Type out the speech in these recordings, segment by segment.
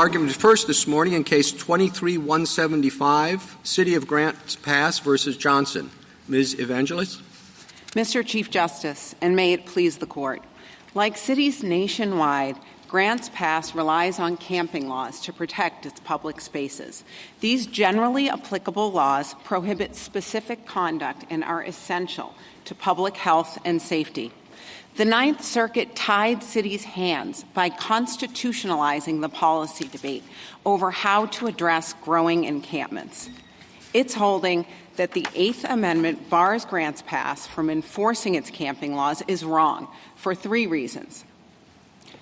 argument first this morning in Case 23-175, City of Grants Pass versus Johnson. Ms. Evangelos. Mr. Chief Justice, and may it please the Court, like cities nationwide, Grants Pass relies on camping laws to protect its public spaces. These generally applicable laws prohibit specific conduct and are essential to public health and safety. The Ninth Circuit tied cities' hands by constitutionalizing the policy debate over how to address growing encampments. It's holding that the Eighth Amendment bars Grants Pass from enforcing its camping laws is wrong for three reasons.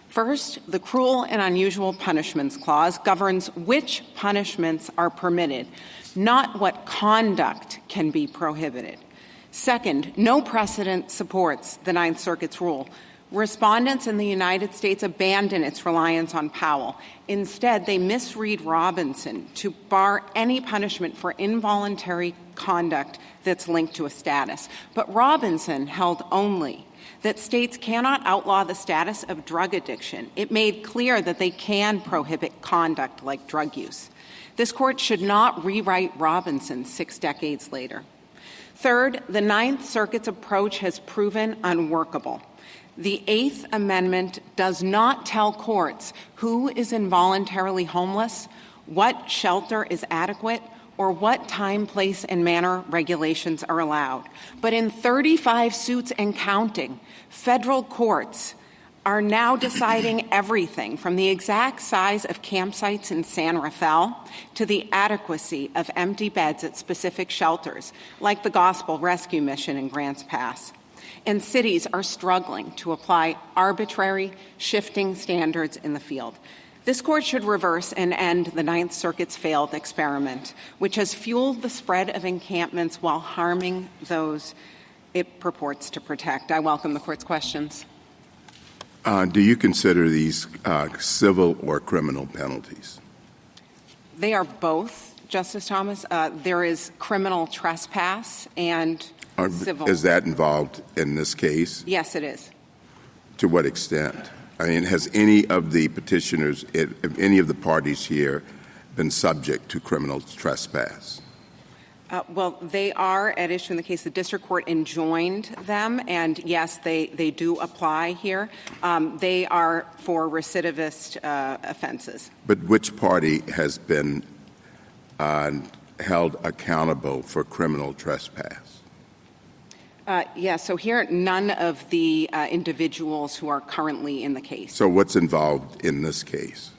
First, the Cruel and Unusual Punishments Clause governs which punishments are permitted, not what conduct can be prohibited. Second, no precedent supports the Ninth Circuit's rule. Respondents in the United States abandon its reliance on Powell. Instead, they misread Robinson to bar any punishment for involuntary conduct that's linked to a status. But Robinson held only that states cannot outlaw the status of drug addiction. It made clear that they can prohibit conduct like drug use. This Court should not rewrite Robinson 6 decades later. Third, the Ninth Circuit's approach has proven unworkable. The Eighth Amendment does not tell courts who is involuntarily homeless, what shelter is adequate, or what time, place, and manner regulations are allowed. But in 35 suits and counting, federal courts are now deciding everything from the exact size of campsites in San Rafael to the adequacy of empty beds at specific shelters, like the Gospel Rescue Mission in Grants Pass. And cities are struggling to apply arbitrary, shifting standards in the field. This Court should reverse and end the Ninth Circuit's failed experiment, which has fueled the spread of encampments while harming those it purports to protect. I welcome the Court's questions. Do you consider these civil or criminal penalties? They are both, Justice Thomas. There is criminal trespass and civil. Is that involved in this case? Yes, it is. To what extent? I mean, has any of the petitioners, any of the parties here, been subject to criminal trespass? Well, they are at issue in the case. The district court enjoined them, and yes, they do apply here. They are for recidivist offenses. But which party has been held accountable for criminal trespass? So here, none of the individuals who are currently in the case. So what's involved in this case?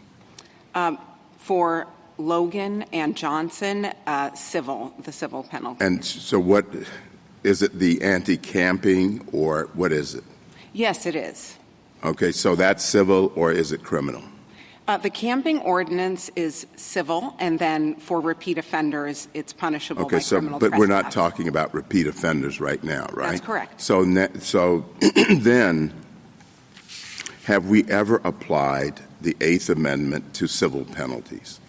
For Logan and Johnson, the civil penalty. And so what, is it the anti-camping or what is it? Yes, it is. Okay, so that's civil or is it criminal? The camping ordinance is civil, and then for repeat offenders, it's punishable by criminal trespass. But we're not talking about repeat offenders right now, right? That's correct. So then, have we ever applied the Eighth Amendment to civil penalties?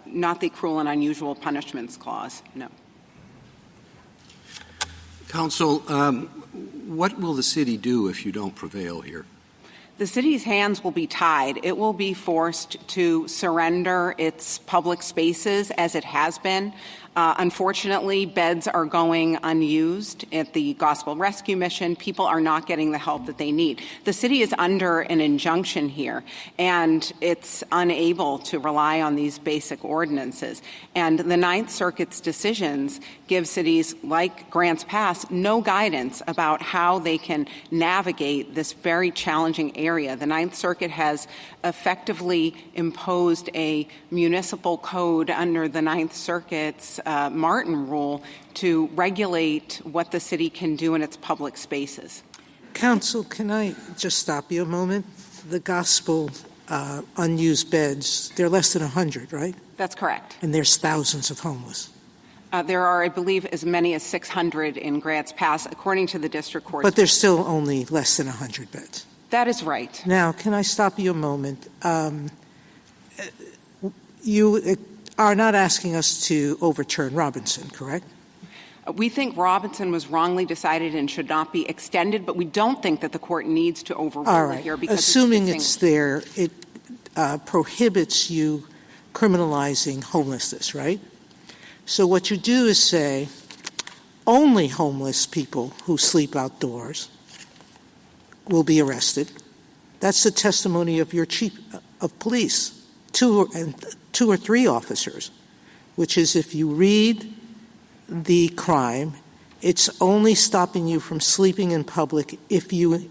Not the Cruel and Unusual Punishments Clause, no. Counsel, what will the city do if you don't prevail here? The city's hands will be tied. It will be forced to surrender its public spaces as it has been. Unfortunately, beds are going unused at the Gospel Rescue Mission. People are not getting the help that they need. The city is under an injunction here, and it's unable to rely on these basic ordinances. And the Ninth Circuit's decisions give cities like Grants Pass no guidance about how they can navigate this very challenging area. The Ninth Circuit has effectively imposed a municipal code under the Ninth Circuit's Martin rule to regulate what the city can do in its public spaces. Counsel, can I just stop you a moment? The Gospel unused beds, they're less than 100, right? That's correct. And there's thousands of homeless. There are, I believe, as many as 600 in Grants Pass, according to the district court. But there's still only less than 100 beds. That is right. Now, can I stop you a moment? You are not asking us to overturn Robinson, correct? We think Robinson was wrongly decided and should not be extended, but we don't think that the court needs to overrule it here. Because assuming it's there, prohibits you criminalizing homelessness, right? So what you do is say only homeless people who sleep outdoors will be arrested. That's the testimony of your chief of police, two or three officers, which is if you read the crime, it's only stopping you from sleeping in public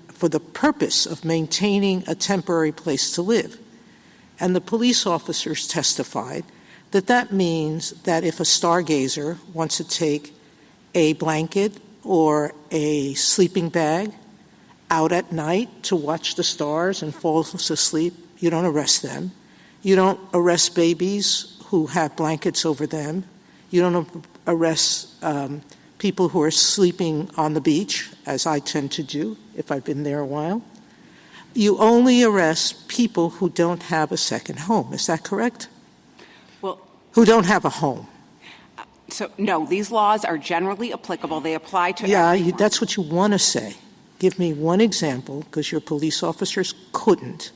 for the purpose of maintaining a temporary place to live. And the police officers testified that means that if a stargazer wants to take a blanket or a sleeping bag out at night to watch the stars and falls asleep, you don't arrest them. You don't arrest babies who have blankets over them. You don't arrest people who are sleeping on the beach, as I tend to do if I've been there a while. You only arrest people who don't have a second home. Is that correct? Well, who don't have a home. So, no, these laws are generally applicable. They apply to everyone. That's what you want to say. Give me one example, because your police officers couldn't.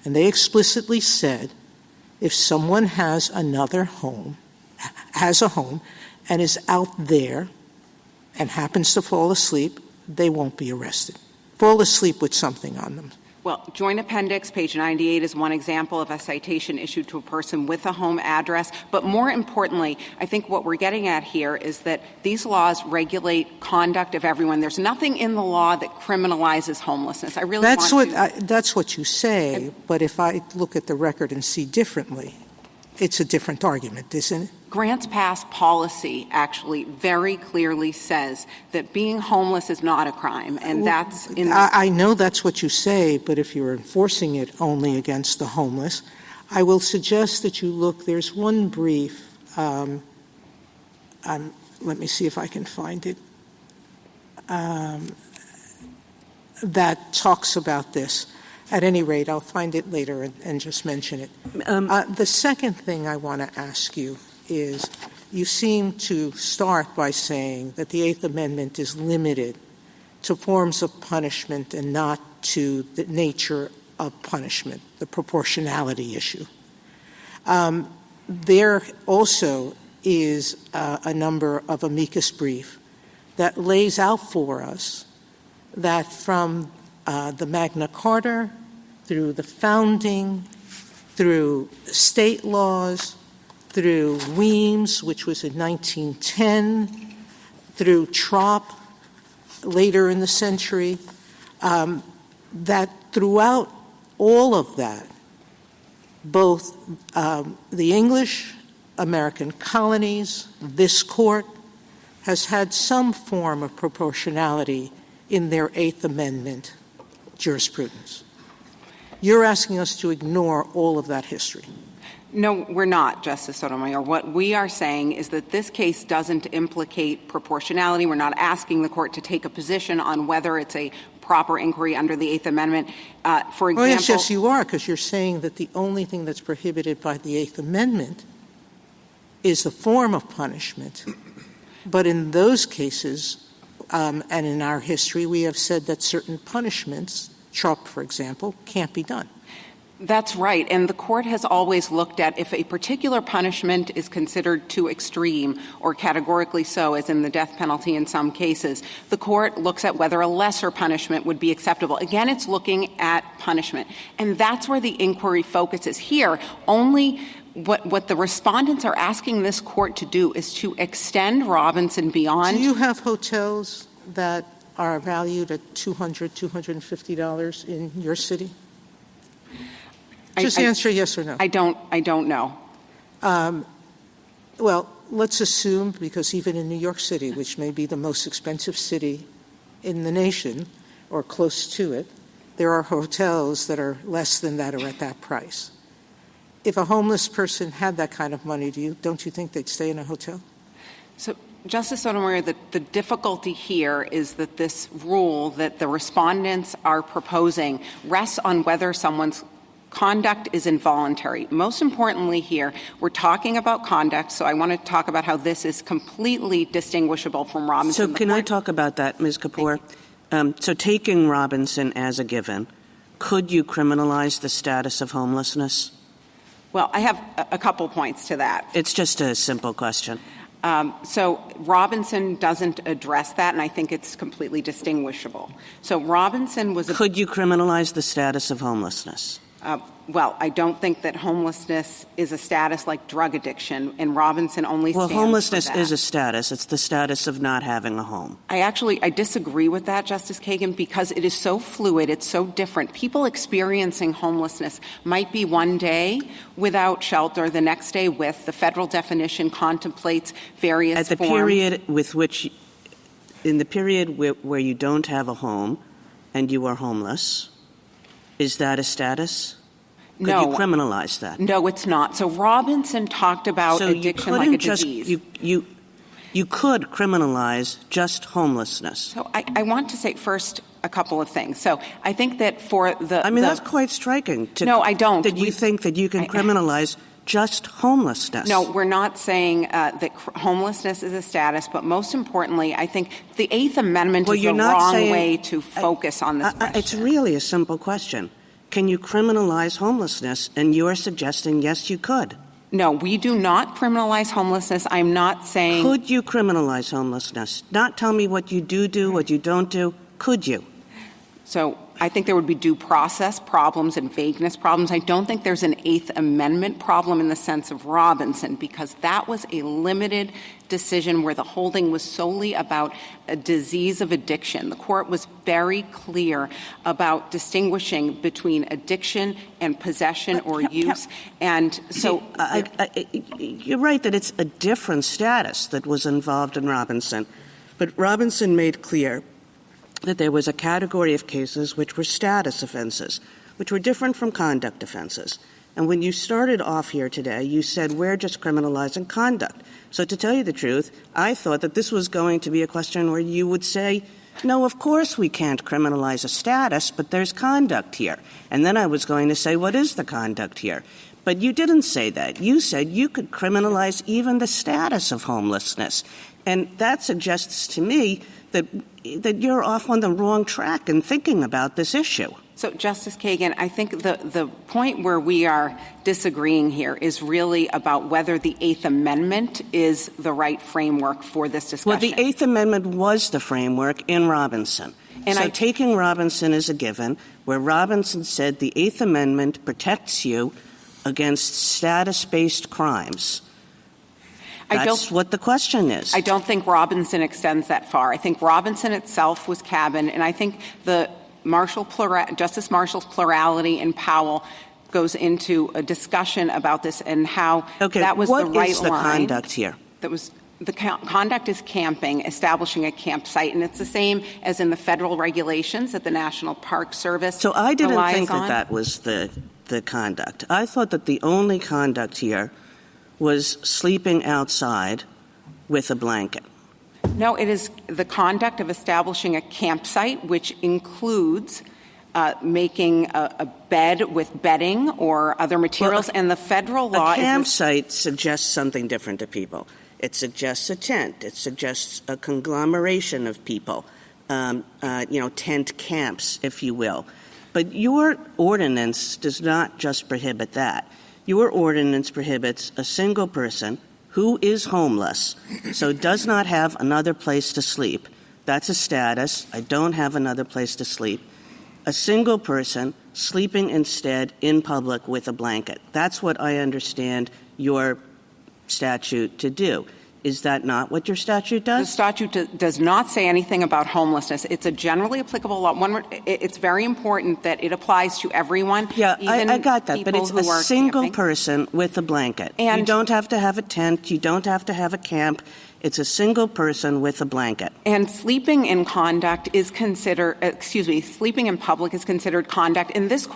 And they explicitly said if someone has a home, and is out there and happens to fall asleep, they won't be arrested. Fall asleep with something on them. Well, Joint Appendix, page 98, is one example of a citation issued to a person with a home address. But more importantly, I think what we're getting at here is that these laws regulate conduct of everyone. There's nothing in the law that criminalizes homelessness. I really That's what you say, but if I look at the record and see differently, it's a different argument, isn't it? Grants Pass policy actually very clearly says that being homeless is not a crime, and that's in I know that's what you say, but if you're enforcing it only against the homeless, I will suggest that you look. There's one brief. Let me see if I can find it. That talks about this. At any rate, I'll find it later and just mention it. The second thing I want to ask you is you seem to start by saying that the Eighth Amendment is limited to forms of punishment and not to the nature of punishment, the proportionality issue. There also is a number of amicus brief that lays out for us that from the Magna Carta, through the founding, through state laws, through Weems, which was in 1910, through Trop later in the century, that throughout all of that, both the English, American colonies, this court, has had some form of proportionality in their Eighth Amendment jurisprudence. You're asking us to ignore all of that history. No, we're not, Justice Sotomayor. What we are saying is that this case doesn't implicate proportionality. We're not asking the court to take a position on whether it's a proper inquiry under the Eighth Amendment. For example— yes, you are, because you're saying that the only thing that's prohibited by the Eighth Amendment is the form of punishment. But in those cases, and in our history, we have said that certain punishments, Trop, for example, can't be done. That's right. And the court has always looked at if a particular punishment is considered too extreme or categorically so, as in the death penalty in some cases, the court looks at whether a lesser punishment would be acceptable. Again, it's looking at punishment. And that's where the inquiry focuses. Here, only what the respondents are asking this court to do is to extend Robinson beyond— Do you have hotels that are valued at $200, $250 in your city? Just answer yes or no. I don't know. Well, let's assume, because even in New York City, which may be the most expensive city in the nation or close to it, there are hotels that are less than that or at that price. If a homeless person had that kind of money, don't you think they'd stay in a hotel? So, Justice Sotomayor, the difficulty here is that this rule that the respondents are proposing rests on whether someone's conduct is involuntary. Most importantly here, we're talking about conduct, so I want to talk about how this is completely distinguishable from Robinson. So can I talk about that, Ms. Kapoor? So taking Robinson as a given, Could you criminalize the status of homelessness? Well, I have a couple points to that. It's just a simple question. So Robinson doesn't address that, and I think it's completely distinguishable. So Robinson was Could you criminalize the status of homelessness? Well, I don't think that homelessness is a status like drug addiction, and Robinson only stands homelessness for that. is a status. It's the status of not having a home. I disagree with that, Justice Kagan, because it is so fluid. It's so different. People experiencing homelessness might be one day without shelter, the next day with. The federal definition contemplates various At the forms. period with which, in the period where you don't have a home and you are homeless, is that a status? Could No. you criminalize that? No, it's not. So Robinson talked about addiction like a disease. You could criminalize just homelessness. So I want to say first a couple of things. So I think that for the... that's quite striking. No, I don't. That you think that you can criminalize just homelessness. No, we're not saying that homelessness is a status, but most importantly, I think the Eighth Amendment is the wrong way to focus on this question. It's really a simple question. Can you criminalize homelessness? And you're suggesting, yes, you could. No, we do not criminalize homelessness. I'm not saying... Could you criminalize homelessness? Not tell me what you do, what you don't do. Could you? So I think there would be due process problems and vagueness problems. I don't think there's an Eighth Amendment problem in the sense of Robinson, because that was a limited decision where the holding was solely about a disease of addiction. The court was very clear about distinguishing between addiction and possession or use. And so... You're right that it's a different status that was involved in Robinson. But Robinson made clear that there was a category of cases which were status offenses, which were different from conduct offenses. And when you started off here today, you said we're just criminalizing conduct. So to tell you the truth, I thought that this was going to be a question where you would say, no, of course we can't criminalize a status, but there's conduct here. And then I was going to say, what is the conduct here? But you didn't say that. You said you could criminalize even the status of homelessness. And that suggests to me that you're off on the wrong track in thinking about this issue. So, Justice Kagan, I think the point where we are disagreeing here is really about whether the Eighth Amendment is the right framework for this discussion. Well, the Eighth Amendment was the framework in Robinson. And so taking Robinson as a given, where Robinson said the Eighth Amendment protects you against status-based crimes, that's what the question is. I don't think Robinson extends that far. I think Robinson itself was cabin, and I think the Justice Marshall's plurality in Powell goes into a discussion about this and how that was the right line. What is the conduct here? The conduct is camping, establishing a campsite, and it's the same as in the federal regulations that the National Park Service So I didn't relies think on. that was the conduct. I thought that the only conduct here was sleeping outside with a blanket. No, it is the conduct of establishing a campsite, which includes making a bed with bedding or other materials, and the federal law A campsite suggests something different to people. It suggests a tent. It suggests a conglomeration of people, tent camps, if you will. But your ordinance does not just prohibit that. Your ordinance prohibits a single person who is homeless, so does not have another place to sleep. That's a status. I don't have another place to sleep. A single person sleeping instead in public with a blanket. That's what I understand your statute to do. Is that not what your statute does? The statute does not say anything about homelessness. It's a generally applicable law. It's very important that it applies to everyone. Yeah, even I got that, but it's a single camping. person with a blanket. And you don't have to have a tent. You don't have to have a camp. It's a single person with a blanket. And sleeping in conduct is sleeping in public is considered conduct. And this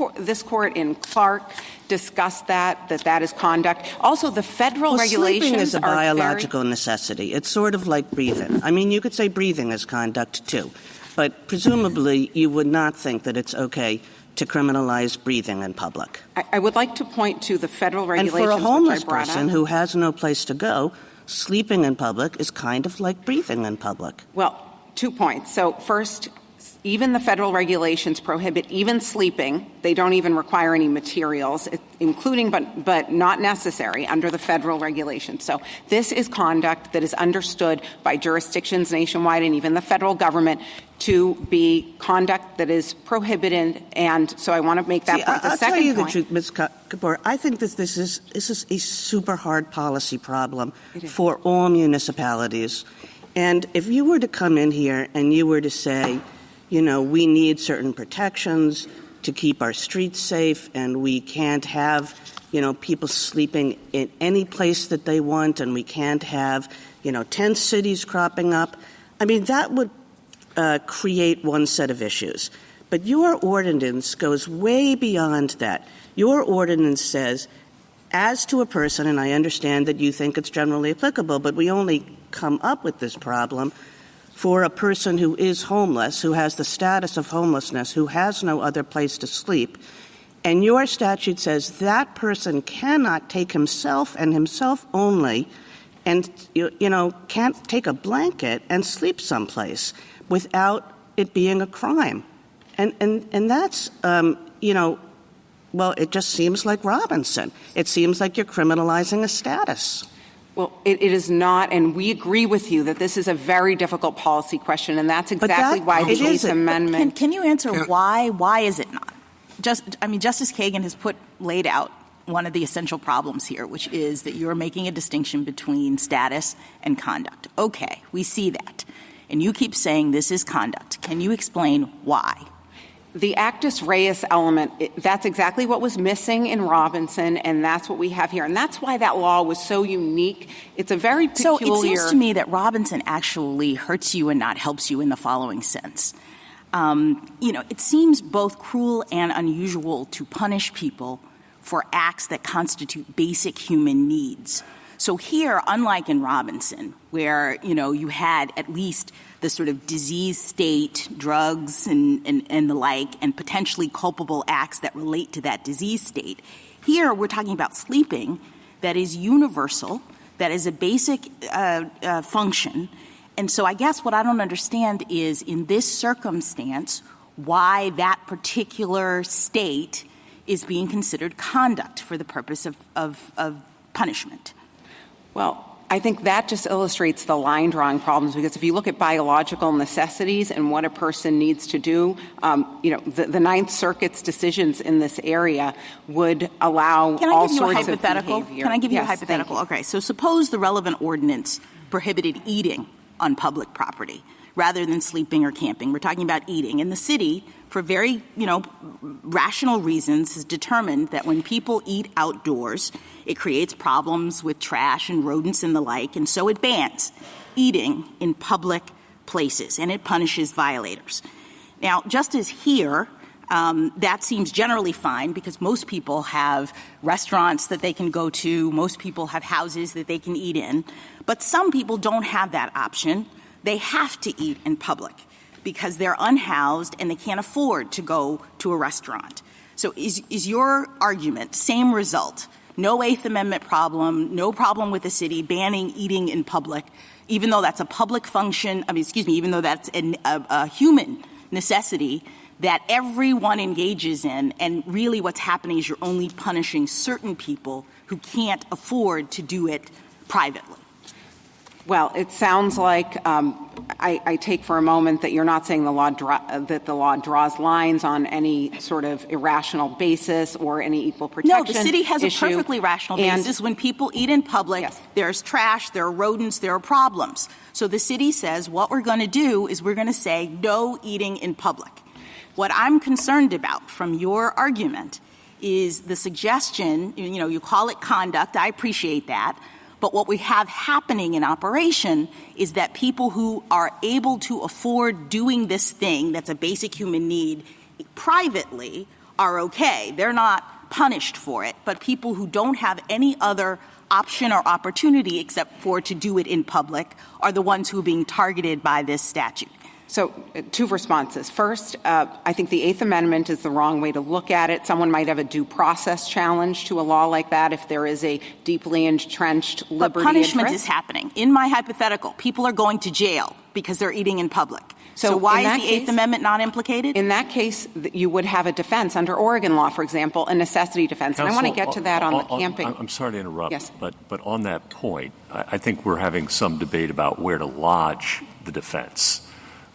court in Clark discussed that is conduct. Also, the federal regulations sleeping is a are biological necessity. It's sort of like breathing. I mean, you could say breathing is conduct, too. But presumably, you would not think that it's okay to criminalize breathing in public. I would like to point to the federal regulations. And for a homeless person who has no place to go, sleeping in public is kind of like breathing in public. Well, 2 points. So first, Even the federal regulations prohibit even sleeping. They don't even require any materials, including but not necessary under the federal regulations. So this is conduct that is understood by jurisdictions nationwide and even the federal government to be conduct that is prohibited. And so I want to make that point. The I'll second tell you point, the truth, Ms. Kapoor. I think that this is a super hard policy problem for all municipalities. And if you were to come in here and you were to say, we need certain protections to keep our streets safe, and we can't have, people sleeping in any place that they want, and we can't have, tent cities cropping up. I mean, that would create one set of issues. But your ordinance goes way beyond that. Your ordinance says, as to a person, and I understand that you think it's generally applicable, but we only come up with this problem for a person who is homeless, who has the status of homelessness, who has no other place to sleep. And your statute says that person cannot take himself and himself only and, can't take a blanket and sleep someplace without it being a crime. And that's, it just seems like Robinson. It seems like you're criminalizing a status. well, it is not, and we agree with you that this is a very difficult policy question, and that's exactly why the Eighth Amendment. Can you answer why? Why is it not? Justice Kagan has laid out one of the essential problems here, which is that you're making a distinction between status and conduct. Okay, we see that. And you keep saying this is conduct. Can you explain why? The actus reus element, that's exactly what was missing in Robinson, and that's what we have here. And that's why that law was so unique. It's a very peculiar... So it seems to me that Robinson actually hurts you and not helps you in the following sense. It seems both cruel and unusual to punish people for acts that constitute basic human needs. So here, unlike in Robinson, where, you had at least the sort of disease state, drugs and the like, and potentially culpable acts that relate to that disease state, here we're talking about sleeping that is universal, that is a basic function. And so I guess what I don't understand is, in this circumstance, why that particular state is being considered conduct for the purpose of punishment. Well, I think that just illustrates the line drawing problems, because if you look at biological necessities and what a person needs to do, the Ninth Circuit's decisions in this area would allow all sorts of behavior. Can I give you a hypothetical? Okay, so suppose the relevant ordinance prohibited eating on public property rather than sleeping or camping. We're talking about eating. And the city, for very, rational reasons, has determined that when people eat outdoors, it creates problems with trash and rodents and the like, and so it bans eating in public places, and it punishes violators. Now, just as here, that seems generally fine because most people have restaurants that they can go to, most people have houses that they can eat in, but some people don't have that option. They have to eat in public because they're unhoused and they can't afford to go to a restaurant. So is your argument, same result, no Eighth Amendment problem, no problem with the city banning eating in public, even though that's a public function, even though that's a human necessity that everyone engages in, and really what's happening is you're only punishing certain people who can't afford to do it privately? Well, it sounds like I take for a moment that you're not saying that the law draws lines on any sort of irrational basis or any equal protection. No, the city has a perfectly rational basis. When people eat in public, there's trash, there are rodents, there are problems. So the city says what we're going to do is we're going to say no eating in public. What I'm concerned about from your argument is the suggestion, you call it conduct, I appreciate that, but what we have happening in operation is that people who are able to afford doing this thing that's a basic human need privately are okay. They're not punished for it. But people who don't have any other option or opportunity except for to do it in public are the ones who are being targeted by this statute. So two responses. First, I think the Eighth Amendment is the wrong way to look at it. Someone might have a due process challenge to a law like that if there is a deeply entrenched liberty But punishment interest. is happening. In my hypothetical, people are going to jail because they're eating in public. So why is the Eighth Amendment not implicated? In that case, you would have a defense under Oregon law, for example, a necessity defense. Counsel, and I want to get to that on the camping. I'm sorry to interrupt, yes. but on that point, I think we're having some debate about where to lodge the defense,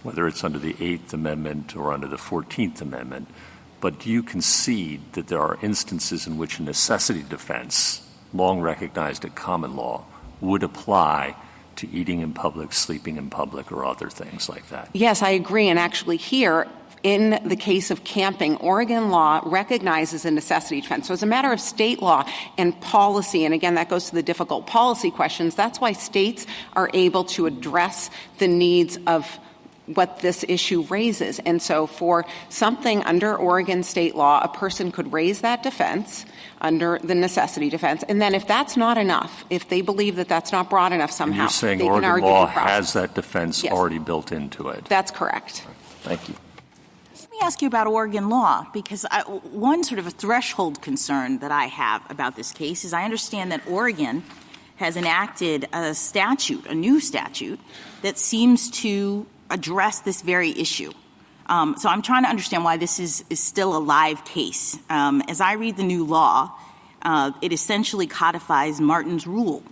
whether it's under the Eighth Amendment or under the 14th Amendment. But do you concede that there are instances in which a necessity defense, long recognized at common law, would apply to eating in public, sleeping in public, or other things like that? Yes, I agree. And actually here, in the case of camping, Oregon law recognizes a necessity defense. So as a matter of state law and policy, and again, that goes to the difficult policy questions, that's why states are able to address the needs of what this issue raises. And so for something under Oregon state law, a person could raise that defense under the necessity defense. And then if that's not enough, if they believe that that's not broad enough somehow, you're saying they can Oregon argue law due process. has that defense Yes. already built into it? That's correct. Thank you. Let me ask you about Oregon law, because one sort of a threshold concern that I have about this case is I understand that Oregon has enacted a statute, a new statute, that seems to address this very issue. So I'm trying to understand why this is still a live case. As I read the new law, it essentially codifies Martin's rule,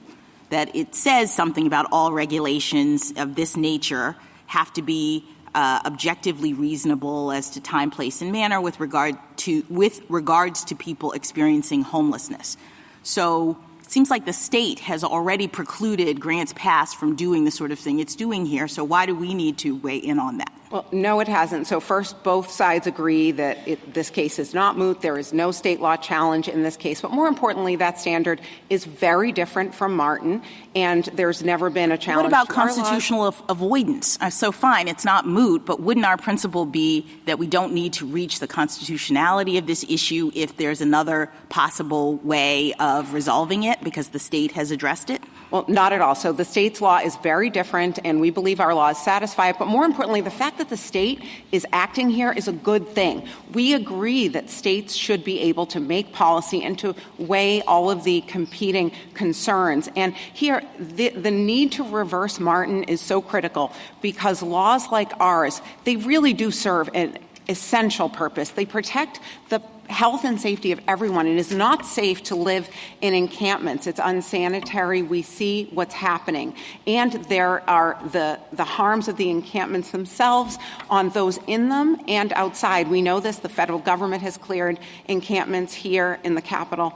that it says something about all regulations of this nature have to be objectively reasonable as to time, place, and manner with regards to people experiencing homelessness. So it seems like the state has already precluded Grants Pass from doing the sort of thing it's doing here. So why do we need to weigh in on that? Well, no, it hasn't. So first, both sides agree that this case is not moot. There is no state law challenge in this case. But more importantly, that standard is very different from Martin, and there's never been a challenge. What about to our constitutional avoidance? So fine, it's not moot, but wouldn't our principle be that we don't need to reach the constitutionality of this issue if there's another possible way of resolving it because the state has addressed it? Well, not at all. So the state's law is very different, and we believe our laws satisfy it. But more importantly, the fact that the state is acting here is a good thing. We agree that states should be able to make policy and to weigh all of the competing concerns. And here, the need to reverse Martin is so critical because laws like ours, they really do serve an essential purpose. They protect the health and safety of everyone. It is not safe to live in encampments. It's unsanitary. We see what's happening. And there are the harms of the encampments themselves on those in them and outside. We know this. The federal government has cleared encampments here in the Capitol,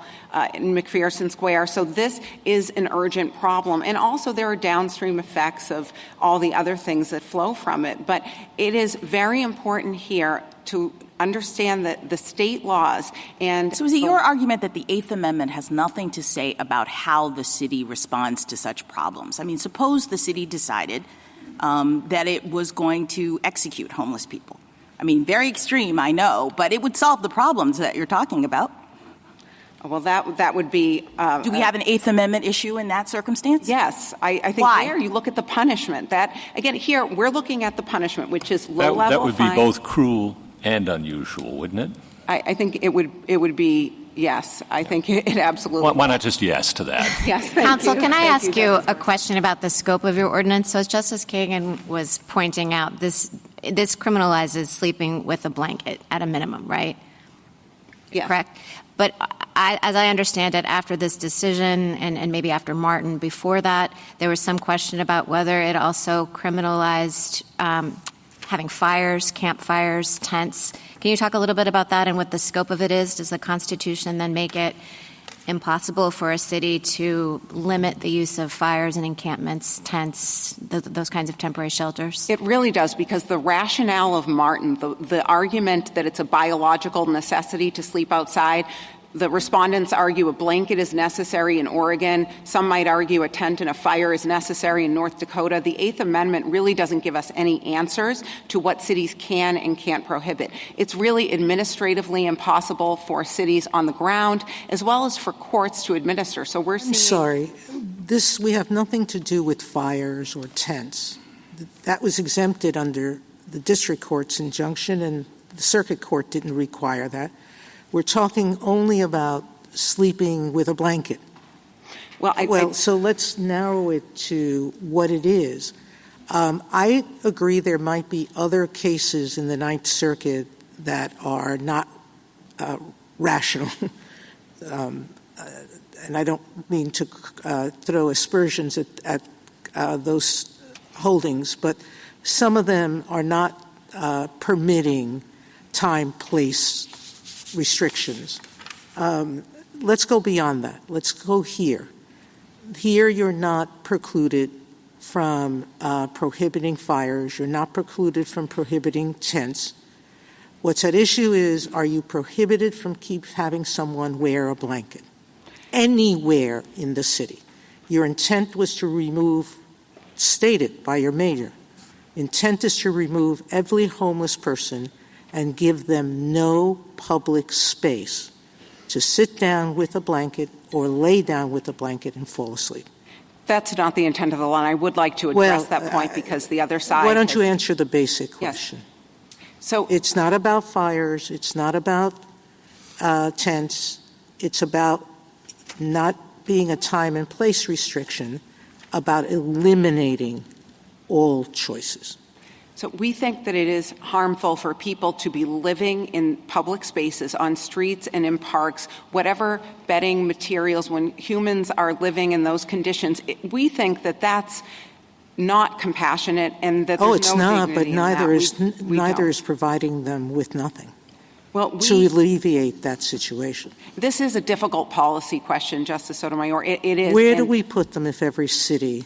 in McPherson Square. So this is an urgent problem. And also there are downstream effects of all the other things that flow from it. But it is very important here to understand that the state laws and— So is it your argument that the Eighth Amendment has nothing to say about how the city responds to such problems? I mean, suppose the city decided that it was going to execute homeless people. I mean, very extreme, I know, but it would solve the problems that you're talking about. Well, that would be— Do we have an Eighth Amendment issue in that circumstance? Yes. I think Why? there you look at the punishment. That, again, here we're looking at the punishment, which is low-level That would be fine. both cruel and unusual, wouldn't it? I think it would be, yes. I think it absolutely— Why not just yes to that? Yes, thank Counsel, you. can I Thank ask you a question about the scope of your ordinance? So as Justice Kagan was pointing out, this criminalizes sleeping with a blanket at a minimum, right? Yes. Correct? But as I understand it, after this decision and maybe after Martin, before that, there was some question about whether it also criminalized having fires, campfires, tents. Can you talk a little bit about that and what the scope of it is? Does the Constitution then make it impossible for a city to limit the use of fires and encampments, tents, those kinds of temporary shelters? It really does, because the rationale of Martin, the argument that it's a biological necessity to sleep outside, the respondents argue a blanket is necessary in Oregon. Some might argue a tent and a fire is necessary in North Dakota. The Eighth Amendment really doesn't give us any answers to what cities can and can't prohibit. It's really administratively impossible for cities on the ground as well as for courts to administer. So we're seeing— I'm sorry. We have nothing to do with fires or tents. That was exempted under the district court's injunction, and the circuit court didn't require that. We're talking only about sleeping with a blanket. Well, so let's narrow it to what it is. I agree there might be other cases in the Ninth Circuit that are not rational. And I don't mean to throw aspersions at those holdings, but some of them are not permitting time, place restrictions. Let's go beyond that. Let's go here. Here you're not precluded from prohibiting fires. You're not precluded from prohibiting tents. What's at issue is, are you prohibited from having someone wear a blanket anywhere in the city? Your intent was to remove, stated by your mayor, intent is to remove every homeless person and give them no public space to sit down with a blanket or lay down with a blanket and fall asleep. That's not the intent of the law, and I would like to address that point because the other side. Why don't you answer the basic question? Yes. So it's not about fires. It's not about tents. It's about not being a time and place restriction, about eliminating all choices. So we think that it is harmful for people to be living in public spaces, on streets and in parks, whatever bedding materials, when humans are living in those conditions. We think that that's not compassionate and that there's it's no not, but dignity in neither that. is providing them with nothing Well, to alleviate that situation. This is a difficult policy question, Justice Sotomayor. It is. Where do we put them if every city,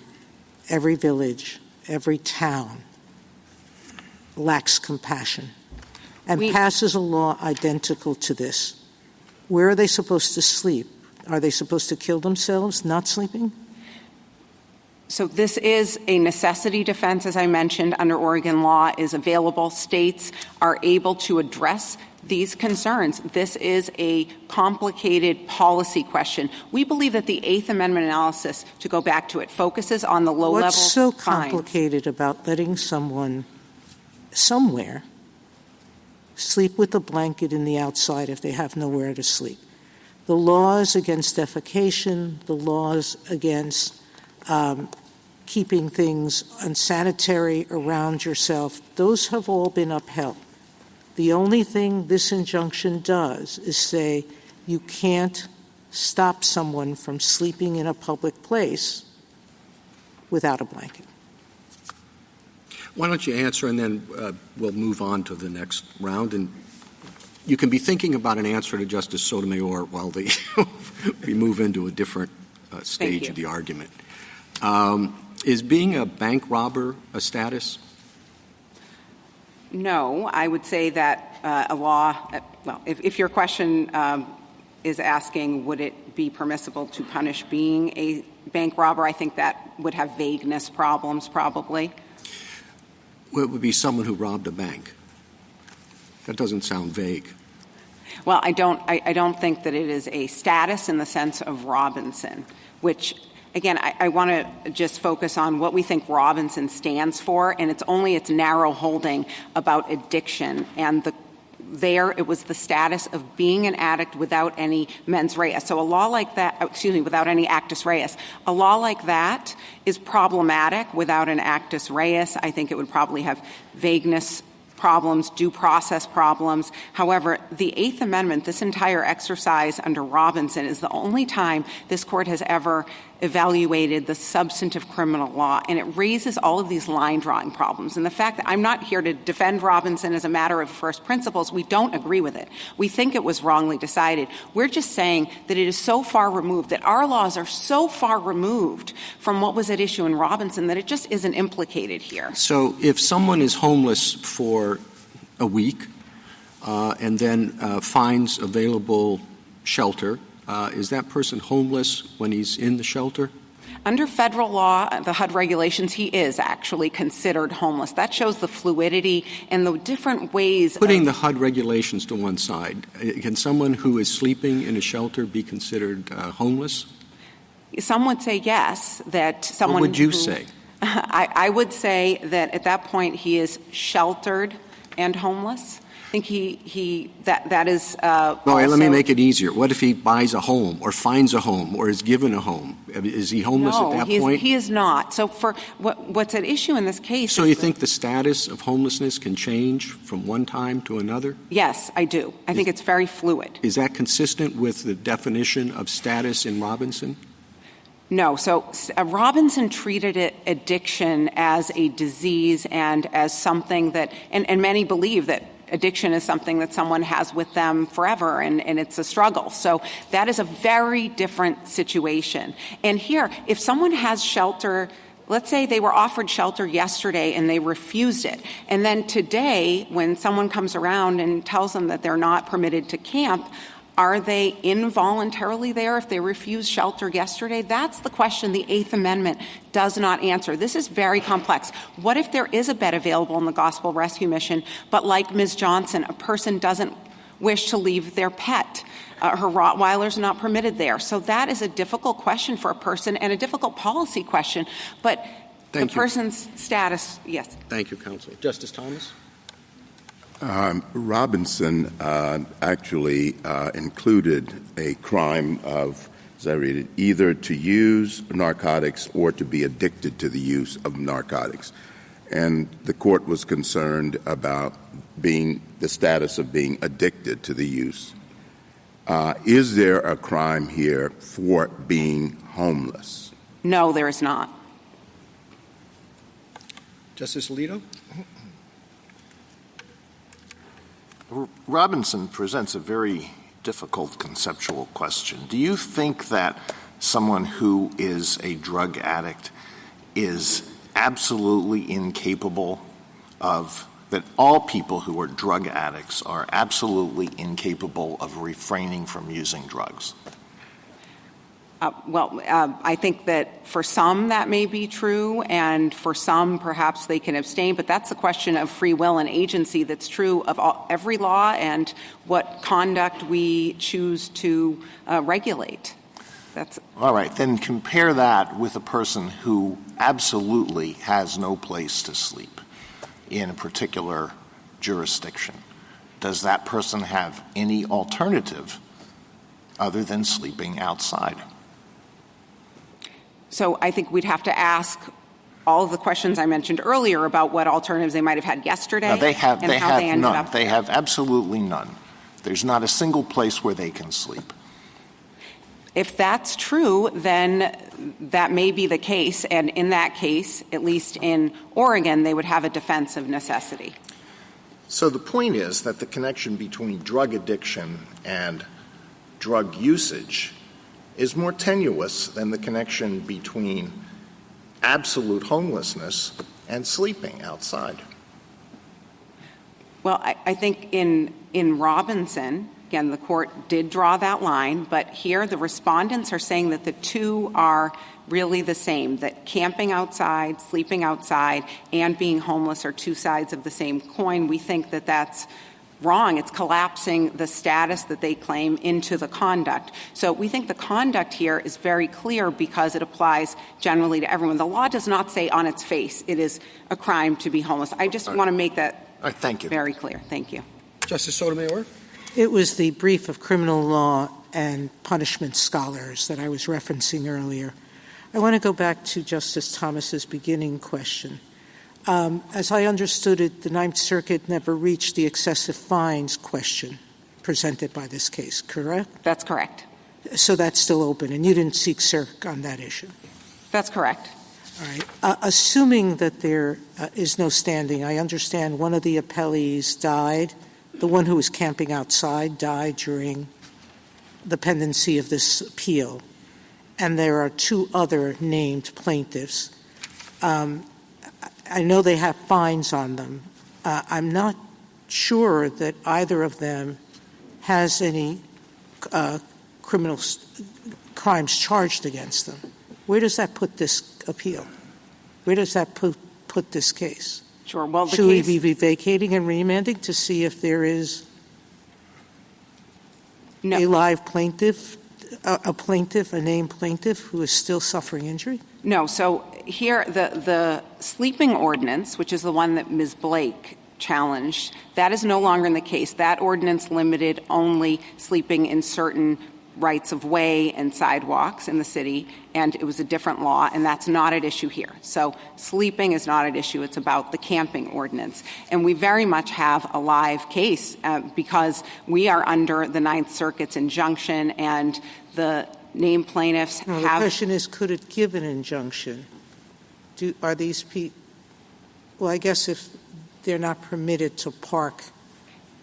every village, every town lacks compassion and passes a law identical to this? Where are they supposed to sleep? Are they supposed to kill themselves not sleeping? So this is a necessity defense, as I mentioned, under Oregon law is available. States are able to address these concerns. This is a complicated policy question. We believe that the Eighth Amendment analysis, to go back to it, focuses on the low-level What's so fines. complicated about letting someone somewhere sleep with a blanket in the outside if they have nowhere to sleep? The laws against defecation, the laws against keeping things unsanitary around yourself, those have all been upheld. The only thing this injunction does is say you can't stop someone from sleeping in a public place without a blanket. Why don't you answer, and then we'll move on to the next round. And you can be thinking about an answer to Justice Sotomayor while we move into a different stage of the argument. Is being a bank robber a status? No, I would say that a law, if your question is asking would it be permissible to punish being a bank robber, I think that would have vagueness problems probably. Well, it would be someone who robbed a bank. That doesn't sound vague. Well, I don't think that it is a status in the sense of Robinson, which, again, I want to just focus on what we think Robinson stands for, and it's only its narrow holding about addiction. And there it was the status of being an addict without any mens rea. So a law like that, without any actus reus. A law like that is problematic without an actus reus. I think it would probably have vagueness problems, due process problems. However, the Eighth Amendment, this entire exercise under Robinson, is the only time this court has ever evaluated the substantive criminal law, and it raises all of these line-drawing problems. And the fact that I'm not here to defend Robinson as a matter of first principles, we don't agree with it. We think it was wrongly decided. We're just saying that it is so far removed, that our laws are so far removed from what was at issue in Robinson that it just isn't implicated here. So if someone is homeless for a week and then finds available shelter, is that person homeless when he's in the shelter? Under federal law, the HUD regulations, he is actually considered homeless. That shows the fluidity and the different ways. Putting the HUD regulations to one side, can someone who is sleeping in a shelter be considered homeless? Some would say yes, that someone. What would you say? I would say that at that point he is sheltered and homeless. think that is No, let me make it easier. What if he buys a home or finds a home or is given a home? Is he homeless at that point? He is not. So for what's at issue in this case So you think the status of homelessness can change from one time to another? Yes, I do. I think it's very fluid. Is that consistent with the definition of status in Robinson? No. So Robinson treated addiction as a disease and as something that, and many believe that addiction is something that someone has with them forever, and it's a struggle. So that is a very different situation. And here, if someone has shelter, let's say they were offered shelter yesterday and they refused it, and then today when someone comes around and tells them that they're not permitted to camp, are they involuntarily there if they refused shelter yesterday? That's the question the Eighth Amendment does not answer. This is very complex. What if there is a bed available in the Gospel Rescue Mission, but like Ms. Johnson, a person doesn't wish to leave their pet? Her Rottweiler's not permitted there. So that is a difficult question for a person and a difficult policy question. But the person's status, yes. Thank you, Counsel. Justice Thomas? Robinson actually included a crime of, as I read it, either to use narcotics or to be addicted to the use of narcotics. And the court was concerned about the status of being addicted to the use. Is there a crime here for being homeless? No, there is not. Justice Alito? Robinson presents a very difficult conceptual question. Do you think that someone who is a drug addict is absolutely incapable of, that all people who are drug addicts are absolutely incapable of refraining from using drugs? I think that for some that may be true, and for some perhaps they can abstain, but that's a question of free will and agency that's true of every law and what conduct we choose to regulate. That's all right. Then compare that with a person who absolutely has no place to sleep in a particular jurisdiction. Does that person have any alternative other than sleeping outside? So I think we'd have to ask all of the questions I mentioned earlier about what alternatives they might have had yesterday. No, they have ended none. up They there. have absolutely none. There's not a single place where they can sleep. If that's true, then that may be the case. And in that case, at least in Oregon, they would have a defense of necessity. So the point is that the connection between drug addiction and drug usage is more tenuous than the connection between absolute homelessness and sleeping outside. Well, I think in Robinson, again, the court did draw that line, but here the respondents are saying that the two are really the same, that camping outside, sleeping outside, and being homeless are two sides of the same coin. We think that that's wrong. It's collapsing the status that they claim into the conduct. So we think the conduct here is very clear because it applies generally to everyone. The law does not say on its face it is a crime to be homeless. I just want to make that very clear. Thank you. Justice Sotomayor? It was the brief of criminal law and punishment scholars that I was referencing earlier. I want to go back to Justice Thomas's beginning question. As I understood it, the Ninth Circuit never reached the excessive fines question presented by this case, correct? That's correct. So that's still open, and you didn't seek cert on that issue? That's correct. All right. Assuming that there is no standing, I understand one of the appellees died. The one who was camping outside died during the pendency of this appeal, and there are two other named plaintiffs. I know they have fines on them. I'm not sure that either of them has any criminal crimes charged against them. Where does that put this appeal? Where does that put this case? Sure. Well, should we be vacating and remanding to see if there is a live plaintiff, a named plaintiff who is still suffering injury? No. So here, the sleeping ordinance, which is the one that Ms. Blake challenged. That is no longer in the case. That ordinance limited only sleeping in certain rights of way and sidewalks in the city, and it was a different law, and that's not at issue here. So sleeping is not at issue. It's about the camping ordinance. And we very much have a live case because we are under the Ninth Circuit's injunction, and the named plaintiffs have... The question is, could it give an injunction? Are these people... Well, I guess if they're not permitted to park...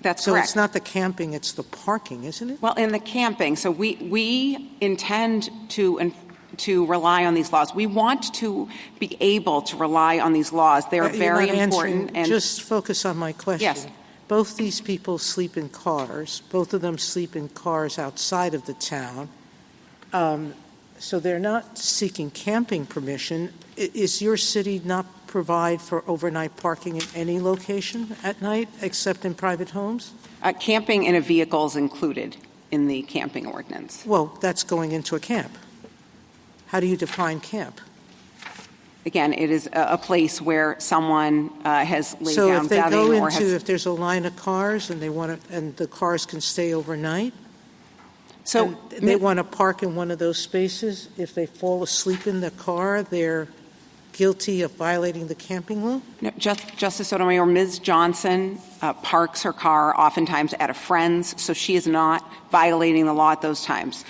That's so correct. It's not the camping, it's the parking, isn't it? Well, in the camping, so we intend to rely on these laws. We want to be able to rely on these laws. They are very important. And just focus on my question. Yes. Both these people sleep in cars. Both of them sleep in cars outside of the town. So they're not seeking camping permission. Is your city not provide for overnight parking in any location at night except in private homes? Camping in a vehicle is included in the camping ordinance. Well, that's going into a camp. How do you define camp? Again, it is a place where someone has laid so down if they bedding go or into, has... if there's a line of cars and they want to, and the cars can stay overnight, so they want to park in one of those spaces. If they fall asleep in the car, they're guilty of violating the camping law? No, Justice Sotomayor, Ms. Johnson parks her car oftentimes at a friend's, so she is not violating the law at those times.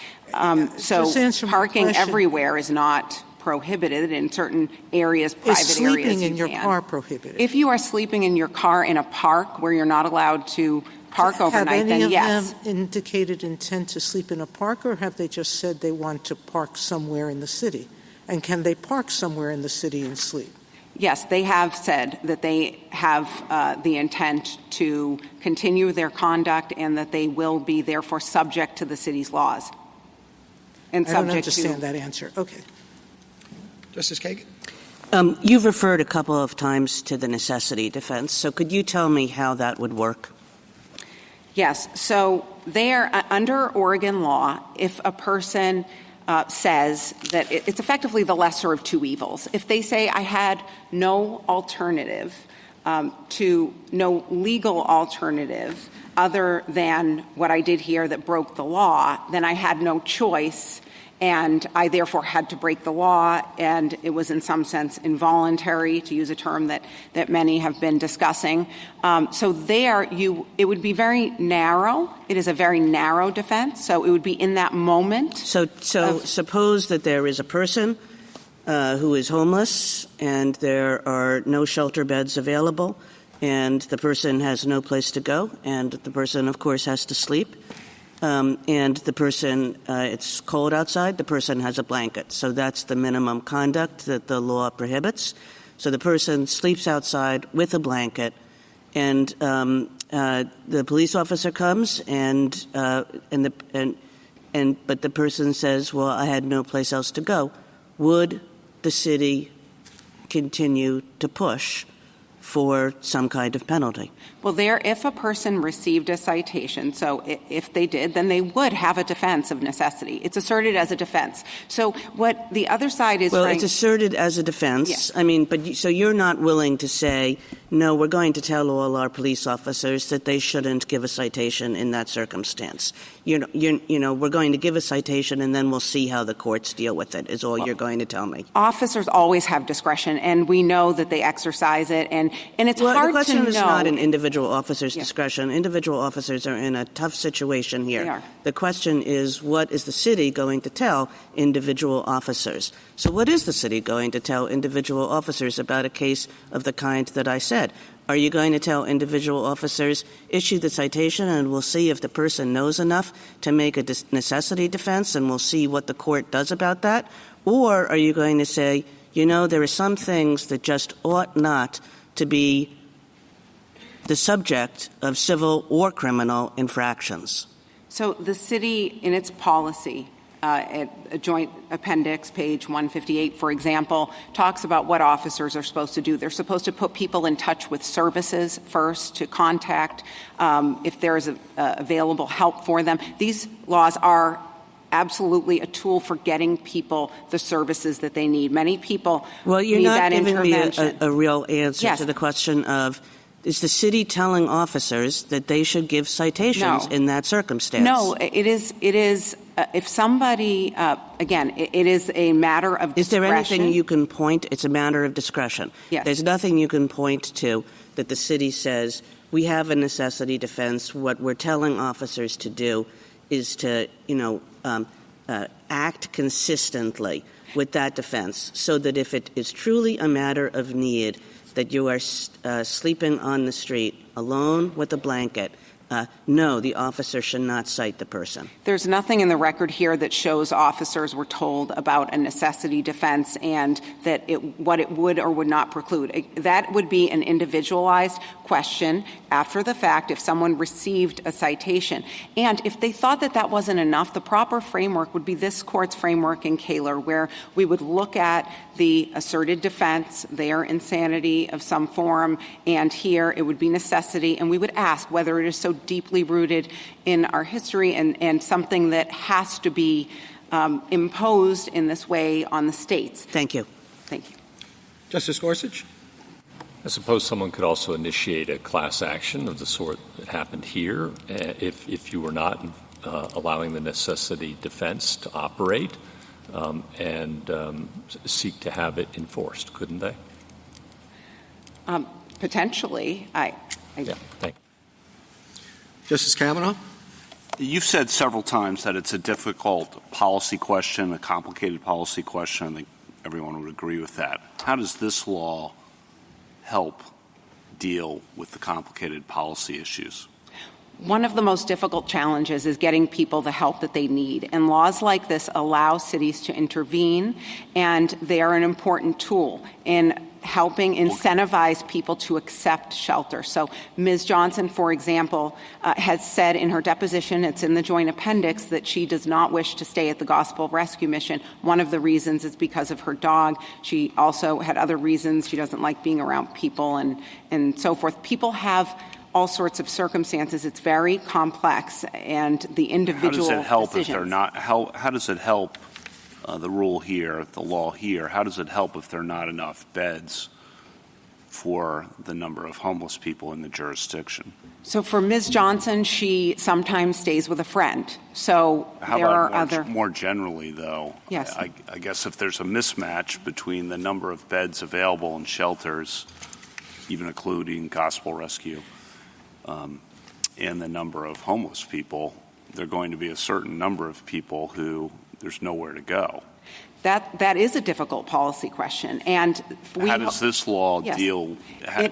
So parking everywhere is not prohibited in certain areas, private areas. Is sleeping in your car prohibited? If you are sleeping in your car in a park where you're not allowed to park overnight, then yes. Have any of them indicated intent to sleep in a park, or have they just said they want to park somewhere in the city? And can they park somewhere in the city and sleep? Yes, they have said that they have the intent to continue their conduct and that they will be therefore subject to the city's laws. And I don't understand that answer. Okay. Justice Kagan? You've referred a couple of times to the necessity defense, so could you tell me how that would work? Yes. So there, under Oregon law, if a person says that it's effectively the lesser of two evils. If they say, I had no alternative, no legal alternative other than what I did here that broke the law, then I had no choice, and I therefore had to break the law, and it was in some sense involuntary, to use a term that many have been discussing. So there, it would be very narrow. It is a very narrow defense, so it would be in that moment. So suppose that there is a person who is homeless, and there are no shelter beds available, and the person has no place to go, and the person, of course, has to sleep. And the person, it's cold outside, the person has a blanket. So that's the minimum conduct that the law prohibits. So the person sleeps outside with a blanket, and the police officer comes, but the person says, well, I had no place else to go. Would the city continue to push for some kind of penalty? Well, if a person received a citation, so if they did, then they would have a defense of necessity. It's asserted as a defense. So what the other side is... Well, it's asserted as a defense. Yes. I mean, so you're not willing to say, no, we're going to tell all our police officers that they shouldn't give a citation in that circumstance. We're going to give a citation and then we'll see how the courts deal with it, is all you're going to tell me. Officers always have discretion, and we know that they exercise it, and it's hard to know. The question is not an individual officer's discretion. Individual officers are in a tough situation here. They are. The question is, what is the city going to tell individual officers? So what is the city going to tell individual officers about a case of the kind that I said? Are you going to tell individual officers, issue the citation and we'll see if the person knows enough to make a necessity defense and we'll see what the court does about that? Or are you going to say, there are some things that just ought not to be the subject of civil or criminal infractions? So the city, in its policy, at a joint appendix, page 158, for example, talks about what officers are supposed to do. They're supposed to put people in touch with services first, to contact if there is available help for them. These laws are absolutely a tool for getting people the services that they need. Many people Well, you're need not that giving me intervention. a real answer Yes. to the question of Is the city telling officers that they should give citations No. in that circumstance? No, it is if somebody, again, it is a matter of discretion. Is there anything you can point? It's a matter of discretion. Yes. There's nothing you can point to that the city says, we have a necessity defense. What we're telling officers to do is to, act consistently with that defense so that if it is truly a matter of need that you are sleeping on the street alone with a blanket, no, the officer should not cite the person. There's nothing in the record here that shows officers were told about a necessity defense and that what it would or would not preclude. That would be an individualized question after the fact if someone received a citation. And if they thought that that wasn't enough, the proper framework would be this court's framework in Kaler, where we would look at the asserted defense, their insanity of some form, and here it would be necessity, and we would ask whether it is so deeply rooted in our history and something that has to be imposed in this way on the states. Thank you. Thank you. Justice Gorsuch? I suppose someone could also initiate a class action of the sort that happened here if you were not allowing the necessity defense to operate and seek to have it enforced, couldn't they? Potentially. Yeah, thank you. Justice Kavanaugh? You've said several times that it's a difficult policy question, a complicated policy question. I think everyone would agree with that. How does this law help deal with the complicated policy issues? One of the most difficult challenges is getting people the help that they need. And laws like this allow cities to intervene, and they are an important tool in helping incentivize people to accept shelter. So Ms. Johnson, for example, has said in her deposition, it's in the joint appendix, that she does not wish to stay at the Gospel Rescue Mission. One of the reasons is because of her dog. She also had other reasons. She doesn't like being around people and so forth. People have all sorts of circumstances. It's very complex, and the individual How does it help decisions. if they're not? How does it help the rule here, the law here? How does it help if there are not enough beds for the number of homeless people in the jurisdiction? So for Ms. Johnson, she sometimes stays with a friend. So How there are about other. more generally, though? Yes. I guess if there's a mismatch between the number of beds available in shelters, even including Gospel Rescue, and the number of homeless people, there are going to be a certain number of people who there's nowhere to go. That is a difficult policy question. And how does this law Yes.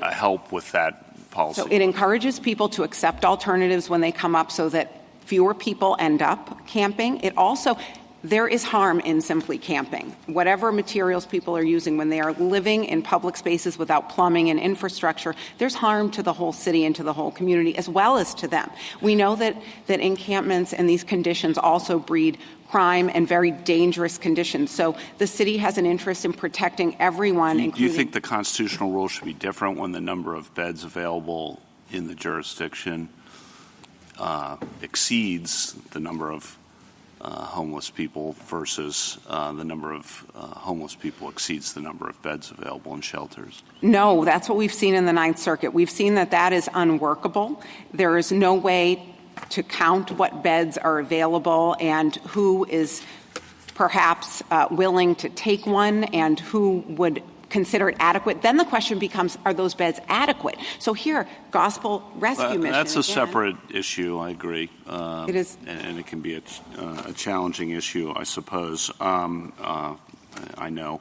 help with that policy? So it encourages people to accept alternatives when they come up so that fewer people end up camping. It also, there is harm in simply camping. Whatever materials people are using when they are living in public spaces without plumbing and infrastructure, there's harm to the whole city and to the whole community as well as to them. We know that encampments and these conditions also breed crime and very dangerous conditions. So the city has an interest in protecting everyone, Do you including. think the constitutional rule should be different when the number of beds available in the jurisdiction exceeds the number of homeless people versus the number of homeless people exceeds the number of beds available in shelters? No, that's what we've seen in the Ninth Circuit. We've seen that is unworkable. There is no way to count what beds are available and who is perhaps willing to take one and who would consider it adequate. Then the question becomes, are those beds adequate? So here, Gospel Rescue Mission. That's a again, separate issue, I agree. It is. And it can be a challenging issue, I suppose. I know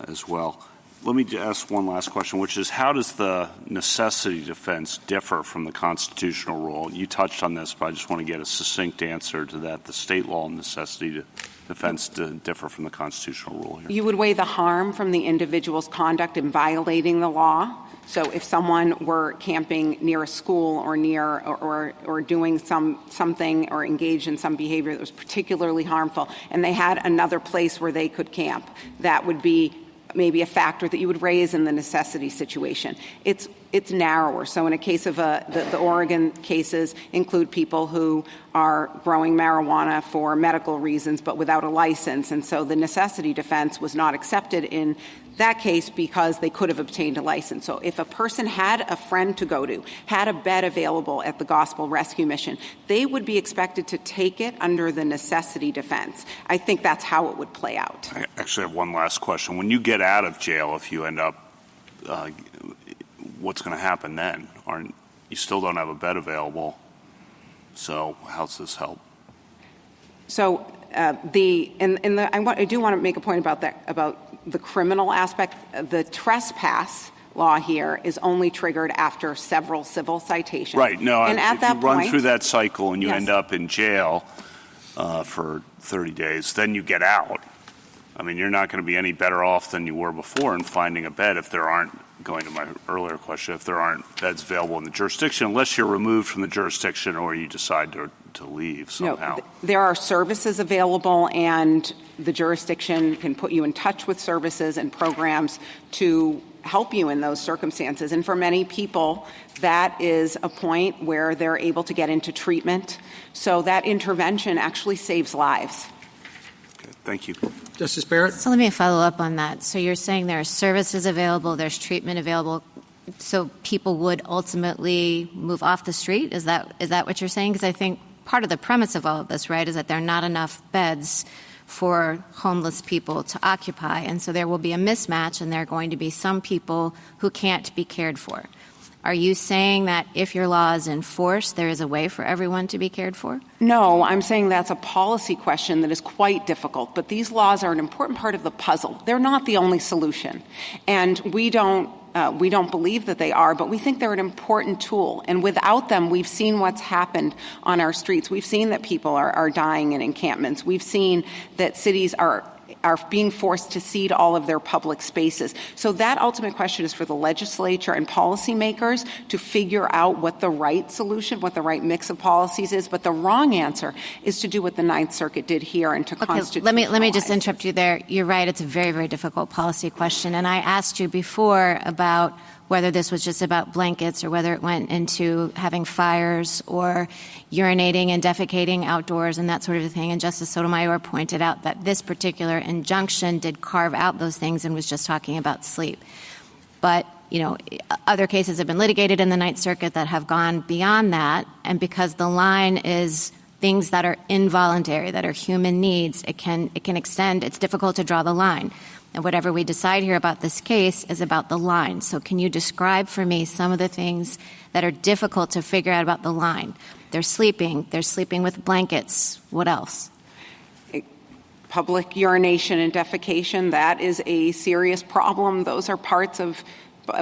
as well. Let me ask one last question, which is how does the necessity defense differ from the constitutional rule? You touched on this, but I just want to get a succinct answer to that. The state law necessity defense differ from the constitutional rule here. You would weigh the harm from the individual's conduct in violating the law. So if someone were camping near a school or near or doing something or engaged in some behavior that was particularly harmful, and they had another place where they could camp, that would be maybe a factor that you would raise in the necessity situation. It's narrower. So in a case of the Oregon cases include people who are growing marijuana for medical reasons but without a license. And so the necessity defense was not accepted in that case because they could have obtained a license. So if a person had a friend to go to, had a bed available at the Gospel Rescue Mission, they would be expected to take it under the necessity defense. I think that's how it would play out. I actually have one last question. When you get out of jail, if you end up, what's going to happen then? You still don't have a bed available. So how's this help? So I do want to make a point about that, about the criminal aspect. The trespass law here is only triggered after several civil citations. Right. No, and at if that you run point, through that cycle and you yes. end up in jail for 30 days, then you get out. I mean, you're not going to be any better off than you were before in finding a bed if there aren't, going to my earlier question, if there aren't beds available in the jurisdiction, unless you're removed from the jurisdiction or you decide to leave somehow. No, there are services available, and the jurisdiction can put you in touch with services and programs to help you in those circumstances. And for many people, that is a point where they're able to get into treatment. So that intervention actually saves lives. Okay, thank you. Justice Barrett? So let me follow up on that. So you're saying there are services available, there's treatment available, so people would ultimately move off the street? Is that what you're saying? Because I think part of the premise of all of this, right, is that there are not enough beds for homeless people to occupy. And so there will be a mismatch, and there are going to be some people who can't be cared for. Are you saying that if your law is enforced, there is a way for everyone to be cared for? No, I'm saying that's a policy question that is quite difficult. But these laws are an important part of the puzzle. They're not the only solution. And we don't believe that they are, but we think they're an important tool. And without them, we've seen what's happened on our streets. We've seen that people are dying in encampments. We've seen that cities are being forced to cede all of their public spaces. So that ultimate question is for the legislature and policymakers to figure out what the right solution, what the right mix of policies is. But the wrong answer is to do what the Ninth Circuit did here and to constitutionalize. Let me just interrupt you there. You're right. It's a very, very difficult policy question. And I asked you before about whether this was just about blankets or whether it went into having fires or urinating and defecating outdoors and that sort of thing. And Justice Sotomayor pointed out that this particular injunction did carve out those things and was just talking about sleep. But, other cases have been litigated in the Ninth Circuit that have gone beyond that. And because the line is things that are involuntary, that are human needs, it can extend. It's difficult to draw the line. And whatever we decide here about this case is about the line. So can you describe for me some of the things that are difficult to figure out about the line? They're sleeping with blankets. What else? Public urination and defecation, that is a serious problem. Those are parts of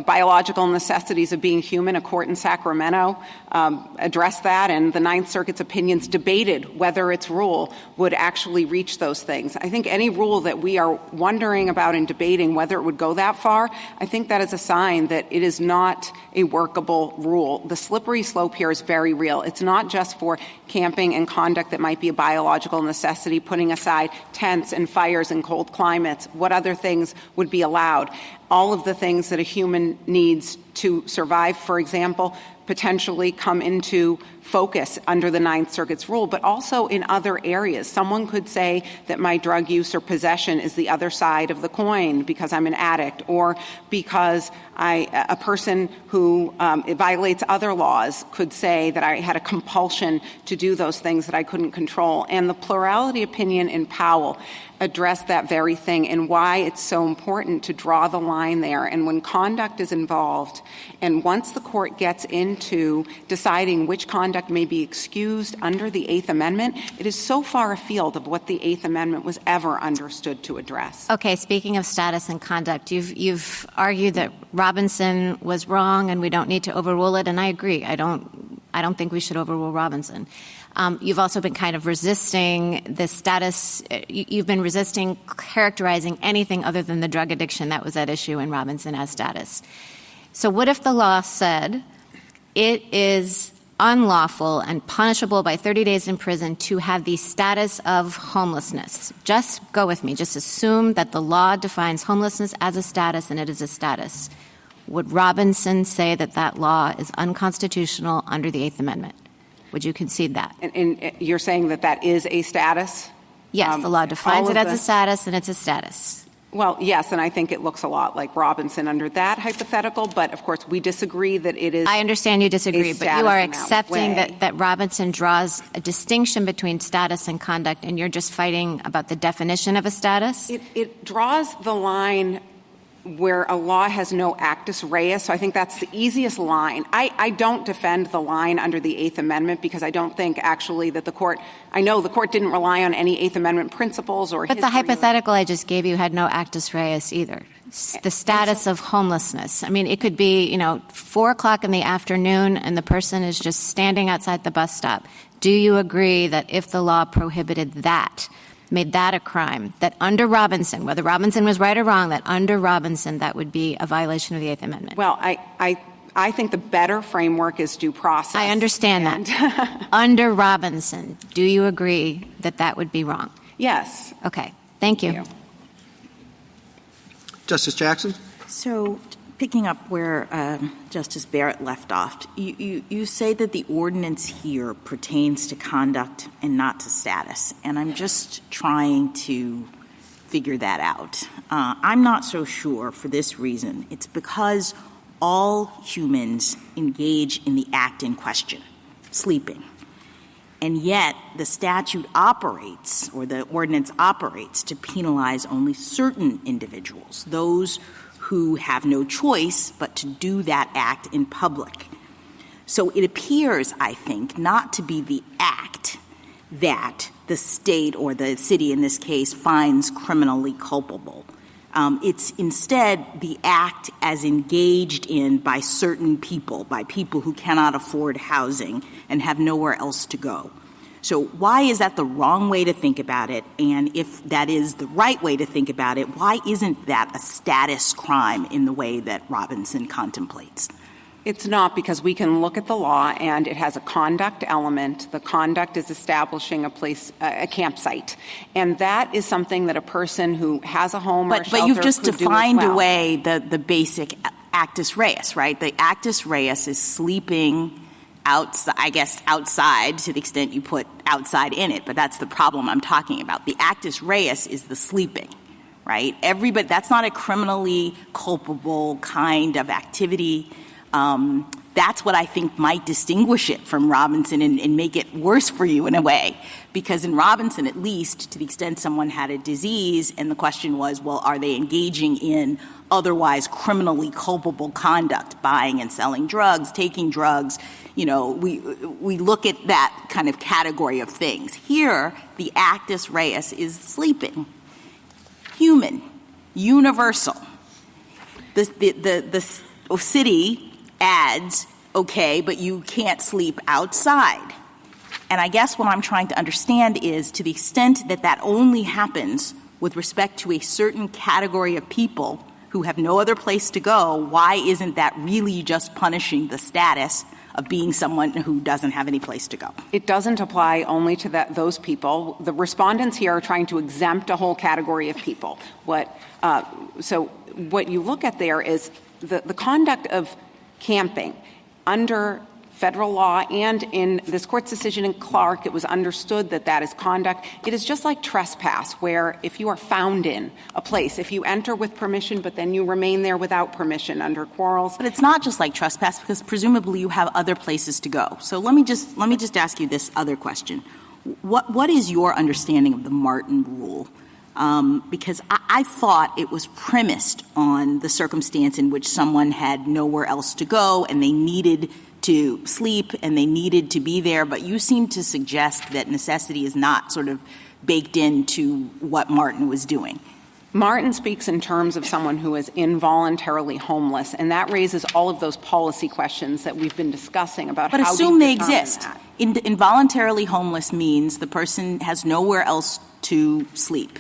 biological necessities of being human. A court in Sacramento addressed that, and the Ninth Circuit's opinions debated whether its rule would actually reach those things. I think any rule that we are wondering about and debating whether it would go that far, I think that is a sign that it is not a workable rule. The slippery slope here is very real. It's not just for camping and conduct that might be a biological necessity, putting aside tents and fires in cold climates. What other things would be allowed? All of the things that a human needs to survive, for example, potentially come into focus under the Ninth Circuit's rule, but also in other areas. Someone could say that my drug use or possession is the other side of the coin because I'm an addict, or because a person who violates other laws could say that I had a compulsion to do those things that I couldn't control. And the plurality opinion in Powell addressed that very thing and why it's so important to draw the line there. And when conduct is involved, and once the court gets into deciding which conduct may be excused under the Eighth Amendment, it is so far afield of what the Eighth Amendment was ever understood to address. Okay, speaking of status and conduct, you've argued that Robinson was wrong and we don't need to overrule it, and I agree. I don't think we should overrule Robinson. You've also been kind of resisting the status. You've been resisting characterizing anything other than the drug addiction that was at issue in Robinson as status. So what if the law said it is unlawful and punishable by 30 days in prison to have the status of homelessness? Just go with me. Just assume that the law defines homelessness as a status and it is a status. Would Robinson say that that law is unconstitutional under the Eighth Amendment? Would you concede that? And you're saying that that is a status? Yes, the law defines it as a status, and it's a status. Well, yes, and I think it looks a lot like Robinson under that hypothetical, but of course we disagree that it is. I understand you disagree, but you are accepting way. that Robinson draws a distinction between status and conduct, and you're just fighting about the definition of a status? It draws the line where a law has no actus reus, so I think that's the easiest line. I don't defend the line under the Eighth Amendment because I don't think actually that I know the court didn't rely on any Eighth Amendment principles or But the hypothetical I just gave you had no actus reus either. The status of homelessness. I mean, it could be, 4 o'clock in the afternoon and the person is just standing outside the bus stop. Do you agree that if the law prohibited that, made that a crime, that under Robinson, whether Robinson was right or wrong, that under Robinson that would be a violation of the Eighth Amendment? Well, I think the better framework is due process. I understand that. Under Robinson, do you agree that that would be wrong? Yes. Okay. Thank you. Justice Jackson? So picking up where Justice Barrett left off, you say that the ordinance here pertains to conduct and not to status, and I'm just trying to figure that out. I'm not so sure for this reason. It's because all humans engage in the act in question, sleeping. And yet the statute operates, or the ordinance operates, to penalize only certain individuals, those who have no choice but to do that act in public. So it appears, I think, not to be the act that the state or the city in this case finds criminally culpable. It's instead the act as engaged in by certain people, by people who cannot afford housing and have nowhere else to go. So why is that the wrong way to think about it? And if that is the right way to think about it, why isn't that a status crime in the way that Robinson contemplates? It's not, because we can look at the law and it has a conduct element. The conduct is establishing a campsite. And that is something that a person who has a home or a shelter But you've just could defined do as well. away the basic actus reus, right? The actus reus is sleeping outside, I guess outside to the extent you put outside in it, but that's the problem I'm talking about. The actus reus is the sleeping, right? That's not a criminally culpable kind of activity. That's what I think might distinguish it from Robinson and make it worse for you in a way. Because in Robinson, at least, to the extent someone had a disease, and the question was, well, are they engaging in otherwise criminally culpable conduct, buying and selling drugs, taking drugs? We look at that kind of category of things. Here, the actus reus is sleeping. Human, universal. The city adds, okay, but you can't sleep outside. And I guess what I'm trying to understand is, to the extent that that only happens with respect to a certain category of people who have no other place to go, why isn't that really just punishing the status of being someone who doesn't have any place to go? It doesn't apply only to those people. The respondents here are trying to exempt a whole category of people. So what you look at there is the conduct of camping under federal law, and in this court's decision in Clark, it was understood that that is conduct. It is just like trespass, where if you are found in a place, if you enter with permission, but then you remain there without permission under quarrels. But it's not just like trespass, because presumably you have other places to go. So let me just ask you this other question. What is your understanding of the Martin rule? Because I thought it was premised on the circumstance in which someone had nowhere else to go and they needed to sleep and they needed to be there, but you seem to suggest that necessity is not sort of baked into what Martin was doing. Martin speaks in terms of someone who is involuntarily homeless, and that raises all of those policy questions that we've been discussing about how do you assume they determine exist. that. Involuntarily homeless means the person has nowhere else to sleep.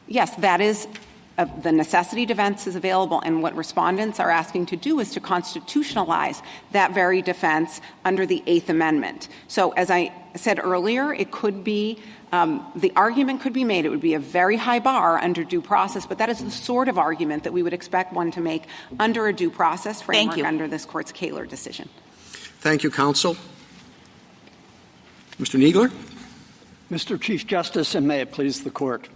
Yes, that is the necessity defense is available, and what respondents are asking to do is to constitutionalize that very defense under the Eighth Amendment. So as I said earlier, it could be the argument could be made. It would be a very high bar under due process, but that is the sort of argument that we would expect one to make under a due process framework under this court's Kaler decision. Thank you, counsel. Mr. Kneedler? Mr. Chief Justice, and may it please the Court.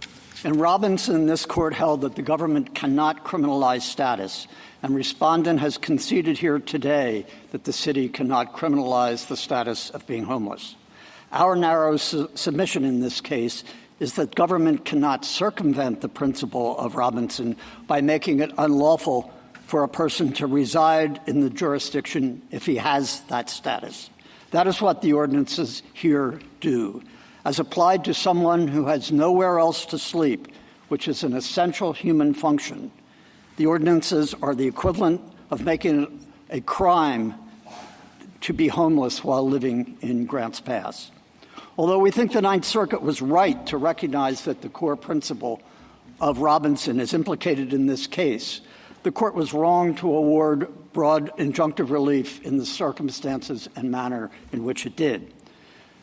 In Robinson, this court held that the government cannot criminalize status, and respondent has conceded here today that the city cannot criminalize the status of being homeless. Our narrow submission in this case is that government cannot circumvent the principle of Robinson by making it unlawful for a person to reside in the jurisdiction if he has that status. That is what the ordinances here do. As applied to someone who has nowhere else to sleep, which is an essential human function, the ordinances are the equivalent of making it a crime to be homeless while living in Grants Pass. Although we think the Ninth Circuit was right to recognize that the core principle of Robinson is implicated in this case, the court was wrong to award broad injunctive relief in the circumstances and manner in which it did.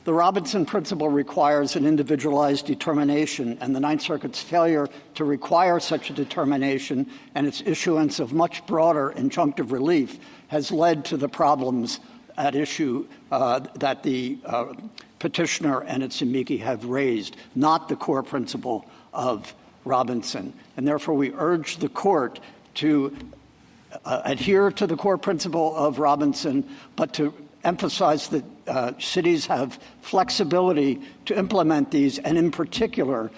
The Robinson principle requires an individualized determination, and the Ninth Circuit's failure to require such a determination and its issuance of much broader injunctive relief has led to the problems at issue that the petitioner and its amici have raised, not the core principle of Robinson. And therefore, we urge the court to adhere to the core principle of Robinson, but to emphasize that cities have flexibility to implement these, and in particular,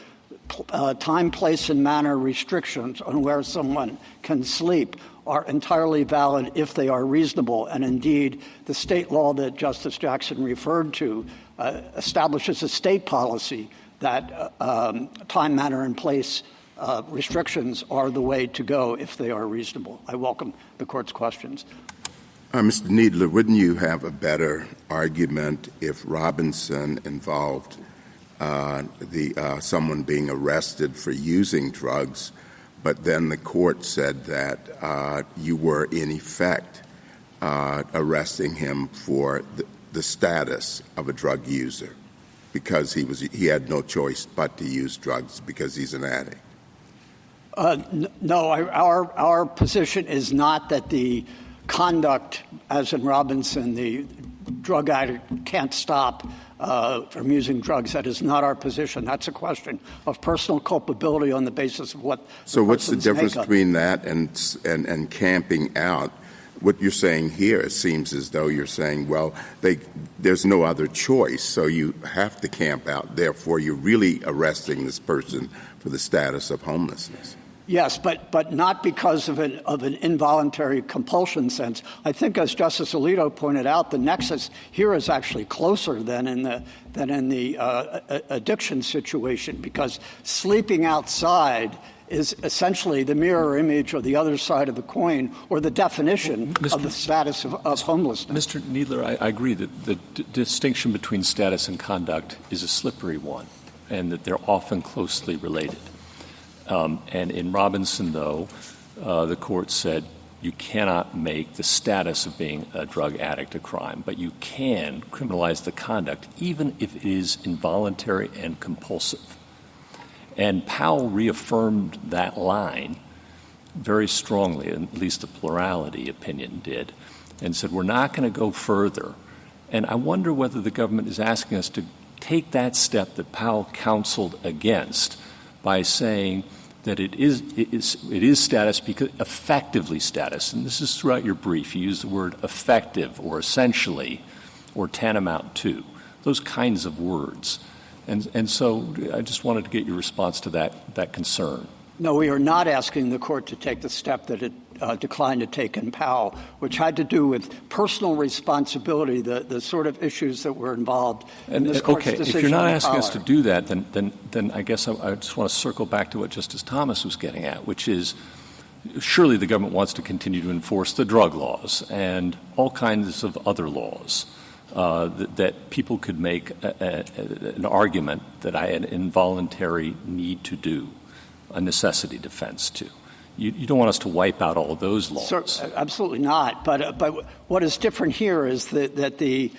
time, place, and manner restrictions on where someone can sleep are entirely valid if they are reasonable. And indeed, the state law that Justice Jackson referred to establishes a state policy that time, manner, and place restrictions are the way to go if they are reasonable. I welcome the court's questions. Mr. Needler, wouldn't you have a better argument if Robinson involved someone being arrested for using drugs, but then the court said that you were in effect arresting him for the status of a drug user because he had no choice but to use drugs because he's an addict? No, our position is not that the conduct, as in Robinson, the drug addict can't stop from using drugs. That is not our position. That's a question of personal culpability on the basis of what. So what's the difference between that and camping out? What you're saying here, it seems as though you're saying, well, there's no other choice, so you have to camp out. Therefore, you're really arresting this person for the status of homelessness. Yes, but not because of an involuntary compulsion sense. I think, as Justice Alito pointed out, the nexus here is actually closer than in the addiction situation, because sleeping outside is essentially the mirror image or the other side of the coin, or the definition of the status of homelessness. Mr. Needler, I agree that the distinction between status and conduct is a slippery one, and that they're often closely related. And in Robinson, though, the court said you cannot make the status of being a drug addict a crime, but you can criminalize the conduct, even if it is involuntary and compulsive. And Powell reaffirmed that line very strongly, at least the plurality opinion did, and said we're not going to go further. And I wonder whether the government is asking us to take that step that Powell counseled against by saying that it is status because effectively status, and this is throughout your brief, you use the word effective or essentially or tantamount to, those kinds of words. And so I just wanted to get your response to that concern. No, we are not asking the court to take the step that it declined to take in Powell, which had to do with personal responsibility, the sort of issues that were involved in this court's decision. If you're not asking us to do that, then I guess I just want to circle back to what Justice Thomas was getting at, which is surely the government wants to continue to enforce the drug laws and all kinds of other laws. That people could make an argument that I had an involuntary need to do, a necessity defense to. You don't want us to wipe out all of those laws. Sir, absolutely not. But what is different here is that the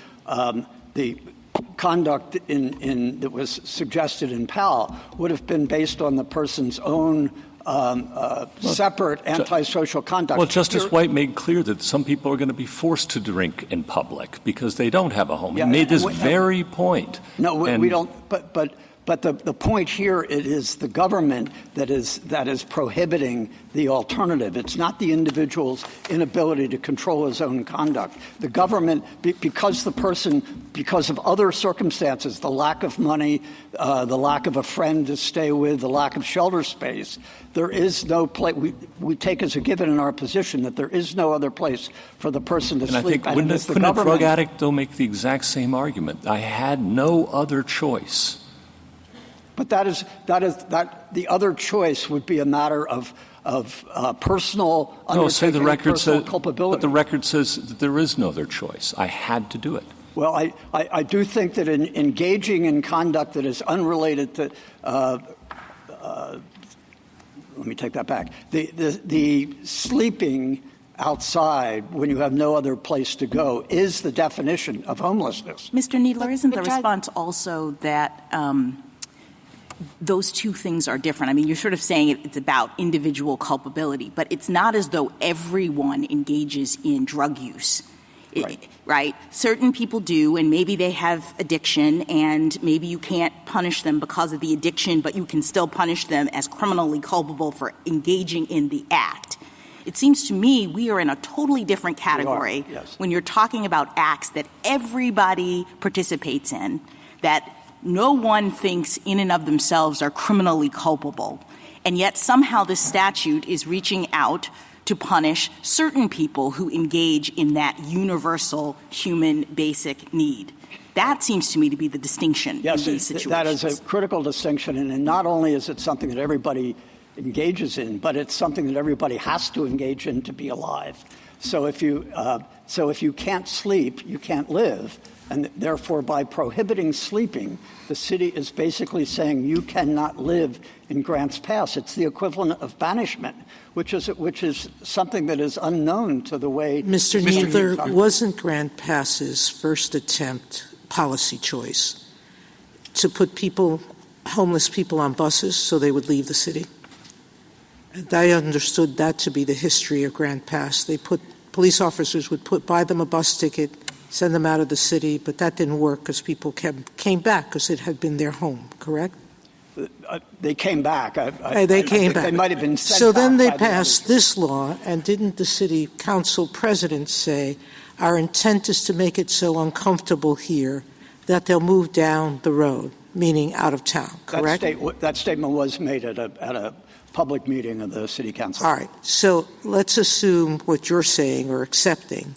conduct that was suggested in Powell would have been based on the person's own separate antisocial conduct. Well, Justice White made clear that some people are going to be forced to drink in public because they don't have a home. He made this very point. No, we don't. But But the point here, it is the government that is prohibiting the alternative. It's not the individual's inability to control his own conduct. The government, because of other circumstances, the lack of money, the lack of a friend to stay with, the lack of shelter space, there is no place. We take as a given in our position that there is no other place for the person to sleep. I think couldn't a drug addict, though, make the exact same argument? I had no other choice. But that the other choice would be a matter of personal undertaking, personal culpability. But the record says that there is no other choice. I had to do it. Well, I do think that in engaging in conduct that is unrelated to let me take that back. The sleeping outside when you have no other place to go is the definition of homelessness. Mr. Needler, isn't the response also that those two things are different? I mean, you're sort of saying it's about individual culpability, but it's not as though everyone engages in drug use. Right? Certain people do, and maybe they have addiction, and maybe you can't punish them because of the addiction, but you can still punish them as criminally culpable for engaging in the act. It seems to me we are in a totally different category when you're talking about acts that everybody participates in, that no one thinks in and of themselves are criminally culpable, and yet somehow this statute is reaching out to punish certain people who engage in that universal human basic need. That seems to me to be the distinction in these situations. That is a critical distinction, and not only is it something that everybody engages in, but it's something that everybody has to engage in to be alive. So if you can't sleep, you can't live, and therefore by prohibiting sleeping, the city is basically saying you cannot live in Grants Pass. It's the equivalent of banishment, which is something that is unknown to the way Mr. Needler, wasn't Grant Pass's first attempt policy choice to put homeless people on buses so they would leave the city? And I understood that to be the history of Grant Pass. Police officers would buy them a bus ticket, send them out of the city, but that didn't work because people came back because it had been their home, correct? They came back. They came back. They might have been sent So then they back passed this law, and didn't the city council president say, our intent is to make it so uncomfortable here that they'll move down the road, meaning out of town, correct? That statement was made at a public meeting of the city council. All right. So let's assume what you're saying or accepting,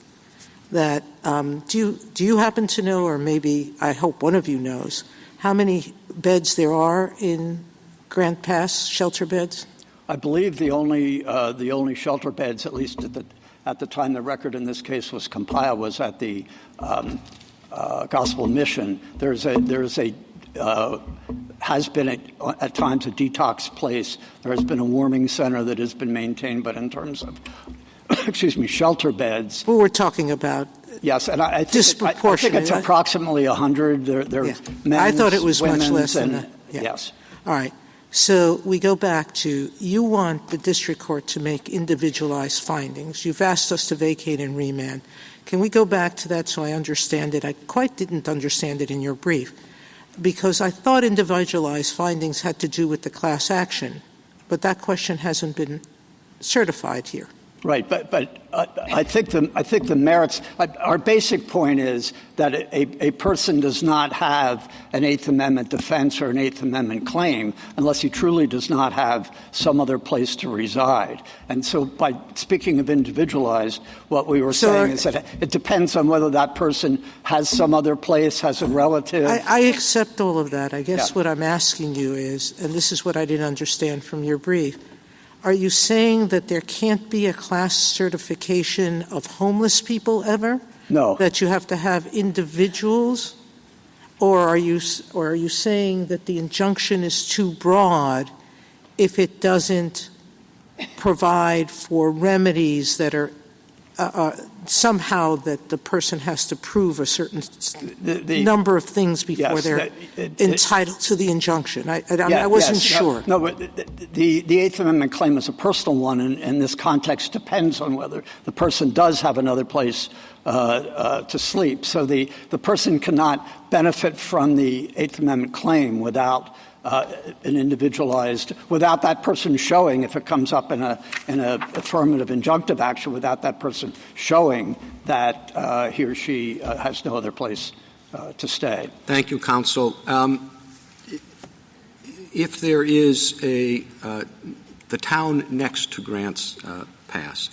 that do you happen to know, or maybe I hope one of you knows, how many beds there are in Grant Pass, shelter beds? I believe the only shelter beds, at least at the time the record in this case was compiled, was at the Gospel Mission. Has been at times a detox place. There has been a warming center that has been maintained, but in terms of shelter beds. Well, we're talking about yes, and I think disproportionate. it's approximately 100. I thought it was much less than that. Yes. All right. So we go back to, you want the district court to make individualized findings. You've asked us to vacate and remand. Can we go back to that so I understand it? I quite didn't understand it in your brief, because I thought individualized findings had to do with the class action, but that question hasn't been certified here. Right, but I think the merits. Our basic point is that a person does not have an Eighth Amendment defense or an Eighth Amendment claim unless he truly does not have some other place to reside. And so, by speaking of individualized, what we were saying is that it depends on whether that person has some other place, has a relative. I accept all of that. I guess what I'm asking you is, and this is what I didn't understand from your brief. Are you saying that there can't be a class certification of homeless people ever? No. That you have to have individuals? Or are you saying that the injunction is too broad if it doesn't provide for remedies that are somehow that the person has to prove a certain number of things before they're entitled to the injunction. I wasn't sure. No, but the Eighth Amendment claim is a personal one, and this context depends on whether the person does have another place to sleep. So the person cannot benefit from the Eighth Amendment claim without an individualized, without that person showing, if it comes up in a affirmative injunctive action, without that person showing that he or she has no other place to stay. Thank you, counsel. If there is the town next to Grants Pass,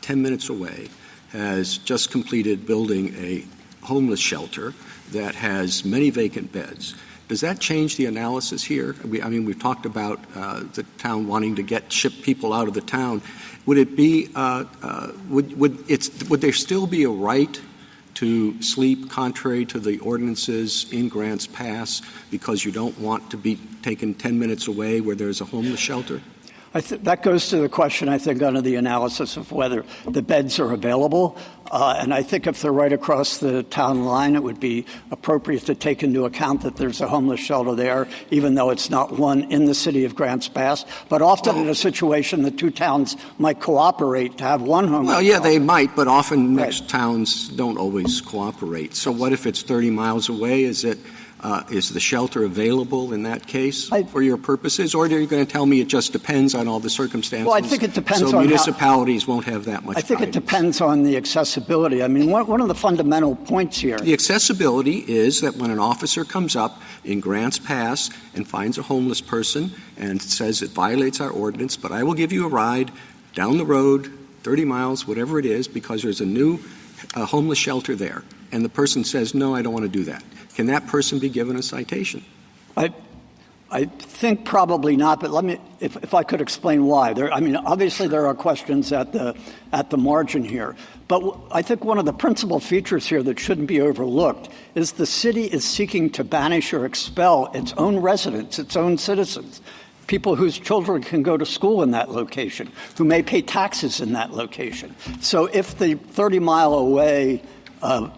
10 minutes away, has just completed building a homeless shelter that has many vacant beds. Does that change the analysis here? We've talked about the town wanting to ship people out of the town. Would it be would there still be a right to sleep contrary to the ordinances in Grants Pass because you don't want to be taken 10 minutes away where there's a homeless shelter? That goes to the question, I think, under the analysis of whether the beds are available. And I think if they're right across the town line, it would be appropriate to take into account that there's a homeless shelter there, even though it's not one in the city of Grants Pass. But often in a situation, the two towns might cooperate to have one homeless shelter. Well, yeah, they might, but often mixed towns don't always cooperate. So what if it's 30 miles away? Is the shelter available in that case for your purposes? Or are you going to tell me it just depends on all the circumstances? Well, I think it depends on municipalities won't have that much I think guidance. It depends on the accessibility. I mean, one of the fundamental points here. The accessibility is that when an officer comes up in Grants Pass and finds a homeless person and says it violates our ordinance, but I will give you a ride down the road, 30 miles, whatever it is, because there's a new homeless shelter there. And the person says, no, I don't want to do that. Can that person be given a citation? I think probably not, but let me, if I could explain why. Obviously there are questions at the margin here, but I think one of the principal features here that shouldn't be overlooked is the city is seeking to banish or expel its own residents, its own citizens, people whose children can go to school in that location, who may pay taxes in that location. So if the 30-mile away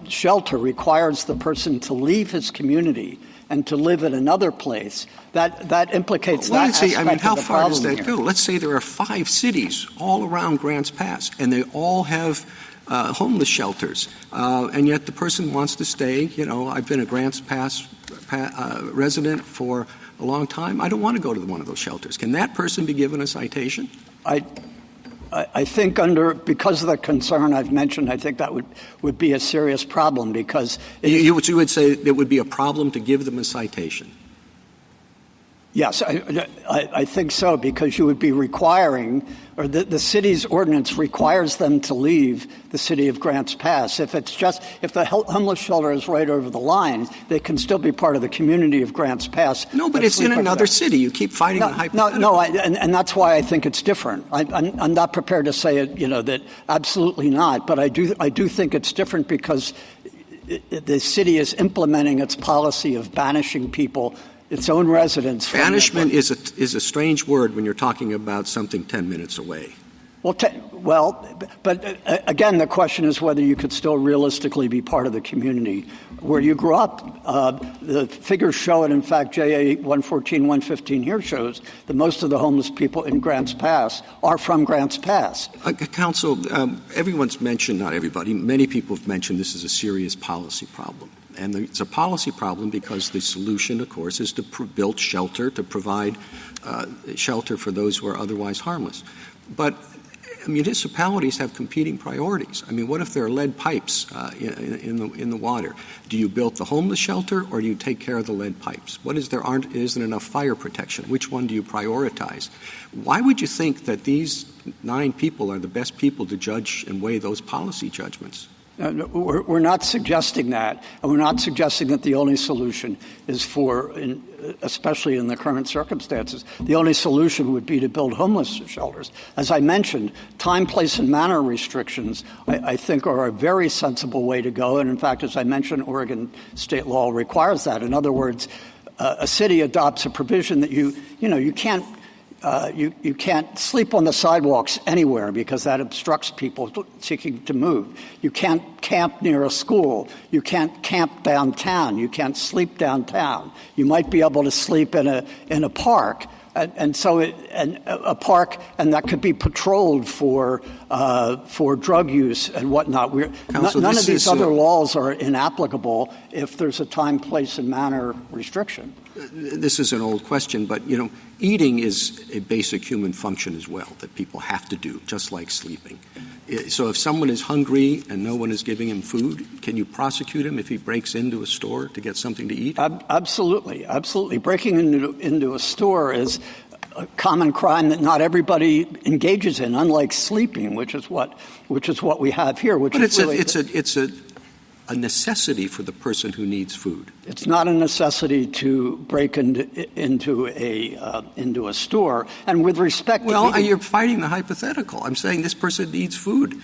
shelter requires the person to leave his community and to live in another place, that implicates that aspect of the problem. How far does that here. go? Let's say there are 5 cities all around Grants Pass, and they all have homeless shelters, and yet the person wants to stay. I've been a Grants Pass resident for a long time. I don't want to go to one of those shelters. Can that person be given a citation? I think because of the concern I've mentioned, I think that would be a serious problem because you would say it would be a problem to give them a citation. Yes, I think so, because you would be requiring, or the city's ordinance requires them to leave the city of Grants Pass. If the homeless shelter is right over the line, they can still be part of the community of Grants Pass. No, but it's in another city. You keep fighting the hypothetical. And that's why I think it's different. I'm not prepared to say it, that absolutely not, but I do think it's different because the city is implementing its policy of banishing people, its own residents. Banishment is a strange word when you're talking about something 10 minutes away. But again, the question is whether you could still realistically be part of the community where you grew up. The figures show it. In fact, JA 114, 115 here shows that most of the homeless people in Grants Pass are from Grants Pass. Counsel, everyone's mentioned, not everybody, many people have mentioned this is a serious policy problem. And it's a policy problem because the solution, of course, is to build shelter, to provide shelter for those who are otherwise harmless. But municipalities have competing priorities. What if there are lead pipes in the water? Do you build the homeless shelter or do you take care of the lead pipes? What is there isn't enough fire protection? Which one do you prioritize? Why would you think that these 9 people are the best people to judge and weigh those policy judgments? We're not suggesting that, and we're not suggesting that the only solution is especially in the current circumstances, the only solution would be to build homeless shelters. As I mentioned, time, place, and manner restrictions, I think, are a very sensible way to go. And in fact, as I mentioned, Oregon state law requires that. In other words, a city adopts a provision that you can't You can't sleep on the sidewalks anywhere because that obstructs people seeking to move. You can't camp near a school. You can't camp downtown. You can't sleep downtown. You might be able to sleep in a park. And so a park, and that could be patrolled for drug use and whatnot. None of these other laws are inapplicable if there's a time, place, and manner restriction. This is an old question, but, eating is a basic human function as well that people have to do, just like sleeping. So if someone is hungry and no one is giving him food, can you prosecute him if he breaks into a store to get something to eat? Absolutely. Absolutely. Breaking into a store is a common crime that not everybody engages in, unlike sleeping, which is what we have here. It's a necessity for the person who needs food. It's not a necessity to break into a store. And with respect to you're fighting the hypothetical. I'm saying this person needs food.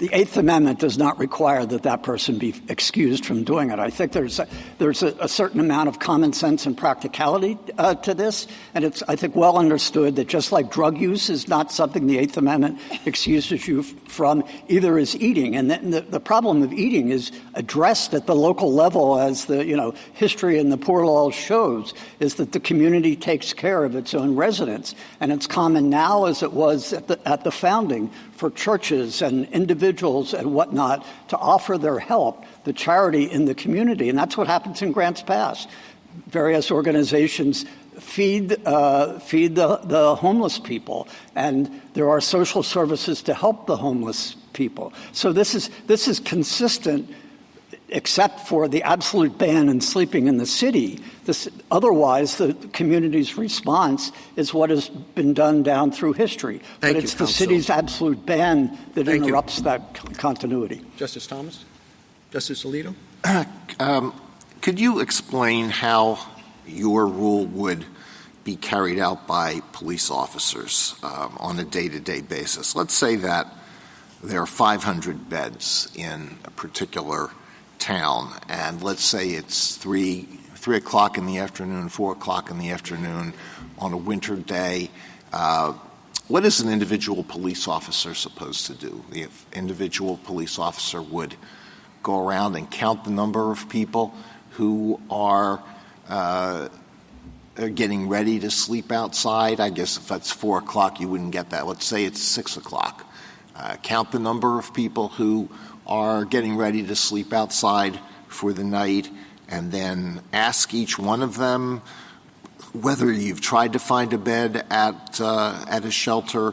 The Eighth Amendment does not require that person be excused from doing it. I think there's a certain amount of common sense and practicality to this, and it's, I think, well understood that just like drug use is not something the Eighth Amendment excuses you from, either is eating. And the problem of eating is addressed at the local level, as the history and the poor law shows, is that the community takes care of its own residents, and it's common now as it was at the founding for churches and individuals and whatnot to offer their help, the charity in the community. And that's what happens in Grants Pass. Various organizations feed the homeless people, and there are social services to help the homeless people. So this is consistent, except for the absolute ban on sleeping in the city. Otherwise, the community's response is what has been done down through history. But it's the city's absolute ban that interrupts that continuity. Justice Thomas? Justice Alito? Could you explain how your rule would be carried out by police officers on a day-to-day basis? Let's say that there are 500 beds in a particular town, and let's say it's 3 o'clock in the afternoon, 4 o'clock in the afternoon on a winter day. What is an individual police officer supposed to do? The individual police officer would go around and count the number of people who are getting ready to sleep outside. I guess if that's 4 o'clock, you wouldn't get that. Let's say it's 6 o'clock. Count the number of people who are getting ready to sleep outside for the night, and then ask each one of them whether you've tried to find a bed at a shelter,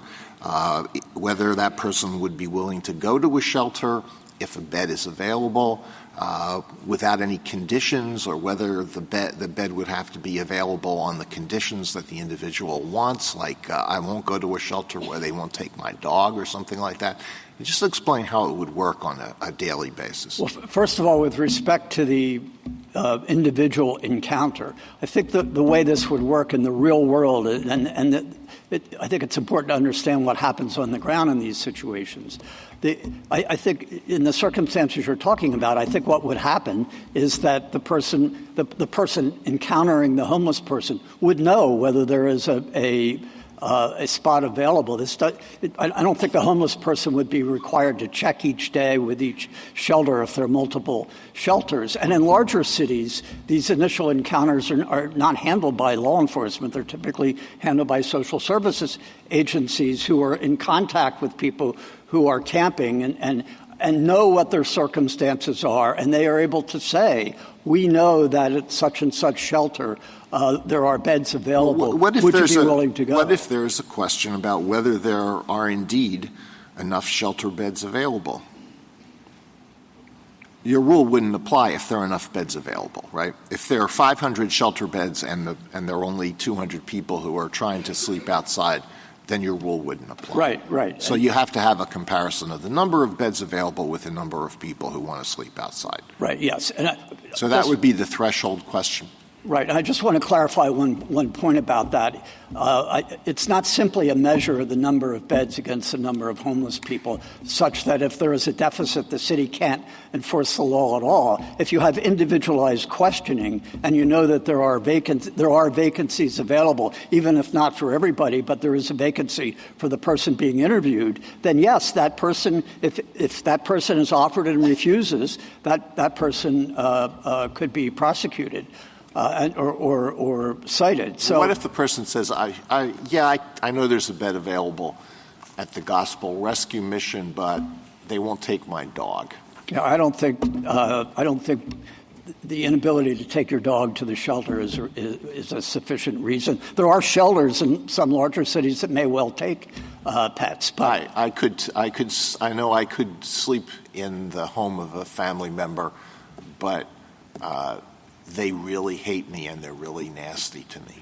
whether that person would be willing to go to a shelter if a bed is available, without any conditions, or whether the bed would have to be available on the conditions that the individual wants, like I won't go to a shelter where they won't take my dog or something like that. Just explain how it would work on a daily basis. Well, first of all, with respect to the individual encounter, I think the way this would work in the real world, I think it's important to understand what happens on the ground in these situations. I think in the circumstances you're talking about, I think what would happen is that the person encountering the homeless person would know whether there is a spot available. I don't think the homeless person would be required to check each day with each shelter if there are multiple shelters. And in larger cities, these initial encounters are not handled by law enforcement. They're typically handled by social services agencies who are in contact with people who are camping and know what their circumstances are, and they are able to say, we know that at such and such shelter there are beds available. Would you be willing to go? What if there's a question about whether there are indeed enough shelter beds available? Your rule wouldn't apply if there are enough beds available, right? If there are 500 shelter beds and there are only 200 people who are trying to sleep outside, then your rule wouldn't apply. Right. So you have to have a comparison of the number of beds available with the number of people who want to sleep outside. Right, yes. So that would be the threshold question. Right. I just want to clarify one point about that. It's not simply a measure of the number of beds against the number of homeless people, such that if there is a deficit, the city can't enforce the law at all. If you have individualized questioning and you know that there are vacancies available, even if not for everybody, but there is a vacancy for the person being interviewed, then yes, that person, if that person is offered and refuses, that person could be prosecuted. Or cited. So what if the person says, I know there's a bed available at the Gospel Rescue Mission, but they won't take my dog? Yeah, I don't think the inability to take your dog to the shelter is a sufficient reason. There are shelters in some larger cities that may well take pets, but I know I could sleep in the home of a family member, but they really hate me and they're really nasty to me.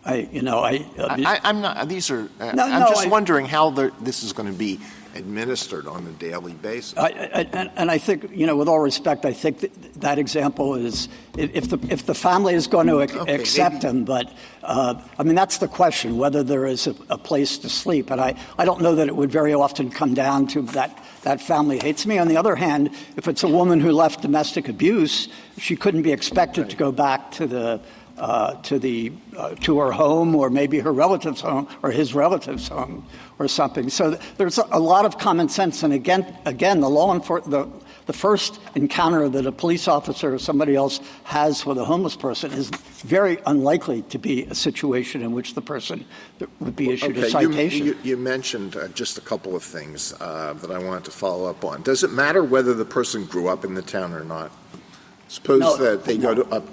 I'm not. These are. I'm just wondering how this is going to be administered on a daily basis. And I think, with all respect, I think that example is if the family is going to accept him, but that's the question, whether there is a place to sleep. And I don't know that it would very often come down to that family hates me. On the other hand, if it's a woman who left domestic abuse, she couldn't be expected to go back to her home, or maybe her relative's home, or his relative's home, or something. So there's a lot of common sense. And again, the first encounter that a police officer or somebody else has with a homeless person is very unlikely to be a situation in which the person would be issued a citation. You mentioned just a couple of things that I wanted to follow up on. Does it matter whether the person grew up in the town or not? Suppose that they go to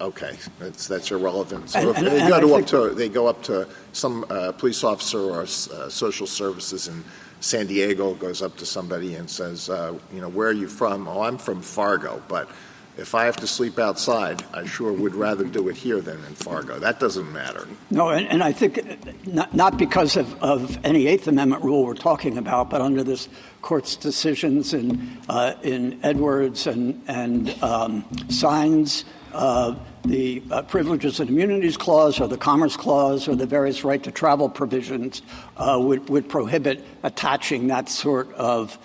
okay, that's irrelevant. So if they go up to some police officer or social services in San Diego, goes up to somebody and says, where are you from? Oh, I'm from Fargo, but if I have to sleep outside, I sure would rather do it here than in Fargo. That doesn't matter. No, and I think not because of any Eighth Amendment rule we're talking about, but under this Court's decisions in Edwards and Signs, the Privileges and Immunities Clause or the Commerce Clause or the various right to travel provisions would prohibit attaching that sort of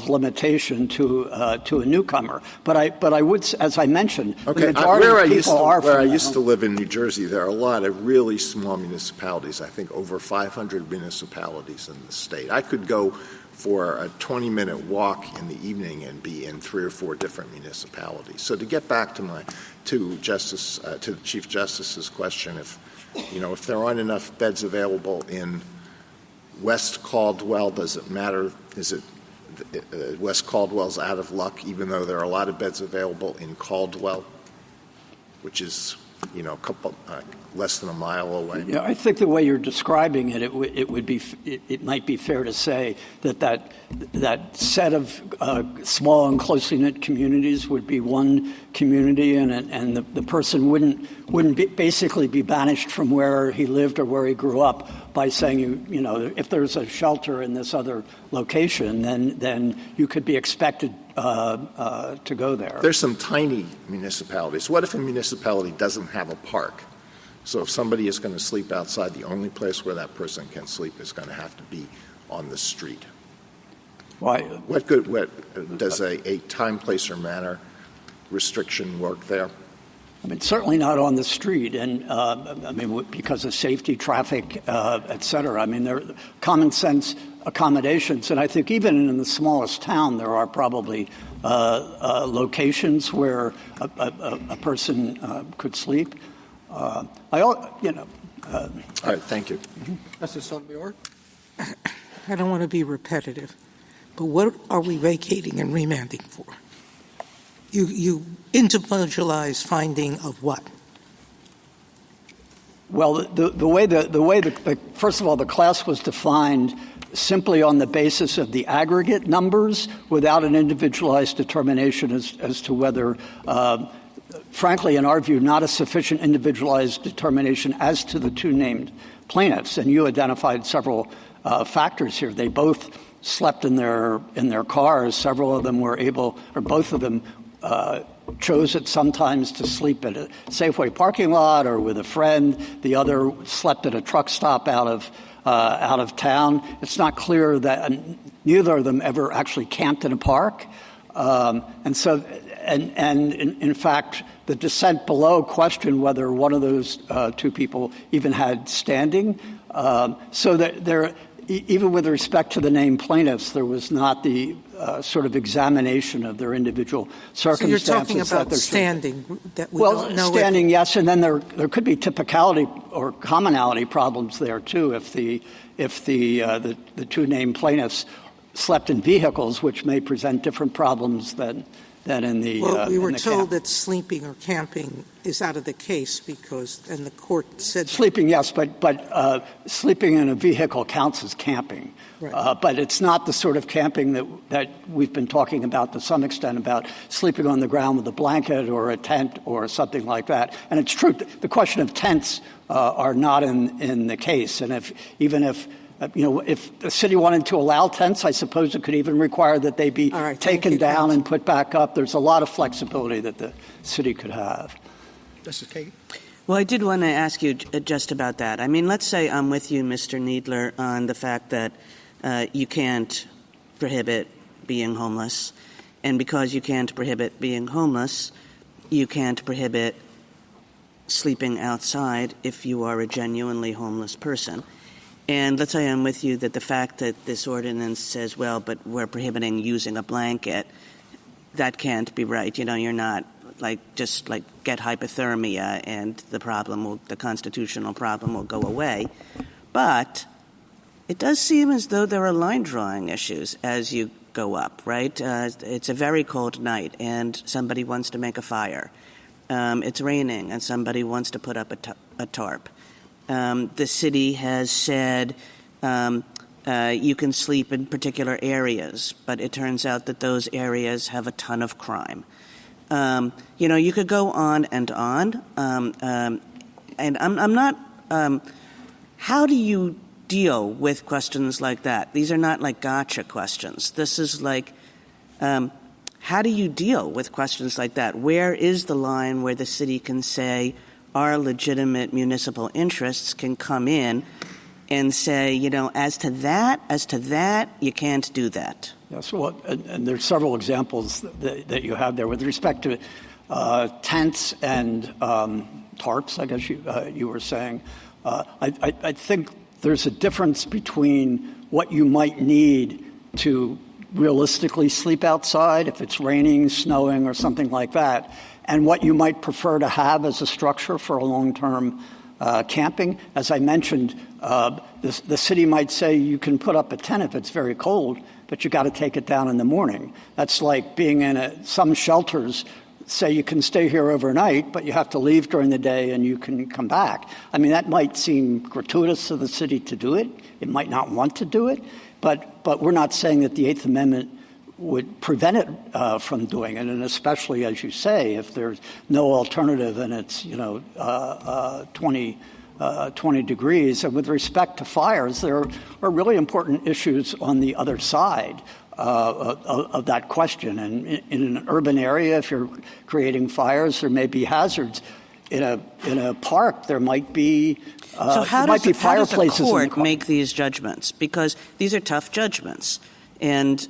limitation to a newcomer. But I would, as I mentioned, the majority of people are from where I used to live in New Jersey, there are a lot of really small municipalities, I think over 500 municipalities in the state. I could go for a 20-minute walk in the evening and be in 3 or 4 different municipalities. So to get back to the Chief Justice's question, if there aren't enough beds available in West Caldwell, does it matter? Is it West Caldwell's out of luck, even though there are a lot of beds available in Caldwell, which is a couple less than a mile away? Yeah, I think the way you're describing it, it might be fair to say that set of small and closely knit communities would be one community, and the person wouldn't basically be banished from where he lived or where he grew up by saying if there's a shelter in this other location, then you could be expected to go there. There's some tiny municipalities. What if a municipality doesn't have a park? So if somebody is going to sleep outside, the only place where that person can sleep is going to have to be on the street. Why? What does a time, place, or manner restriction work there? Certainly not on the street, and because of safety, traffic, et cetera. There are common sense accommodations, and I think even in the smallest town, there are probably locations where a person could sleep. All right, thank you. Justice Sotomayor? I don't want to be repetitive, but what are we vacating and remanding for? You individualize finding of what? Well, the way first of all, the class was defined simply on the basis of the aggregate numbers without an individualized determination as to whether, frankly, in our view, not a sufficient individualized determination as to the 2 named plaintiffs. And you identified several factors here. They both slept in their cars. Several of them were able, or both of them chose it sometimes to sleep at a Safeway parking lot or with a friend. The other slept at a truck stop out of town. It's not clear that neither of them ever actually camped in a park. In fact, the dissent below questioned whether one of those two people even had standing. So that there, even with respect to the named plaintiffs, there was not the sort of examination of their individual circumstances. So you're talking about standing. That we don't know standing, yes, and then there could be typicality or commonality problems there too if the two named plaintiffs slept in vehicles, which may present different problems than in the Well, we were told camp. that sleeping or camping is out of the case and the court said sleeping, yes, but sleeping in a vehicle counts as camping. Right. But it's not the sort of camping that we've been talking about to some extent, about sleeping on the ground with a blanket or a tent or something like that. And it's true, the question of tents are not in the case. And if the city wanted to allow tents, I suppose it could even require that they be taken down and put back up. There's a lot of flexibility that the city could have. Justice Kagan? Well, I did want to ask you just about that. I mean, let's say I'm with you, Mr. Needler, on the fact that you can't prohibit being homeless. And because you can't prohibit being homeless, you can't prohibit sleeping outside if you are a genuinely homeless person. And let's say I'm with you that the fact that this ordinance says, well, but we're prohibiting using a blanket, that can't be right. You're not just get hypothermia and the constitutional problem will go away. But it does seem as though there are line drawing issues as you go up, right? It's a very cold night and somebody wants to make a fire. It's raining and somebody wants to put up a tarp. The city has said you can sleep in particular areas, but it turns out that those areas have a ton of crime. You could go on. And I'm not how do you deal with questions like that? These are not like gotcha questions. This is like how do you deal with questions like that? Where is the line where the city can say our legitimate municipal interests can come in and say, as to that, you can't do that? Yes, well, and there's several examples that you have there with respect to tents and tarps, I guess you were saying. I think there's a difference between what you might need to realistically sleep outside, if it's raining, snowing, or something like that, and what you might prefer to have as a structure for a long-term camping. As I mentioned, the city might say you can put up a tent if it's very cold, but you got to take it down in the morning. That's like being in some shelters say you can stay here overnight, but you have to leave during the day and you can come back. I mean, that might seem gratuitous of the city to do it. It might not want to do it, but we're not saying that the Eighth Amendment would prevent it from doing it, and especially, as you say, if there's no alternative and it's 20 degrees. And with respect to fires, there are really important issues on the other side of that question. And in an urban area, if you're creating fires, there may be hazards. In a park, there might be so how does the court in make these judgments? Because these are tough judgments. And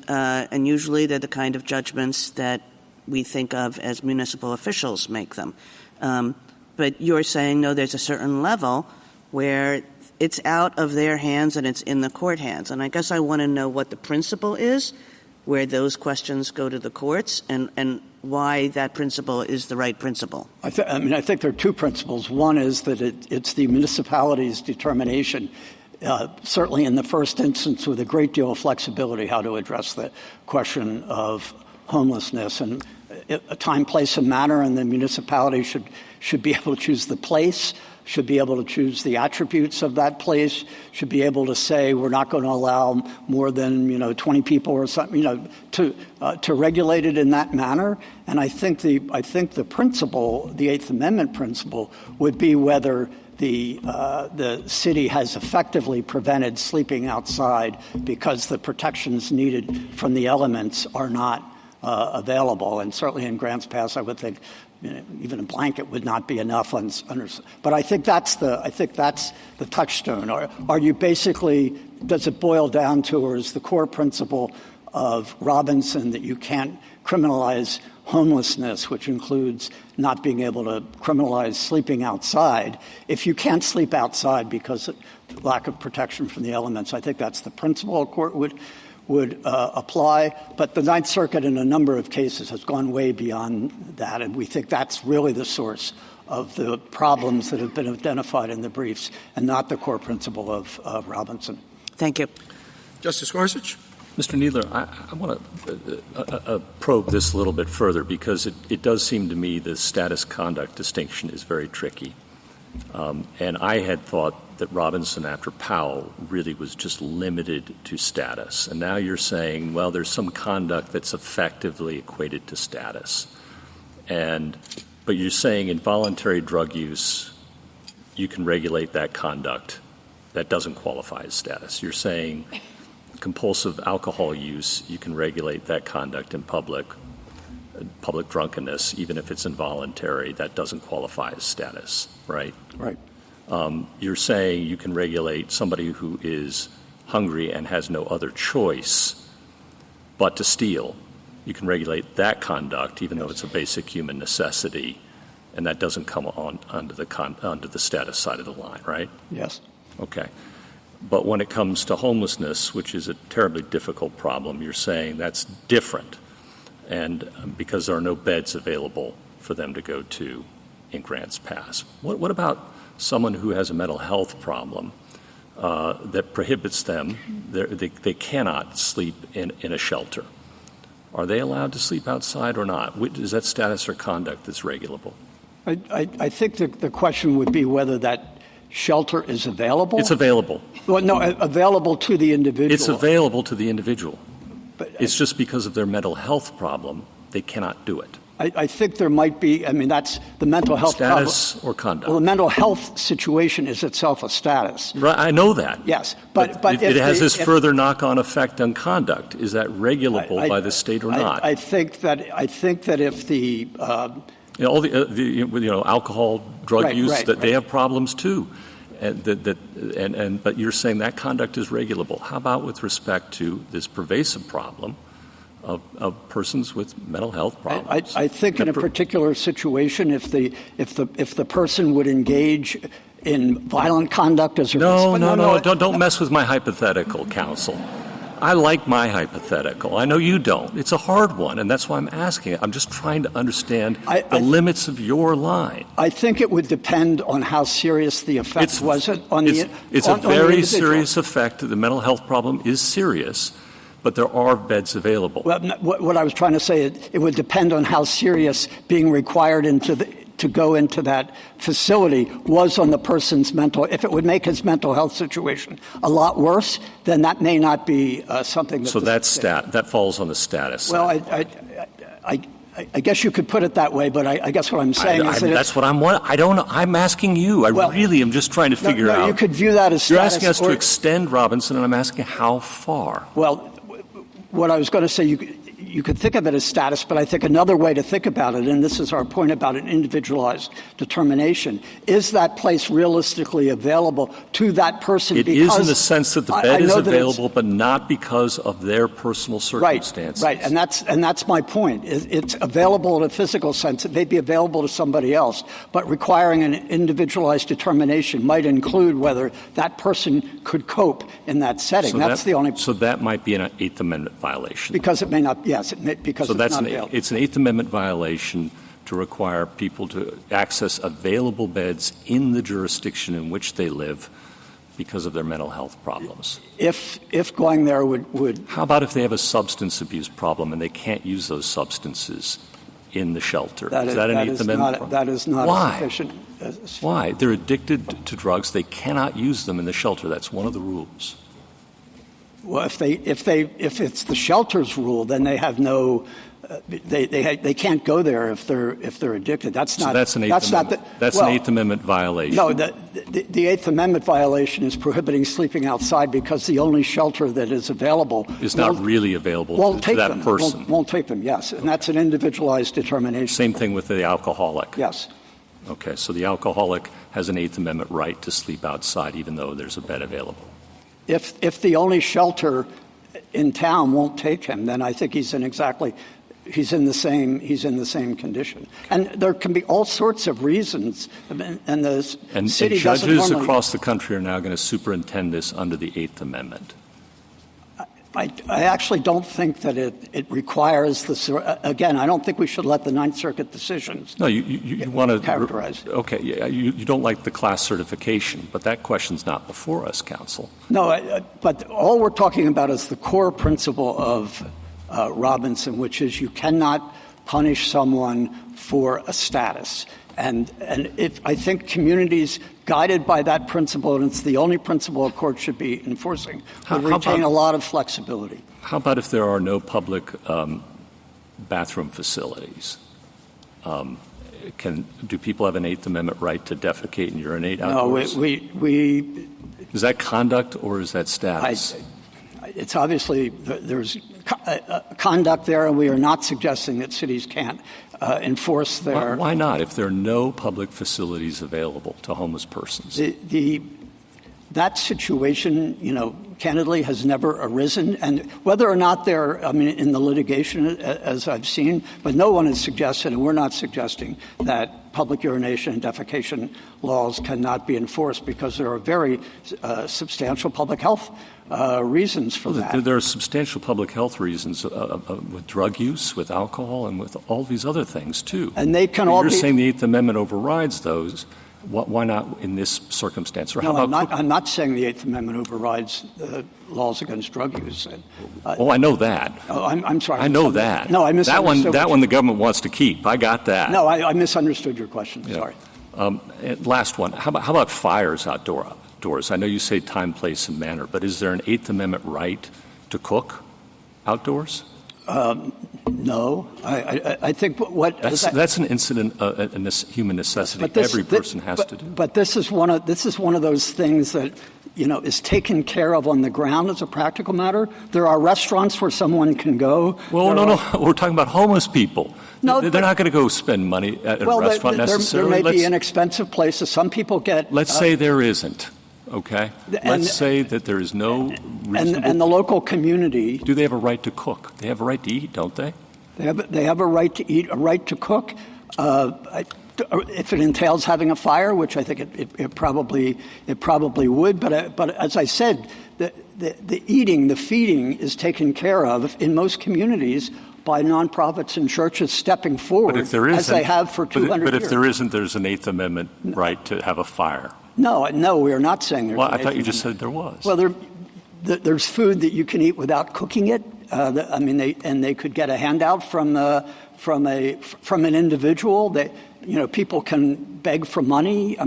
usually they're the kind of judgments that we think of as municipal officials make them. But you're saying, no, there's a certain level where it's out of their hands and it's in the court hands. And I guess I want to know what the principle is, where those questions go to the courts, and why that principle is the right principle. I think there are two principles. One is that it's the municipality's determination, certainly in the first instance with a great deal of flexibility, how to address the question of homelessness. And a time, place, and manner, and the municipality should be able to choose the place, should be able to choose the attributes of that place, should be able to say we're not going to allow more than 20 people or something, to regulate it in that manner. And I think the principle, the Eighth Amendment principle, would be whether the city has effectively prevented sleeping outside because the protections needed from the elements are not available. And certainly in Grants Pass, I would think even a blanket would not be enough. But I think that's the touchstone. Are you basically, does it boil down to, or is the core principle of Robinson that you can't criminalize homelessness, which includes not being able to criminalize sleeping outside? If you can't sleep outside because of lack of protection from the elements, I think that's the principle a court would apply. But the Ninth Circuit in a number of cases has gone way beyond that, and we think that's really the source of the problems that have been identified in the briefs and not the core principle of Robinson. Thank you. Justice Gorsuch? Mr. Kneedler, I want to probe this a little bit further because it does seem to me the status conduct distinction is very tricky. And I had thought that Robinson after Powell really was just limited to status. And now you're saying, well, there's some conduct that's effectively equated to status. But you're saying involuntary drug use, you can regulate that conduct. That doesn't qualify as status. You're saying compulsive alcohol use, you can regulate that conduct in public drunkenness, even if it's involuntary. That doesn't qualify as status, right? Right. You're saying you can regulate somebody who is hungry and has no other choice but to steal. You can regulate that conduct, even though it's a basic human necessity, and that doesn't come on under the status side of the line, right? Yes. Okay. But when it comes to homelessness, which is a terribly difficult problem, you're saying that's different, and because there are no beds available for them to go to in Grants Pass. What about someone who has a mental health problem that prohibits them? They cannot sleep in a shelter. Are they allowed to sleep outside or not? Is that status or conduct that's regulable? I think the question would be whether that shelter is available. It's available. Well, no, available to the individual. It's available to the individual. But it's just because of their mental health problem, they cannot do it. I think there might be, that's the mental health status problem. Or conduct? Well, the mental health situation is itself a status. Right, I know that. Yes. But it has this further knock-on effect on conduct. Is that regulable by the state or not? I think that if the all the alcohol, drug use, they have problems too. But you're saying that conduct is regulable. How about with respect to this pervasive problem of persons with mental health problems? I think in a particular situation, if the person would engage in violent conduct as a No, don't mess with my hypothetical, counsel. I like my hypothetical. I know you don't. It's a hard one, and that's why I'm asking it. I'm just trying to understand the limits of your line. I think it would depend on how serious the effect was on the It's a very serious effect. The mental health problem is serious, but there are beds available. Well, what I was trying to say, it would depend on how serious being required to go into that facility was on the person's if it would make his mental health situation a lot worse, then that may not be something that... So that falls on the status well, side. I guess you could put it that way, but I guess what I'm saying is that... That's what I don't know. I'm asking you. I really am just trying to figure out... You could view that as You're status... asking us to extend Robinson, and I'm asking how far. Well, what I was going to say, you could think of it as status, but I think another way to think about it, and this is our point about an individualized determination, is that place realistically available to that person? It is in the sense that the bed is available, but not because of their personal circumstances. Right, and that's my point. It's available in a physical sense. It may be available to somebody else, but requiring an individualized determination might include whether that person could cope in that setting. So that might be an Eighth Amendment violation. Because it may not, yes, because it's not available. It's an Eighth Amendment violation to require people to access available beds in the jurisdiction in which they live because of their mental health problems. If going there would... How about if they have a substance abuse problem and they can't use those substances in the shelter? Is that an Eighth Amendment problem? That is not sufficient. Why? They're addicted to drugs. They cannot use them in the shelter. That's one of the rules. Well, if it's the shelter's rule, then they have no they can't go there if they're addicted. That's not. So that's an Eighth Amendment. That's an Eighth Amendment violation. No, the Eighth Amendment violation is prohibiting sleeping outside because the only shelter that is available is not really available to that person. Won't take them. Yes, and that's an individualized determination. Same thing with the alcoholic. Yes. Okay, so the alcoholic has an Eighth Amendment right to sleep outside, even though there's a bed available. If the only shelter in town won't take him, then I think he's in the same condition. And there can be all sorts of reasons, and the city doesn't judges normally, across the country are now going to superintend this under the Eighth Amendment. I actually don't think that it requires again, I don't think we should let the Ninth Circuit decisions. No, you want to characterize. Okay, yeah, you don't like the class certification, but that question's not before us, counsel. No, but all we're talking about is the core principle of Robinson, which is you cannot punish someone for a status. And if I think communities guided by that principle, and it's the only principle a court should be enforcing, would retain a lot of flexibility. How about if there are no public bathroom facilities? Do people have an Eighth Amendment right to defecate and urinate outdoors? No, we is that conduct or is that status? It's obviously there's conduct there, and we are not suggesting that cities can't enforce their. Why not? If there are no public facilities available to homeless persons, that situation, candidly, has never arisen, and whether or not they're, in the litigation, as I've seen, but no one has suggested, and we're not suggesting that public urination and defecation laws cannot be enforced because there are very substantial public health reasons for that. There are substantial public health reasons with drug use, with alcohol, and with all these other things, too. And they can You're saying the Eighth Amendment overrides those. Why not in this circumstance? Or how about I'm not saying the Eighth Amendment overrides the laws against drug use. I know that. I'm sorry. I know that. No, I misunderstood. That one the government wants to keep. I got that. No, I misunderstood your question. Yeah. Sorry. Last one. How about fires outdoors? I know you say time, place, and manner, but is there an Eighth Amendment right to cook outdoors? No. I think that's an incident, a human necessity. Every person has to do. But this is one of those things that is taken care of on the ground as a practical matter. There are restaurants where someone can go. Well, no. We're talking about homeless people. No, they're not going to go spend money at a restaurant necessarily. There may be inexpensive places. Some people get. Let's say there isn't. Okay. Let's say that there is no reasonable. And the local community. Do they have a right to cook? They have a right to eat, don't they? They have a right to eat, a right to cook. If it entails having a fire, which I think it probably would. But as I said, the eating, the feeding is taken care of in most communities by nonprofits and churches stepping forward, as they have for 200 years. But if there isn't, there's an Eighth Amendment right to have a fire. No, we are not saying there's. Well, I thought you just said there was. Well, there's food that you can eat without cooking it. They could get a handout from an individual. People can beg for money.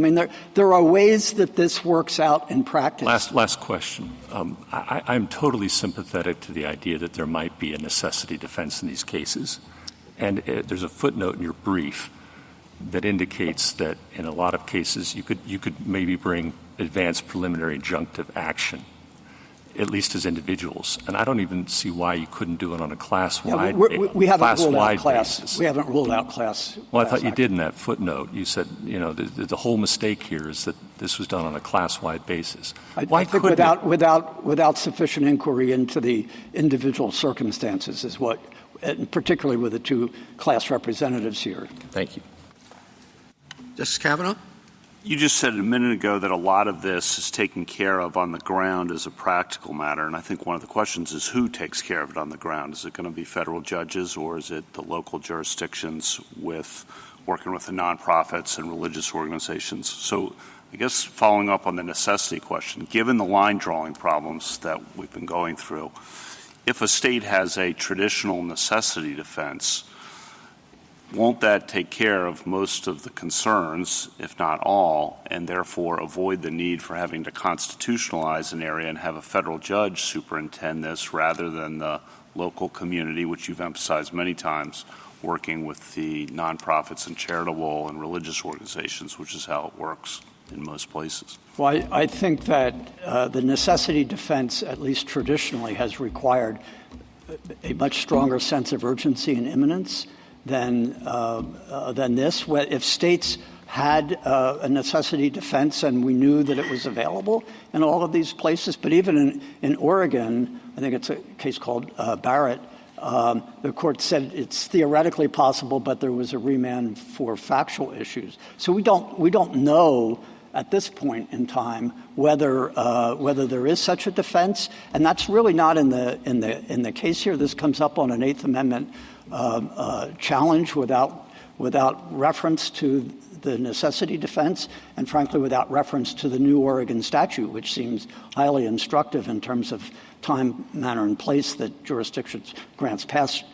There are ways that this works out in practice. Last question. I'm totally sympathetic to the idea that there might be a necessity defense in these cases, and there's a footnote in your brief that indicates that in a lot of cases you could maybe bring advanced preliminary injunctive action, at least as individuals. And I don't even see why you couldn't do it on a class-wide basis. We haven't ruled out class. Well, I thought you did in that footnote. You said, the whole mistake here is that this was done on a class-wide basis. I think without sufficient inquiry into the individual circumstances is what, particularly with the two class representatives here. Thank you. Justice Kavanaugh? You just said a minute ago that a lot of this is taken care of on the ground as a practical matter, and I think one of the questions is who takes care of it on the ground? Is it going to be federal judges, or is it the local jurisdictions working with the nonprofits and religious organizations? So I guess following up on the necessity question, given the line drawing problems that we've been going through, if a state has a traditional necessity defense, won't that take care of most of the concerns, if not all, and therefore avoid the need for having to constitutionalize an area and have a federal judge superintend this rather than the local community, which you've emphasized many times, working with the nonprofits and charitable and religious organizations, which is how it works in most places. Well, I think that the necessity defense, at least traditionally, has required a much stronger sense of urgency and imminence than this. If states had a necessity defense and we knew that it was available in all of these places, but even in Oregon, I think it's a case called Barrett, the court said it's theoretically possible, but there was a remand for factual issues. So we don't know at this point in time whether there is such a defense, and that's really not in the case here. This comes up on an Eighth Amendment challenge without reference to the necessity defense, and frankly without reference to the new Oregon statute, which seems highly instructive in terms of time, manner, and place that jurisdictions grants passed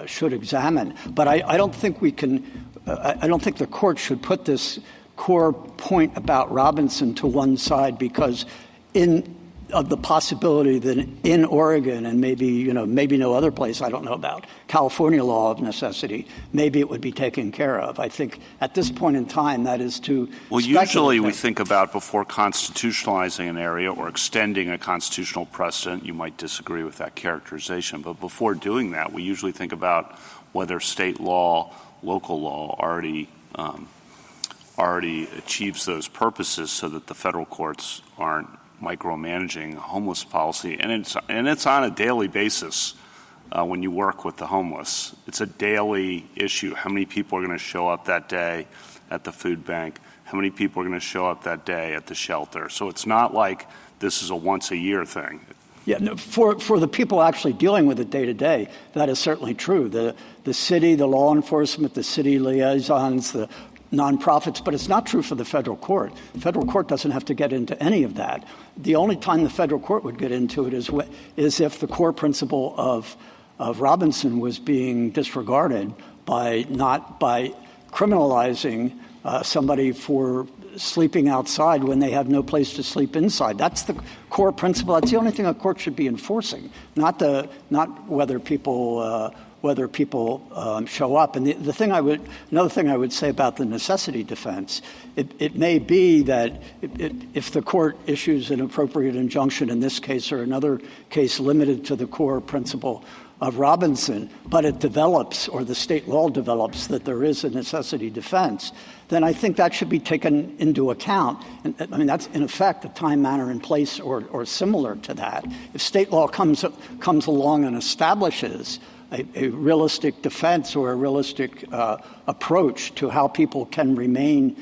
should examine. But I don't think we can. I don't think the court should put this core point about Robinson to one side because of the possibility that in Oregon and maybe no other place, I don't know about, California law of necessity, maybe it would be taken care of. I think at this point in time that is too usually we think about before constitutionalizing an area or extending a constitutional precedent, you might disagree with that characterization, but before doing that, we usually think about whether state law, local law already achieves those purposes so that the federal courts aren't micromanaging homeless policy, and it's on a daily basis when you work with the homeless. It's a daily issue. How many people are going to show up that day at the food bank? How many people are going to show up that day at the shelter? So it's not like this is a once-a-year thing. Yeah, no, for the people actually dealing with it day to day, that is certainly true. The city, the law enforcement, the city liaisons, the nonprofits, but it's not true for the federal court. The federal court doesn't have to get into any of that. The only time the federal court would get into it is if the core principle of Robinson was being disregarded by criminalizing somebody for sleeping outside when they have no place to sleep inside. That's the core principle. That's the only thing a court should be enforcing, not whether people show up. And another thing I would say about the necessity defense, it may be that if the court issues an appropriate injunction in this case or another case limited to the core principle of Robinson, but it develops or the state law develops that there is a necessity defense, then I think that should be taken into account. And, I mean, that's in effect a time, manner, and place or similar to that. If state law comes along and establishes a realistic defense or a realistic approach to how people can remain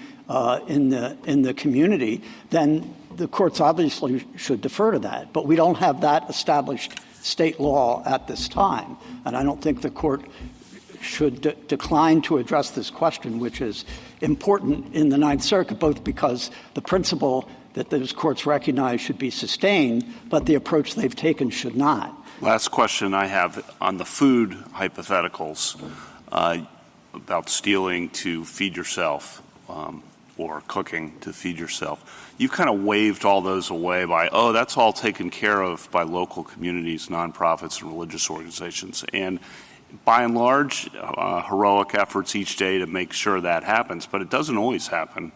in the community, then the courts obviously should defer to that. But we don't have that established state law at this time. And I don't think the court should decline to address this question, which is important in the Ninth Circuit, both because the principle that those courts recognize should be sustained, but the approach they've taken should not. Last question I have on the food hypotheticals about stealing to feed yourself or cooking to feed yourself. You've kind of waved all those away by, that's all taken care of by local communities, nonprofits, and religious organizations. And by and large, heroic efforts each day to make sure that happens, but it doesn't always happen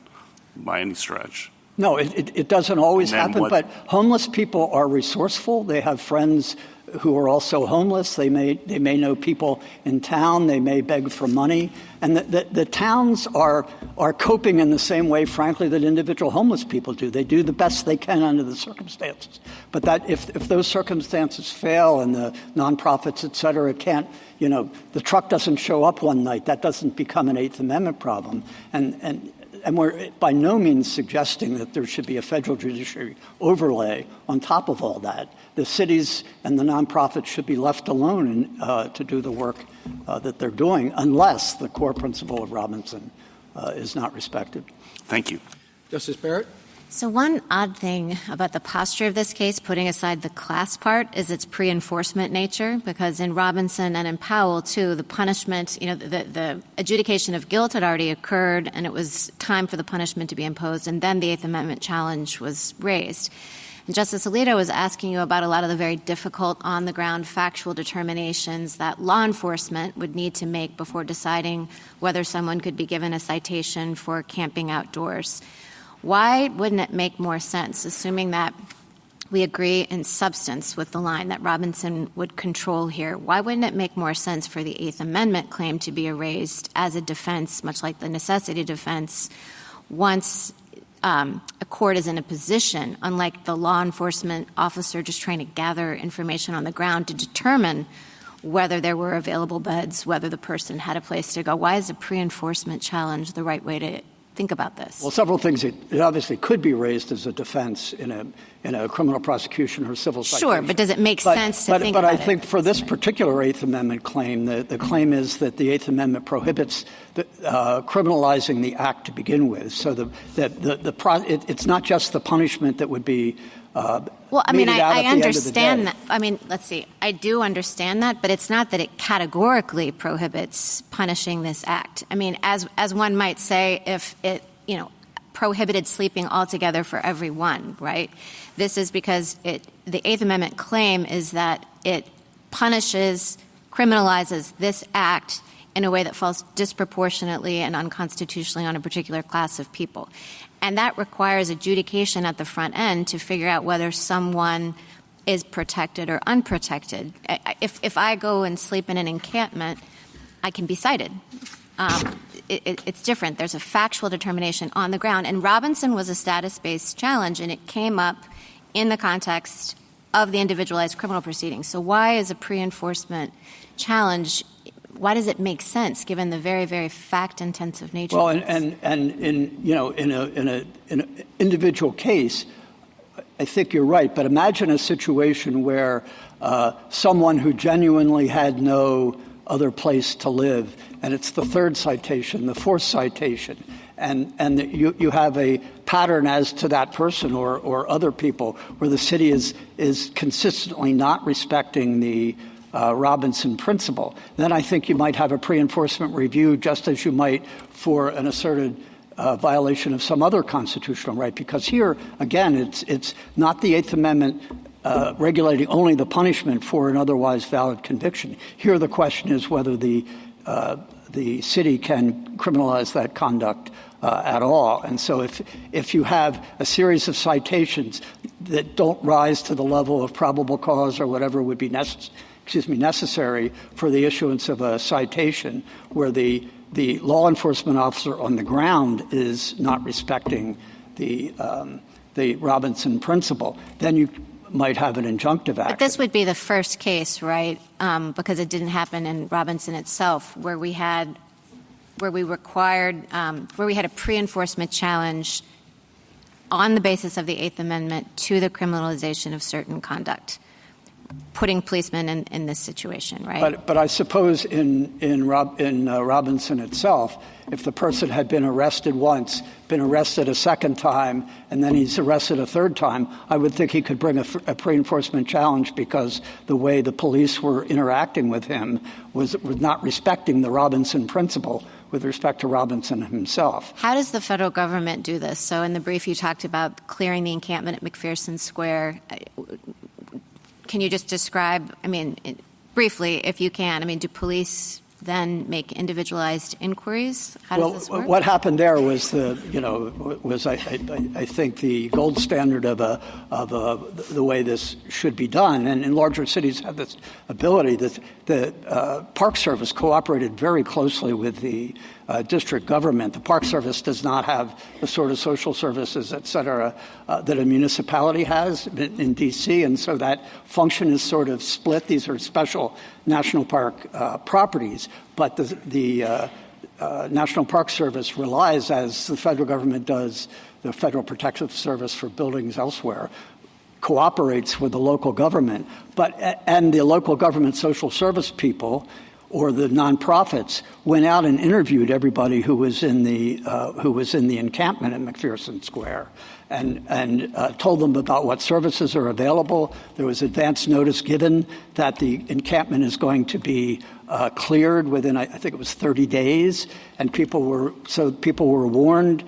by any stretch. No, it doesn't always happen, but homeless people are resourceful. They have friends who are also homeless. They may know people in town. They may beg for money. And the towns are coping in the same way, frankly, that individual homeless people do. They do the best they can under the circumstances. But that if those circumstances fail and the nonprofits, et cetera, can't, the truck doesn't show up one night, that doesn't become an Eighth Amendment problem. And we're by no means suggesting that there should be a federal judiciary overlay on top of all that. The cities and the nonprofits should be left alone to do the work that they're doing unless the core principle of Robinson is not respected. Thank you. Justice Barrett? So one odd thing about the posture of this case, putting aside the class part, is its pre-enforcement nature, because in Robinson and in Powell, too, the punishment, the adjudication of guilt had already occurred, and it was time for the punishment to be imposed, and then the Eighth Amendment challenge was raised. And Justice Alito was asking you about a lot of the very difficult on-the-ground factual determinations that law enforcement would need to make before deciding whether someone could be given a citation for camping outdoors. Why wouldn't it make more sense, assuming that we agree in substance with the line that Robinson would control here, why wouldn't it make more sense for the Eighth Amendment claim to be erased as a defense, much like the necessity defense, once a court is in a position, unlike the law enforcement officer just trying to gather information on the ground to determine whether there were available beds, whether the person had a place to go? Why is a pre-enforcement challenge the right way to think about this? Well, several things. It obviously could be raised as a defense in a criminal prosecution or civil citation. Sure, but does it make sense to think about it? But I think for this particular Eighth Amendment claim, the claim is that the Eighth Amendment prohibits criminalizing the act to begin with. So it's not just the punishment that would be well, I mean, I understand that. I mean, let's see. I do understand that, but it's not that it categorically prohibits punishing this act. I mean, as one might say, if it, prohibited sleeping altogether for everyone, right? This is because the Eighth Amendment claim is that it criminalizes this act in a way that falls disproportionately and unconstitutionally on a particular class of people. And that requires adjudication at the front end to figure out whether someone is protected or unprotected. If I go and sleep in an encampment, I can be cited. It's different. There's a factual determination on the ground. And Robinson was a status-based challenge, and it came up in the context of the individualized criminal proceedings. So why is a pre-enforcement challenge, why does it make sense given the very, very fact-intensive nature well, of this? and in an individual case, I think you're right. But imagine a situation where someone who genuinely had no other place to live, and it's the third citation, the fourth citation, and you have a pattern as to that person or other people where the city is consistently not respecting the Robinson principle, then I think you might have a pre-enforcement review just as you might for an asserted violation of some other constitutional right. Because here, again, it's not the Eighth Amendment regulating only the punishment for an otherwise valid conviction. Here the question is whether the city can criminalize that conduct at all. And so if you have a series of citations that don't rise to the level of probable cause or whatever would be necessary for the issuance of a citation, where the law enforcement officer on the ground is not respecting the Robinson principle, then you might have an injunctive action. But this would be the first case, right? Because it didn't happen in Robinson itself, where we had a pre-enforcement challenge on the basis of the Eighth Amendment to the criminalization of certain conduct, putting policemen in this situation, right? But I suppose in Robinson itself, if the person had been arrested once, been arrested a second time, and then he's arrested a third time, I would think he could bring a pre-enforcement challenge because the way the police were interacting with him was not respecting the Robinson principle with respect to Robinson himself. How does the federal government do this? So in the brief you talked about clearing the encampment at McPherson Square. Can you just describe, briefly, if you can, do police then make individualized inquiries? How does this work? What happened there was I think the gold standard of the way this should be done. And in larger cities have this ability that the Park Service cooperated very closely with the district government. The Park Service does not have the sort of social services, et cetera, that a municipality has in D.C., and so that function is sort of split. These are special national park properties, but the National Park Service relies, as the federal government does, the Federal Protective Service for buildings elsewhere, cooperates with the local government, and the local government social service people or the nonprofits went out and interviewed everybody who was in the encampment at McPherson Square and told them about what services are available. There was advance notice given that the encampment is going to be cleared within, I think it was 30 days, and people were warned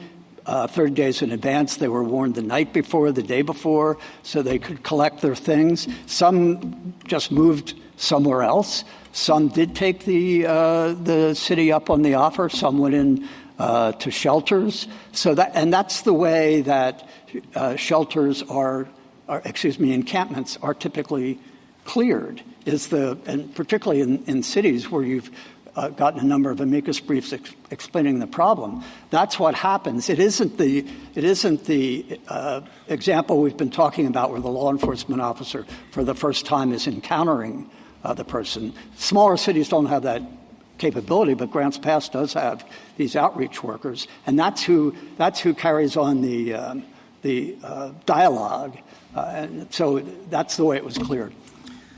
30 days in advance. They were warned the night before, the day before, so they could collect their things. Some just moved somewhere else. Some did take the city up on the offer. Some went in to shelters. That's the way that shelters encampments are typically cleared. And particularly in cities where you've gotten a number of amicus briefs explaining the problem. That's what happens. It isn't the example we've been talking about where the law enforcement officer for the first time is encountering the person. Smaller cities don't have that capability, but Grants Pass does have these outreach workers, and that's who carries on the dialogue. And so that's the way it was cleared.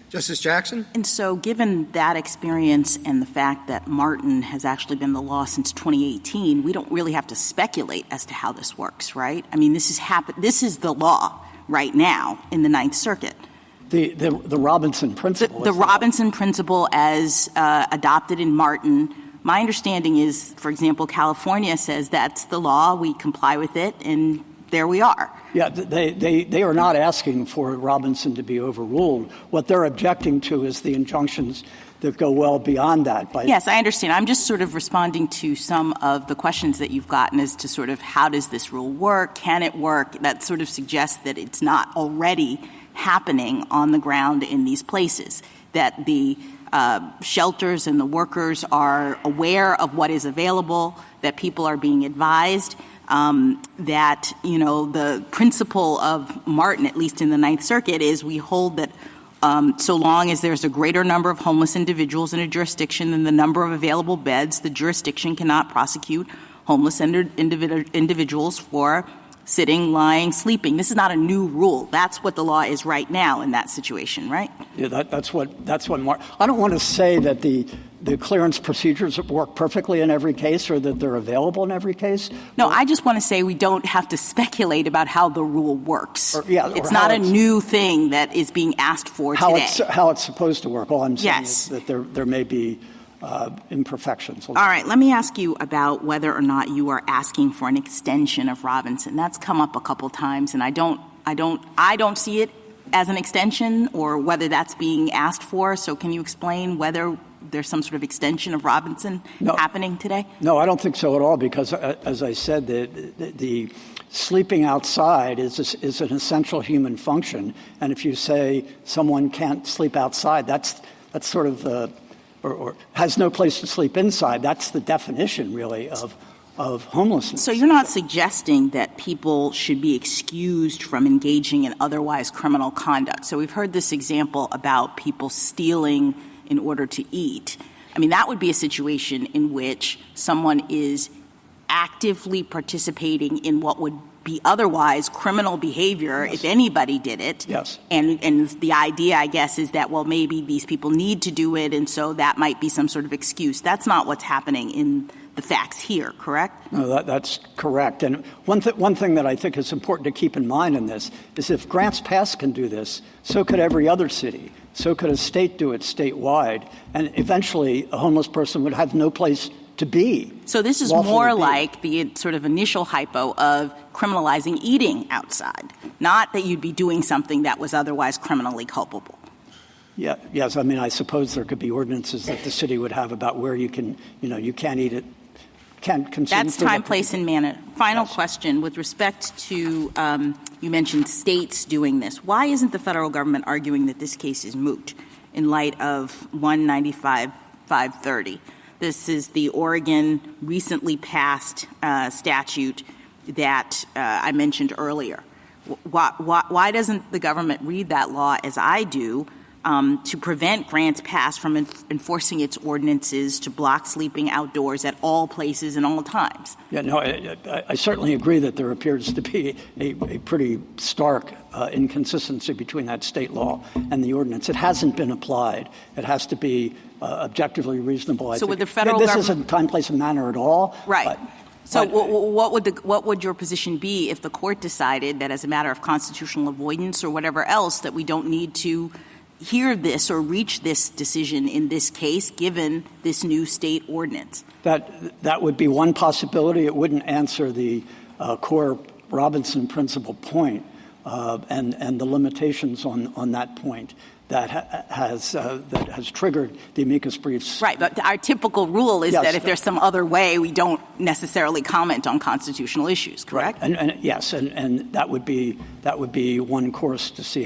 Justice Jackson? And so given that experience and the fact that Martin has actually been the law since 2018, we don't really have to speculate as to how this works, right? I mean, this is the law right now in the Ninth Circuit. The Robinson principle. The Robinson principle as adopted in Martin. My understanding is, for example, California says that's the law, we comply with it, and there we are. Yeah, they are not asking for Robinson to be overruled. What they're objecting to is the injunctions that go well beyond that. Yes, I understand. I'm just sort of responding to some of the questions that you've gotten as to sort of how does this rule work? Can it work? That sort of suggests that it's not already happening on the ground in these places, that the shelters and the workers are aware of what is available, that people are being advised, that, the principle of Martin, at least in the Ninth Circuit, is we hold that so long as there's a greater number of homeless individuals in a jurisdiction than the number of available beds, the jurisdiction cannot prosecute homeless individuals for sitting, lying, sleeping. This is not a new rule. That's what the law is right now in that situation, right? Yeah, that's what I don't want to say that the clearance procedures work perfectly in every case or that they're available in every case. No, I just want to say we don't have to speculate about how the rule works. It's not a new thing that is being asked for today. How it's supposed to work. All I'm saying Yes. is that there may be imperfections. All right, let me ask you about whether or not you are asking for an extension of Robinson. That's come up a couple times, and I don't see it as an extension or whether that's being asked for. So can you explain whether there's some sort of extension of Robinson happening today? No, I don't think so at all, because as I said, the sleeping outside is an essential human function, and if you say someone can't sleep outside, that's sort of or has no place to sleep inside. That's the definition, really, of homelessness. So you're not suggesting that people should be excused from engaging in otherwise criminal conduct. So we've heard this example about people stealing in order to eat. I mean, that would be a situation in which someone is actively participating in what would be otherwise criminal behavior if anybody did it. Yes. And the idea, I guess, is that, well, maybe these people need to do it, and so that might be some sort of excuse. That's not what's happening in the facts here, correct? No, that's correct. And one thing that I think is important to keep in mind in this is if Grants Pass can do this, so could every other city. So could a state do it statewide. And eventually a homeless person would have no place to be. So this is more like the sort of initial hypo of criminalizing eating outside, not that you'd be doing something that was otherwise criminally culpable. Yeah, yes. I mean, I suppose there could be ordinances that the city would have about where you can, you can't eat it, can't consume. That's time, place, and manner. Final question with respect to, you mentioned states doing this. Why isn't the federal government arguing that this case is moot in light of 195-530? This is the Oregon recently passed statute that I mentioned earlier. Why doesn't the government read that law as I do to prevent Grants Pass from enforcing its ordinances to block sleeping outdoors at all places and all times? Yeah, no, I certainly agree that there appears to be a pretty stark inconsistency between that state law and the ordinance. It hasn't been applied. It has to be objectively reasonable. So with the federal this government, isn't time, place, and manner at all. Right. So what would your position be if the court decided that as a matter of constitutional avoidance or whatever else that we don't need to hear this or reach this decision in this case given this new state ordinance? That would be one possibility. It wouldn't answer the core Robinson principle point and the limitations on that point that has triggered the amicus briefs. Right, but our typical rule is Yes. that if there's some other way, we don't necessarily comment on constitutional issues, correct? Right. And yes, and that would be one course to see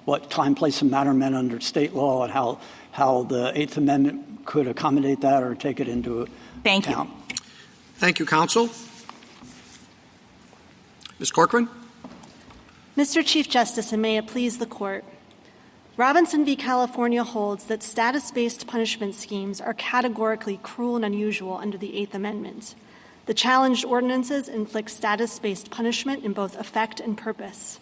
what time, place, and matter meant under state law, and how the Eighth Amendment could accommodate that or take it into Thank account. you. Thank you, counsel. Ms. Corcoran? Mr. Chief Justice, and may it please the Court, Robinson v. California holds that status-based punishment schemes are categorically cruel and unusual under the Eighth Amendment. The challenged ordinances inflict status-based punishment in both effect and purpose.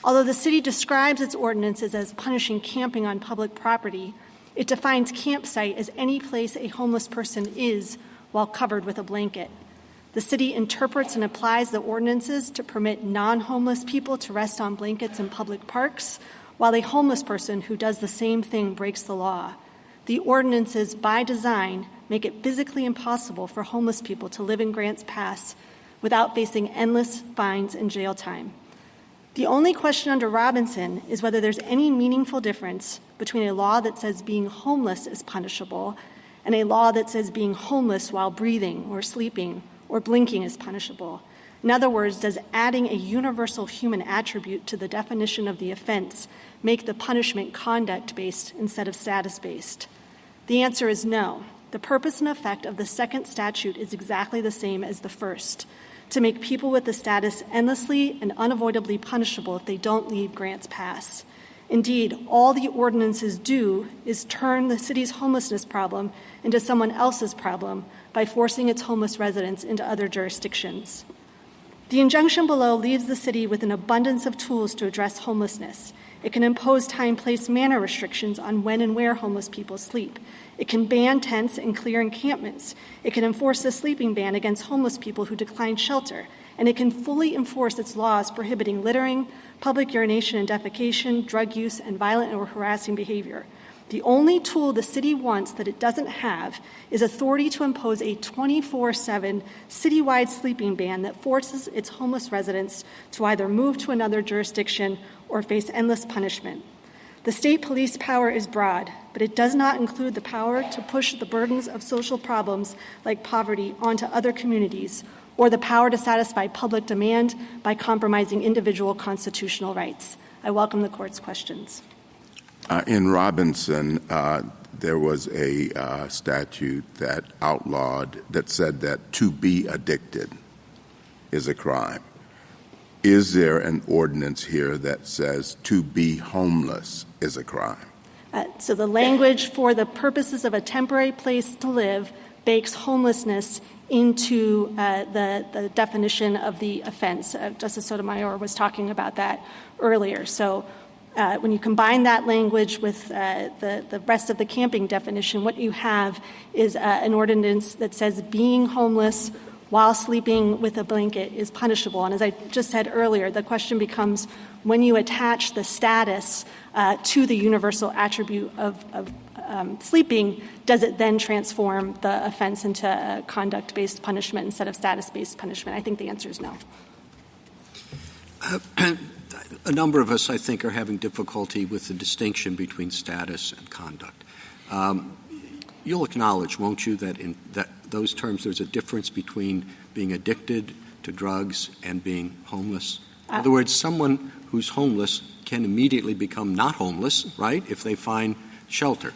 Although the city describes its ordinances as punishing camping on public property, it defines campsite as any place a homeless person is while covered with a blanket. The city interprets and applies the ordinances to permit non-homeless people to rest on blankets in public parks, while a homeless person who does the same thing breaks the law. The ordinances, by design, make it physically impossible for homeless people to live in Grants Pass without facing endless fines and jail time. The only question under Robinson is whether there's any meaningful difference between a law that says being homeless is punishable and a law that says being homeless while breathing or sleeping or blinking is punishable. In other words, does adding a universal human attribute to the definition of the offense make the punishment conduct-based instead of status-based? The answer is no. The purpose and effect of the second statute is exactly the same as the first, to make people with the status endlessly and unavoidably punishable if they don't leave Grants Pass. Indeed, all the ordinances do is turn the city's homelessness problem into someone else's problem by forcing its homeless residents into other jurisdictions. The injunction below leaves the city with an abundance of tools to address homelessness. It can impose time, place, manner restrictions on when and where homeless people sleep. It can ban tents and clear encampments. It can enforce a sleeping ban against homeless people who decline shelter. And it can fully enforce its laws prohibiting littering, public urination and defecation, drug use, and violent or harassing behavior. The only tool the city wants that it doesn't have is authority to impose a 24/7 citywide sleeping ban that forces its homeless residents to either move to another jurisdiction or face endless punishment. The state police power is broad, but it does not include the power to push the burdens of social problems like poverty onto other communities or the power to satisfy public demand by compromising individual constitutional rights. I welcome the Court's questions. In Robinson, there was a statute that said that to be addicted is a crime. Is there an ordinance here that says to be homeless is a crime? So the language for the purposes of a temporary place to live bakes homelessness into the definition of the offense. Justice Sotomayor was talking about that earlier. So when you combine that language with the rest of the camping definition, what you have is an ordinance that says being homeless while sleeping with a blanket is punishable. And as I just said earlier, the question becomes when you attach the status to the universal attribute of sleeping, does it then transform the offense into a conduct-based punishment instead of status-based punishment? I think the answer is no. A number of us, I think, are having difficulty with the distinction between status and conduct. You'll acknowledge, won't you, that in those terms there's a difference between being addicted to drugs and being homeless? In other words, someone who's homeless can immediately become not homeless, right, if they find shelter.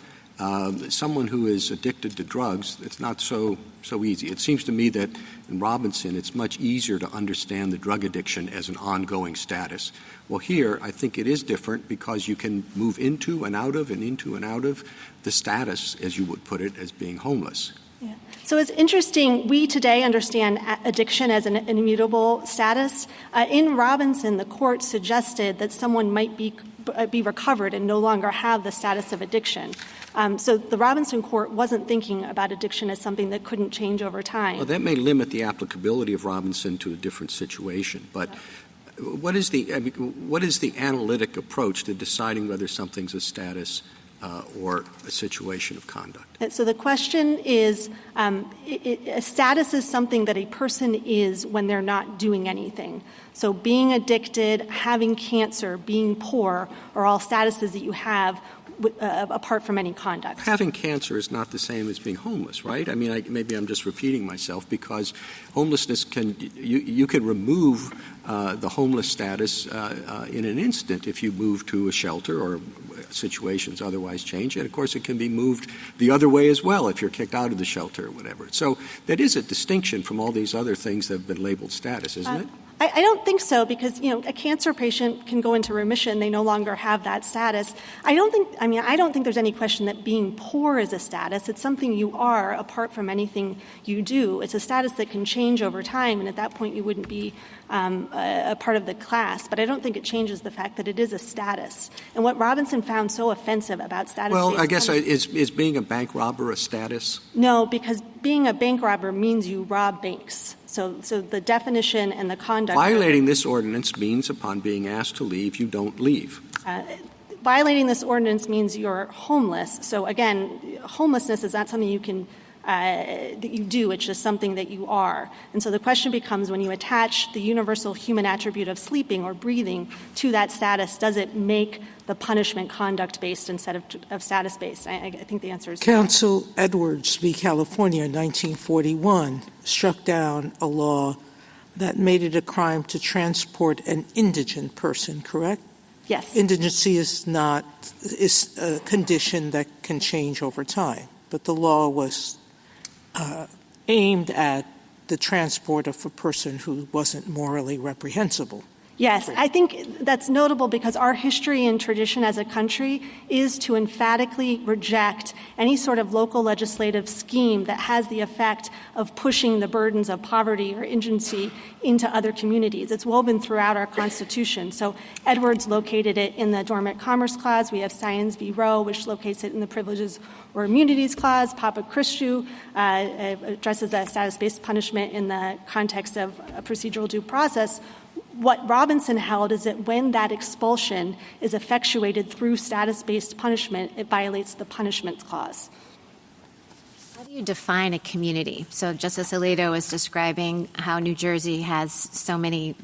Someone who is addicted to drugs, it's not so easy. It seems to me that in Robinson it's much easier to understand the drug addiction as an ongoing status. Well, here I think it is different because you can move into and out of the status, as you would put it, as being homeless. Yeah. So it's interesting. We today understand addiction as an immutable status. In Robinson, the court suggested that someone might be recovered and no longer have the status of addiction. So the Robinson court wasn't thinking about addiction as something that couldn't change over time. Well, that may limit the applicability of Robinson to a different situation. But what is the analytic approach to deciding whether something's a status or a situation of conduct. So the question is, a status is something that a person is when they're not doing anything. So being addicted, having cancer, being poor are all statuses that you have apart from any conduct. Having cancer is not the same as being homeless, right? I mean, maybe I'm just repeating myself, because homelessness you can remove the homeless status in an instant if you move to a shelter or situations otherwise change. And, of course, it can be moved the other way as well if you're kicked out of the shelter or whatever. So that is a distinction from all these other things that have been labeled status, isn't it? I don't think so, because, a cancer patient can go into remission. They no longer have that status. I don't think there's any question that being poor is a status. It's something you are apart from anything you do. It's a status that can change over time, and at that point you wouldn't be a part of the class. But I don't think it changes the fact that it is a status. And what Robinson found so offensive about status. Well, I guess is being a bank robber a status? No, because being a bank robber means you rob banks. So the definition and the conduct. Violating this ordinance means upon being asked to leave, you don't leave. Violating this ordinance means you're homeless. So again, homelessness is not something you can that you do. It's just something that you are. And so the question becomes, when you attach the universal human attribute of sleeping or breathing to that status, does it make the punishment conduct-based instead of status-based? I think the answer is Counsel Edwards v. California in 1941 struck down a law that made it a crime to transport an indigent person, correct? Yes. Indigency is a condition that can change over time, but the law was aimed at the transport of a person who wasn't morally reprehensible. Yes, I think that's notable because our history and tradition as a country is to emphatically reject any sort of local legislative scheme that has the effect of pushing the burdens of poverty or indigency into other communities. It's woven throughout our Constitution. So Edwards located it in the Dormant Commerce Clause. We have Science v. Roe, which locates it in the Privileges or Immunities Clause. Papa Christou addresses that status-based punishment in the context of a procedural due process. What Robinson held is that when that expulsion is effectuated through status-based punishment, it violates the punishment clause. How do you define a community? So Justice Alito was describing how New Jersey has so many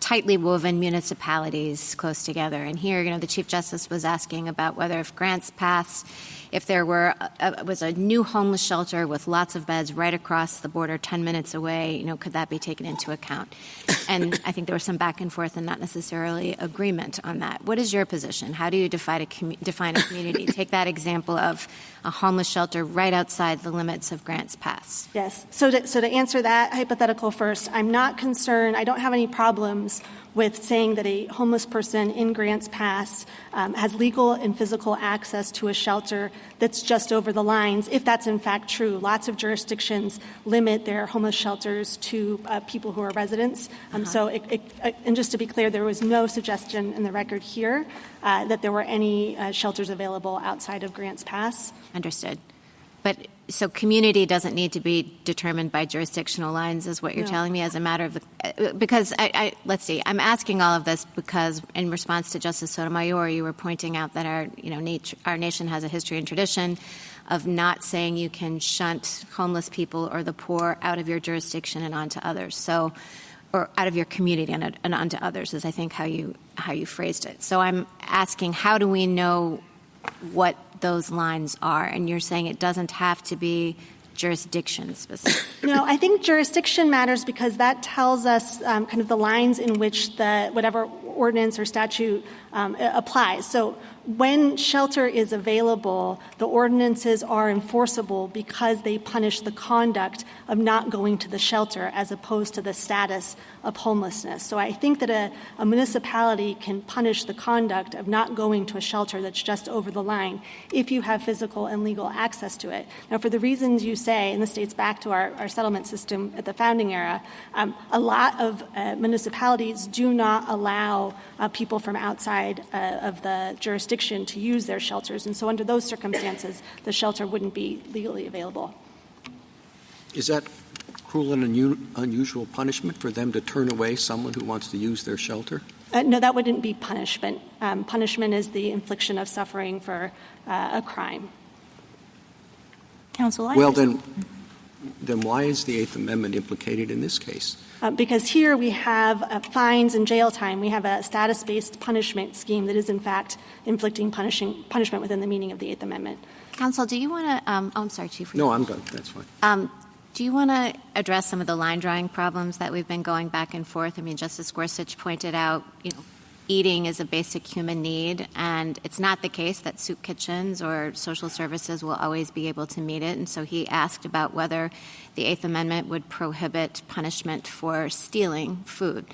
tightly woven municipalities close together. And here, the Chief Justice was asking about whether if grants pass, if there was a new homeless shelter with lots of beds right across the border 10 minutes away, could that be taken into account? And I think there was some back and forth and not necessarily agreement on that. What is your position? How do you define a community? Take that example of a homeless shelter right outside the limits of Grants Pass. Yes. So to answer that hypothetical first, I'm not concerned. I don't have any problems with saying that a homeless person in Grants Pass has legal and physical access to a shelter that's just over the lines, if that's in fact true. Lots of jurisdictions limit their homeless shelters to people who are residents. So, and just to be clear, there was no suggestion in the record here that there were any shelters available outside of Grants Pass. Understood. But so community doesn't need to be determined by jurisdictional lines, is what you're telling me, as a matter of because let's see. I'm asking all of this because in response to Justice Sotomayor, you were pointing out that our nation has a history and tradition of not saying you can shunt homeless people or the poor out of your jurisdiction and onto others. So, or out of your community and onto others is, I think, how you phrased it. So I'm asking, how do we know what those lines are? And you're saying it doesn't have to be jurisdiction specific. No, I think jurisdiction matters because that tells us kind of the lines in which whatever ordinance or statute applies. So when shelter is available, the ordinances are enforceable because they punish the conduct of not going to the shelter as opposed to the status of homelessness. So I think that a municipality can punish the conduct of not going to a shelter that's just over the line if you have physical and legal access to it. Now, for the reasons you say, and this dates back to our settlement system at the founding era, a lot of municipalities do not allow people from outside of the jurisdiction to use their shelters. And so under those circumstances, the shelter wouldn't be legally available. Is that cruel and unusual punishment for them to turn away someone who wants to use their shelter? No, that wouldn't be punishment. Punishment is the infliction of suffering for a crime. Counsel, Well, then why is the Eighth Amendment implicated in this case? Because here we have fines and jail time. We have a status-based punishment scheme that is, in fact, inflicting punishment within the meaning of the Eighth Amendment. Counsel, do you want to I'm sorry, Chief. No, I'm done. That's fine. Do you want to address some of the line drawing problems that we've been going back and forth? I mean, Justice Gorsuch pointed out, eating is a basic human need, and it's not the case that soup kitchens or social services will always be able to meet it. And so he asked about whether the Eighth Amendment would prohibit punishment for stealing food.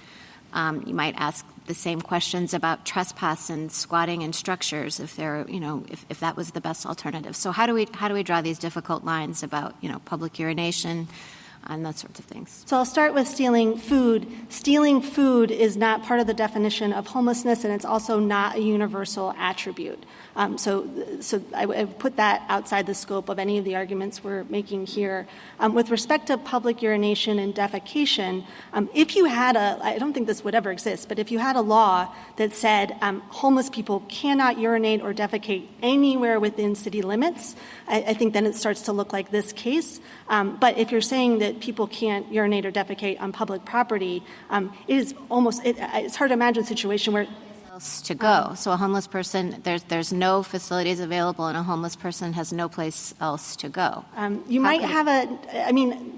You might ask the same questions about trespass and squatting in structures if they're, if that was the best alternative. So how do we draw these difficult lines about, public urination and that sorts of things? So I'll start with stealing food. Stealing food is not part of the definition of homelessness, and it's also not a universal attribute. So I would put that outside the scope of any of the arguments we're making here. With respect to public urination and defecation, if you had I don't think this would ever exist, but if you had a law that said homeless people cannot urinate or defecate anywhere within city limits, I think then it starts to look like this case. But if you're saying that people can't urinate or defecate on public property, it's hard to imagine a situation where to go. So a homeless person, there's no facilities available, and a homeless person has no place else to go. You might have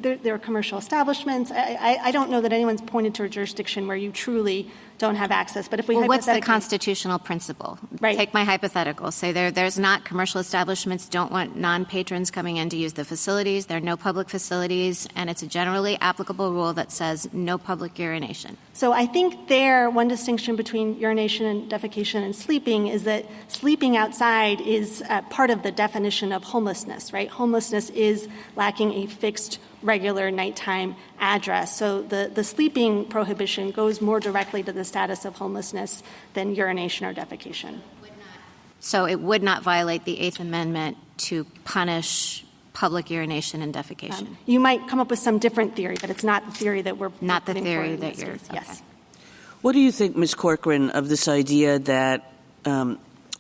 there are commercial establishments. I don't know that anyone's pointed to a jurisdiction where you truly don't have access. But if we what's the constitutional principle? Right. Take my hypothetical. Say there's not commercial establishments, don't want non-patrons coming in to use the facilities. There are no public facilities, and it's a generally applicable rule that says no public urination. So I think one distinction between urination and defecation and sleeping is that sleeping outside is part of the definition of homelessness, right? Homelessness is lacking a fixed, regular nighttime address. So the sleeping prohibition goes more directly to the status of homelessness than urination or defecation. So it would not violate the Eighth Amendment to punish public urination and defecation. You might come up with some different theory, but it's not the theory that we're not the theory that you're. Yes. What do you think, Ms. Corcoran, of this idea that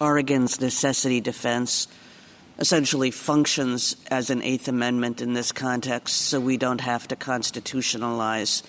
Oregon's necessity defense essentially functions as an Eighth Amendment in this context, so we don't have to constitutionalize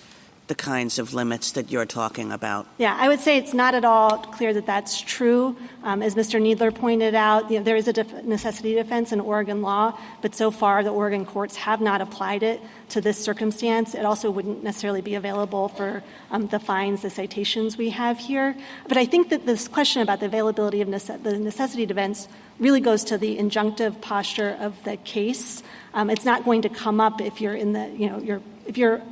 the kinds of limits that you're talking about? Yeah, I would say it's not at all clear that that's true. As Mr. Needler pointed out, there is a necessity defense in Oregon law, but so far the Oregon courts have not applied it to this circumstance. It also wouldn't necessarily be available for the fines, the citations we have here. But I think that this question about the availability of the necessity defense really goes to the injunctive posture of the case. It's not going to come up if you're in if you're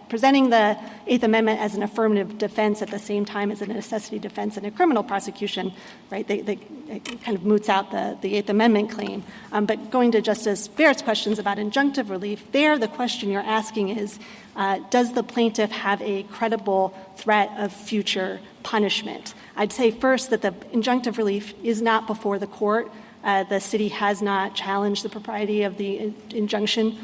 presenting the Eighth Amendment as an affirmative defense at the same time as a necessity defense in a criminal prosecution, right? It kind of moots out the Eighth Amendment claim. But going to Justice Barrett's questions about injunctive relief, the question you're asking is, does the plaintiff have a credible threat of future punishment? I'd say first that the injunctive relief is not before the court. The city has not challenged the propriety of the injunction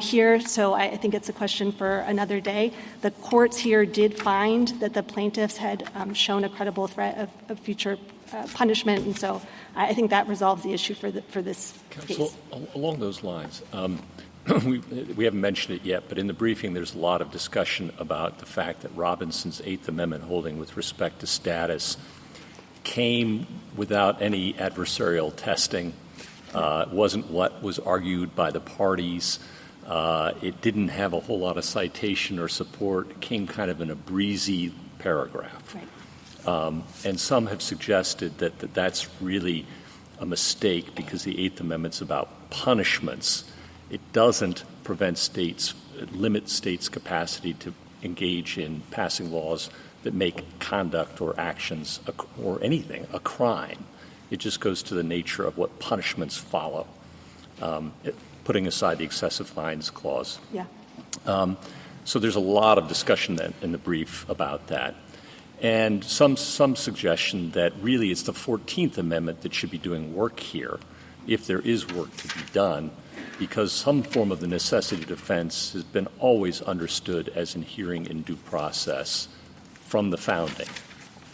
here, so I think it's a question for another day. The courts here did find that the plaintiffs had shown a credible threat of future punishment, and so I think that resolves the issue for this Counsel, case. Along those lines, we haven't mentioned it yet, but in the briefing there's a lot of discussion about the fact that Robinson's Eighth Amendment holding with respect to status came without any adversarial testing. It wasn't what was argued by the parties. It didn't have a whole lot of citation or support. It came kind of in a breezy paragraph. Right. And some have suggested that that's really a mistake because the Eighth Amendment's about punishments. It doesn't limit states' capacity to engage in passing laws that make conduct or actions or anything a crime. It just goes to the nature of what punishments follow, putting aside the excessive fines clause. Yeah. So there's a lot of discussion in the brief about that. And some suggestion that really it's the 14th Amendment that should be doing work here if there is work to be done, because some form of the necessity defense has been always understood as inhering in due process from the founding.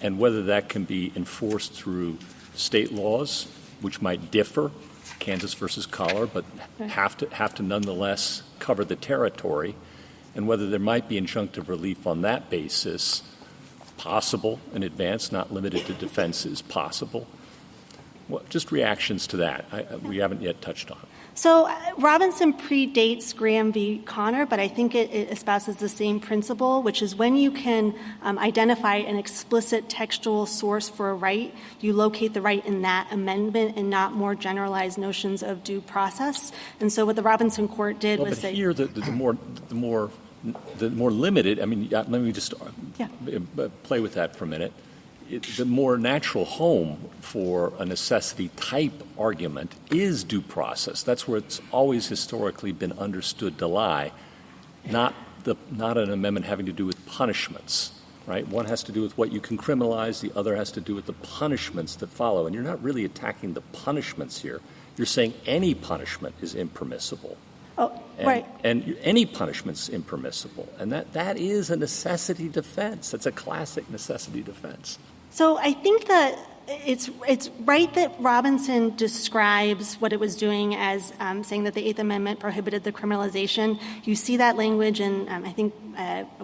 and whether that can be enforced through state laws, which might differ, Kansas versus Collar, but have to nonetheless cover the territory, and whether there might be injunctive relief on that basis, possible in advance, not limited to defenses, possible. Well, just reactions to that. We haven't yet touched on. So Robinson predates Graham v. Connor, but I think it espouses the same principle, which is when you can identify an explicit textual source for a right, you locate the right in that amendment and not more generalized notions of due process. And so what the Robinson court did was say— here the more limited, I mean, let me just play with that for a minute. The more natural home for a necessity type argument is due process. That's where it's always historically been understood to lie, not an amendment having to do with punishments, right? One has to do with what you can criminalize, the other has to do with the punishments that follow. And you're not really attacking the punishments here. You're saying any punishment is impermissible. Right. And any punishment's impermissible. And that is a necessity defense. That's a classic necessity defense. So I think that it's right that Robinson describes what it was doing as saying that the Eighth Amendment prohibited the criminalization. You see that language in, I think,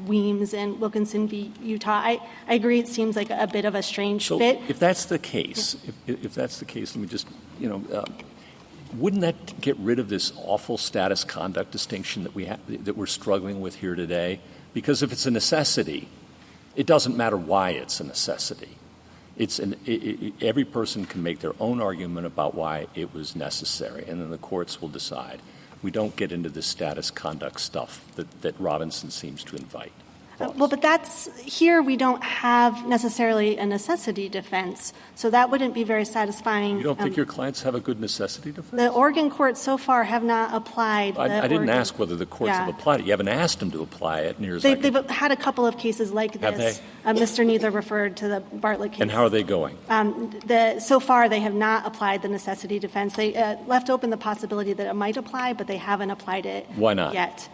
Weems and Wilkinson v. Utah. I agree it seems like a bit of a strange fit. If that's the case, if that's the case, let me just, wouldn't that get rid of this awful status conduct distinction that we're struggling with here today? Because if it's a necessity, it doesn't matter why it's a necessity. Every person can make their own argument about why it was necessary, and then the courts will decide. We don't get into the status conduct stuff that Robinson seems to invite. Well, but here we don't have necessarily a necessity defense, so that wouldn't be very satisfying. You don't think your clients have a good necessity defense? The Oregon courts so far have not applied. I didn't ask whether the courts have applied it. You haven't asked them to apply it. They've had a couple of cases like this. Have they? Mr. Neither referred to the Bartlett case. And how are they going? So far, they have not applied the necessity defense. They left open the possibility that it might apply, but they haven't applied it Why not? yet.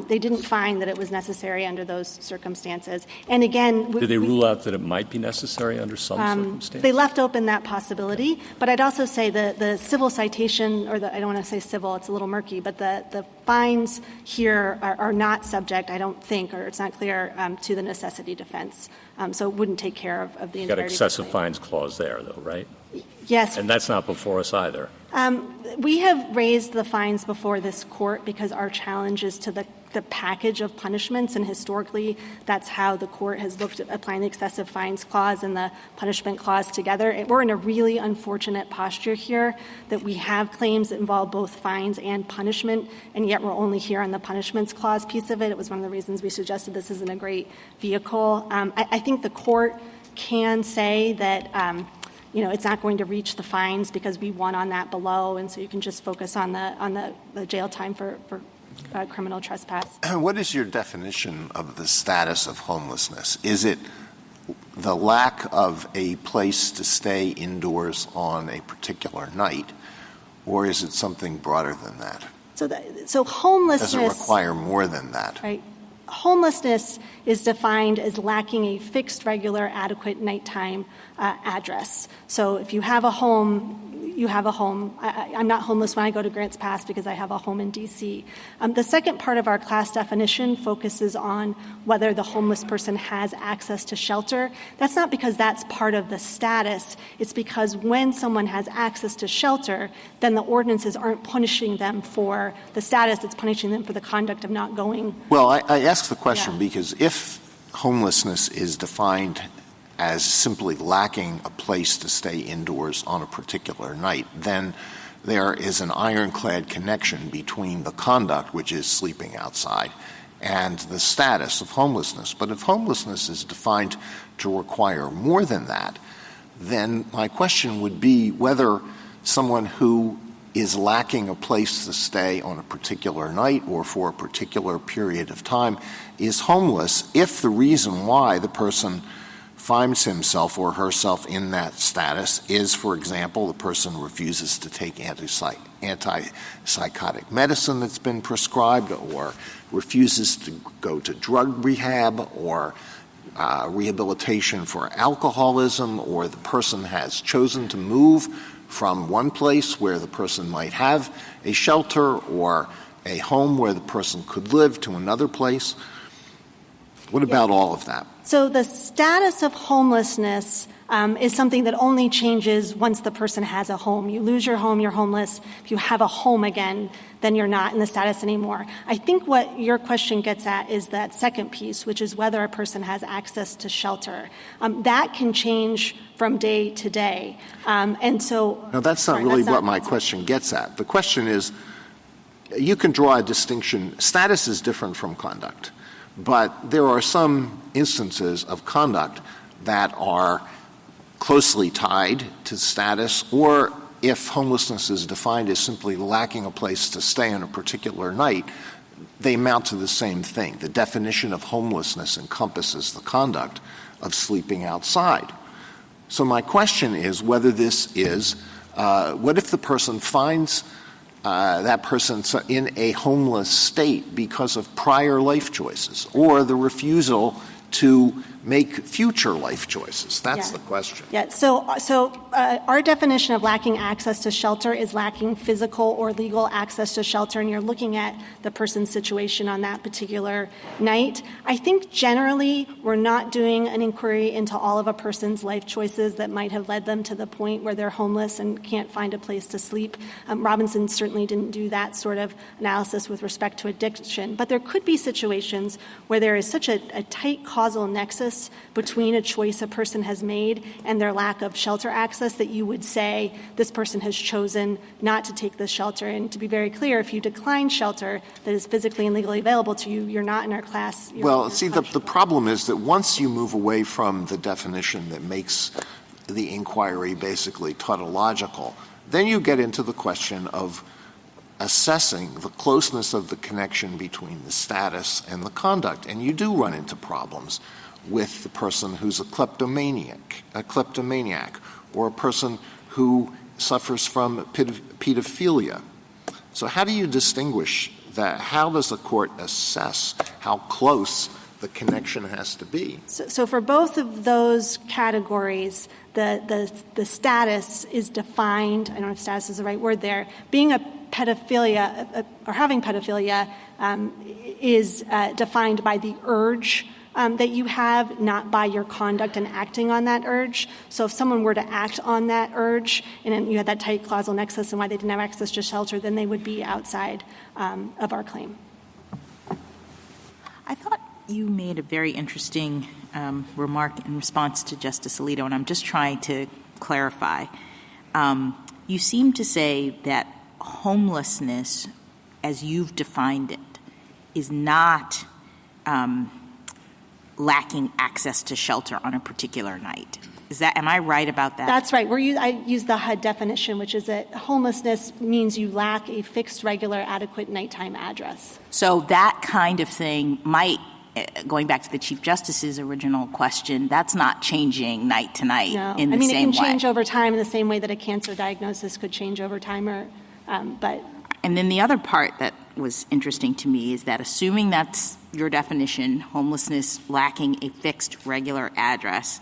They didn't find that it was necessary under those circumstances. And again— Did they rule out that it might be necessary under some circumstances? They left open that possibility. But I'd also say the civil citation, I don't want to say civil, it's a little murky, but the fines here are not subject, I don't think, or it's not clear, to the necessity defense. So it wouldn't take care of the entirety. You've got excessive fines clause there, though, right? Yes. And that's not before us either. We have raised the fines before this court because our challenge is to the package of punishments, and historically that's how the court has looked at applying the excessive fines clause and the punishment clause together. We're in a really unfortunate posture here that we have claims that involve both fines and punishment, and yet we're only here on the punishments clause piece of it. It was one of the reasons we suggested this isn't a great vehicle. I think the court can say that it's not going to reach the fines because we won on that below, and so you can just focus on the jail time for criminal trespass. What is your definition of the status of homelessness? Is it the lack of a place to stay indoors on a particular night, or is it something broader than that? So homelessness— Does it require more than that? Right. Homelessness is defined as lacking a fixed, regular, adequate nighttime address. So if you have a home, you have a home. I'm not homeless when I go to Grants Pass because I have a home in D.C. The second part of our class definition focuses on whether the homeless person has access to shelter. That's not because that's part of the status. It's because when someone has access to shelter, then the ordinances aren't punishing them for the status. It's punishing them for the conduct of not going. Well, I ask the question because if homelessness is defined as simply lacking a place to stay indoors on a particular night, then there is an ironclad connection between the conduct, which is sleeping outside, and the status of homelessness. But if homelessness is defined to require more than that, then my question would be whether someone who is lacking a place to stay on a particular night or for a particular period of time is homeless if the reason why the person finds himself or herself in that status is, for example, the person refuses to take antipsychotic medicine that's been prescribed, or refuses to go to drug rehab, or rehabilitation for alcoholism, or the person has chosen to move from one place where the person might have a shelter or a home where the person could live to another place. What about all of that? So the status of homelessness is something that only changes once the person has a home. You lose your home, you're homeless. If you have a home again, then you're not in the status anymore. I think what your question gets at is that second piece, which is whether a person has access to shelter. That can change from day to day. And so... No, that's not really what my question gets at. The question is, you can draw a distinction. Status is different from conduct. But there are some instances of conduct that are closely tied to status, or if homelessness is defined as simply lacking a place to stay on a particular night, they amount to the same thing. The definition of homelessness encompasses the conduct of sleeping outside. So my question is whether this is, what if the person finds that person in a homeless state because of prior life choices, or the refusal to make future life choices? That's the question. Yeah. So our definition of lacking access to shelter is lacking physical or legal access to shelter, and you're looking at the person's situation on that particular night. I think generally we're not doing an inquiry into all of a person's life choices that might have led them to the point where they're homeless and can't find a place to sleep. Robinson certainly didn't do that sort of analysis with respect to addiction. But there could be situations where there is such a tight causal nexus between a choice a person has made and their lack of shelter access that you would say this person has chosen not to take this shelter. And to be very clear, if you decline shelter that is physically and legally available to you, you're not in our class. Well, see, the problem is that once you move away from the definition that makes the inquiry basically tautological, then you get into the question of assessing the closeness of the connection between the status and the conduct. And you do run into problems with the person who's a kleptomaniac, or a person who suffers from pedophilia. So how do you distinguish that? How does the court assess how close the connection has to be? So for both of those categories, the status is defined. I don't know if status is the right word there. Being a pedophilia or having pedophilia is defined by the urge that you have, not by your conduct and acting on that urge. So if someone were to act on that urge and you had that tight causal nexus and why they didn't have access to shelter, then they would be outside of our claim. I thought you made a very interesting remark in response to Justice Alito, and I'm just trying to clarify. You seem to say that homelessness, as you've defined it, is not lacking access to shelter on a particular night. Am I right about that? That's right. I use the HUD definition, which is that homelessness means you lack a fixed, regular, adequate nighttime address. So that kind of thing might, going back to the Chief Justice's original question, that's not changing night to night in the same way. It can change over time in the same way that a cancer diagnosis could change over time. And then the other part that was interesting to me is that assuming that's your definition, homelessness lacking a fixed, regular address,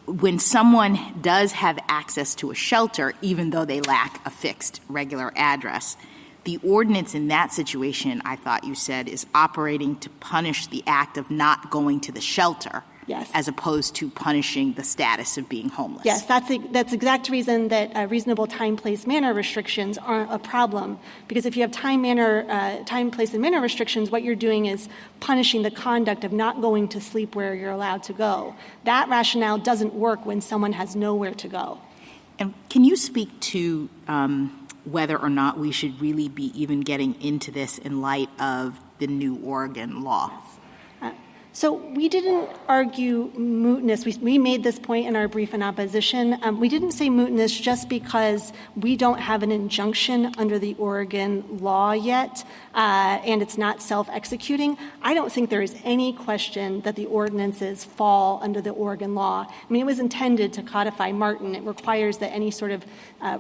when someone does have access to a shelter, even though they lack a fixed, regular address, the ordinance in that situation, I thought you said, is operating to punish the act of not going to the shelter. Yes. As opposed to punishing the status of being homeless. Yes, that's the exact reason that reasonable time, place, manner restrictions aren't a problem. Because if you have time, place, and manner restrictions, what you're doing is punishing the conduct of not going to sleep where you're allowed to go. That rationale doesn't work when someone has nowhere to go. And can you speak to whether or not we should really be even getting into this in light of the new Oregon law? So we didn't argue mootness. We made this point in our brief in opposition. We didn't say mootness just because we don't have an injunction under the Oregon law yet, and it's not self-executing. I don't think there is any question that the ordinances fall under the Oregon law. I mean, it was intended to codify Martin. It requires that any sort of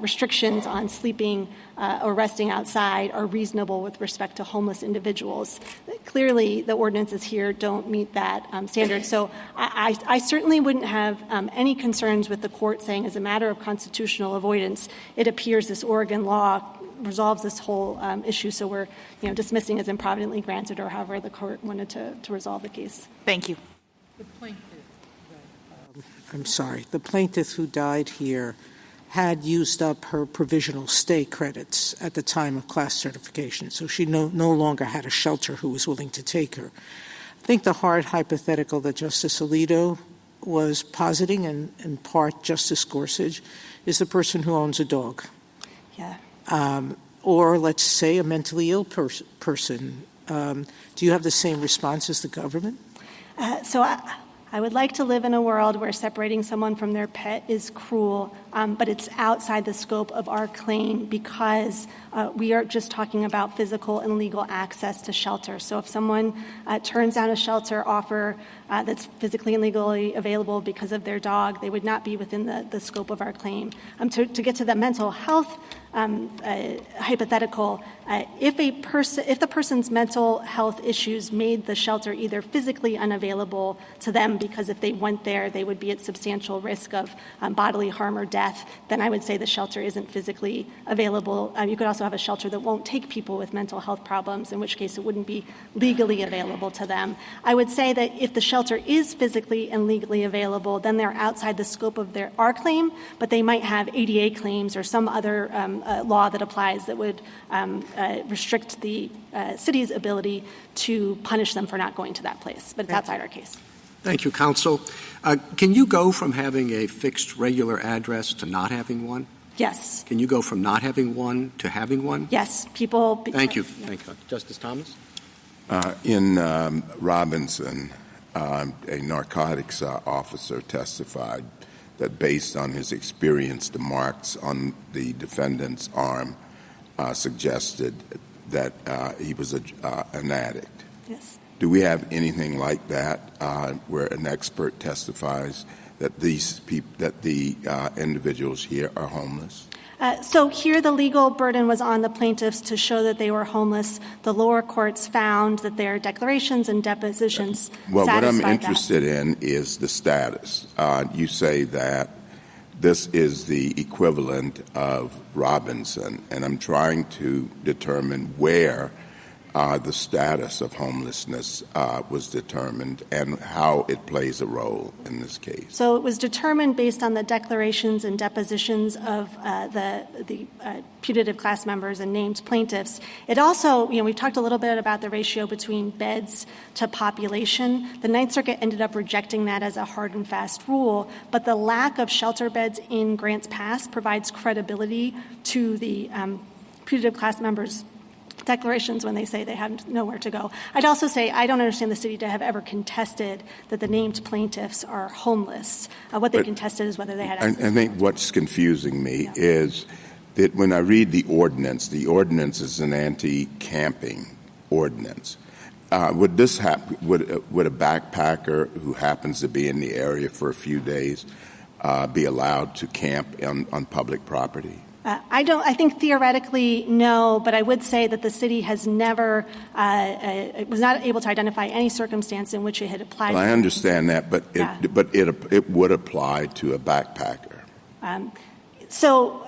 restrictions on sleeping or resting outside are reasonable with respect to homeless individuals. Clearly, the ordinances here don't meet meet that standard. So I certainly wouldn't have any concerns with the court saying as a matter of constitutional avoidance, it appears this Oregon law resolves this whole issue, so we're dismissing as improvidently granted or however the court wanted to resolve the case. Thank you. The plaintiff who died here had used up her provisional stay credits at the time of class certification, so she no longer had a shelter who was willing to take her. I think the hard hypothetical that Justice Alito was positing, and in part Justice Gorsuch, is the person who owns a dog. Yeah. Or let's say a mentally ill person. Do you have the same response as the government? So I would like to live in a world where separating someone from their pet is cruel, but it's outside the scope of our claim because we are just talking about physical and legal access to shelter. So if someone turns down a shelter offer that's physically and legally available because of their dog, they would not be within the scope of our claim. To get to the mental health hypothetical, if the person's mental health issues made the shelter either physically unavailable to them because if they went there they would be at substantial risk of bodily harm or death, then I would say the shelter isn't physically available. You could also have a shelter that won't take people with mental health problems, in which case it wouldn't be legally available to them. I would say that if the shelter is physically and legally available, then they're outside the scope of our claim, but they might have ADA claims or some other law that applies that would restrict the city's ability to punish them for not going to that place. But it's outside our case. Thank you, counsel. Can you go from having a fixed regular address to not having one? Yes. Can you go from not having one to having one? Yes. People. Thank you. Yeah. Thank you. Justice Thomas? In Robinson, a narcotics officer testified that based on his experience, the marks on the defendant's arm suggested that he was an addict. Yes. Do we have anything like that where an expert testifies that the individuals here are homeless? So here the legal burden was on the plaintiffs to show that they were homeless. The lower courts found that their declarations and depositions Well, what I'm satisfied interested in is the status. You say that this is the equivalent of Robinson, and I'm trying to determine where the status of homelessness was determined and how it plays a role in this case. So it was determined based on the declarations and depositions of the putative class members and named plaintiffs. It also, we've talked a little bit about the ratio between beds to population. The Ninth Circuit ended up rejecting that as a hard and fast rule, but the lack of shelter beds in Grants Pass provides credibility to the putative class members' declarations when they say they have nowhere to go. I'd also say I don't understand the city to have ever contested that the named plaintiffs are homeless. What they contested is whether they had access. I think what's confusing me is that when I read the ordinance is an anti-camping ordinance. Would this happen? Would a backpacker who happens to be in the area for a few days be allowed to camp on public property? I think theoretically, no, but I would say that the city has never, it was not able to identify any circumstance in which it had applied. Well, I understand that, but it would apply to a backpacker. So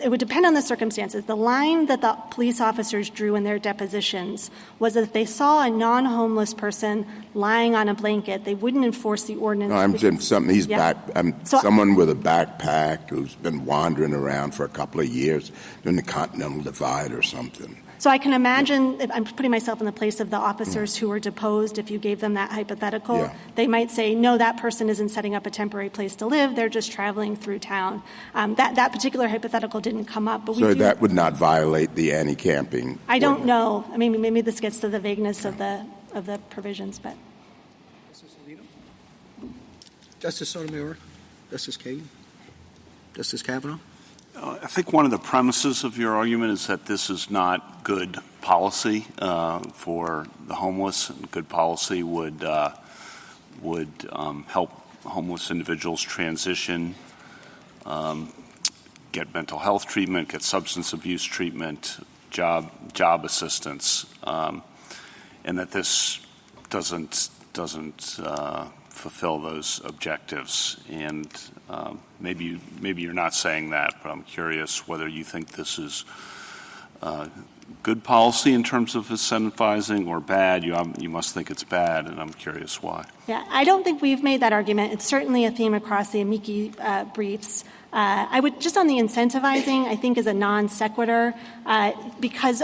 it would depend on the circumstances. The line that the police officers drew in their depositions was that if they saw a non-homeless person lying on a blanket, they wouldn't enforce the ordinance. No, I'm saying someone with a backpack who's been wandering around for a couple of years during the Continental Divide or something. So I can imagine, if I'm putting myself in the place of the officers who were deposed, if you gave them that hypothetical, they might say, no, that person isn't setting up a temporary place to live, they're just traveling through town. That particular hypothetical didn't come up. But that would not violate the anti-camping I don't know. I mean, maybe this gets to the vagueness of the provisions, but. Justice Sotomayor, Justice Kagan, Justice Kavanaugh. I think one of the premises of your argument is that this is not good policy for the homeless. And good policy would help homeless individuals transition, get mental health treatment, get substance abuse treatment, job assistance, and that this doesn't fulfill those objectives. And maybe you're not saying that, but I'm curious whether you think this is good policy in terms of incentivizing or bad. You must think it's bad, and I'm curious why. Yeah, I don't think we've made that argument. It's certainly a theme across the amici briefs. I would just on the incentivizing, I think is a non sequitur because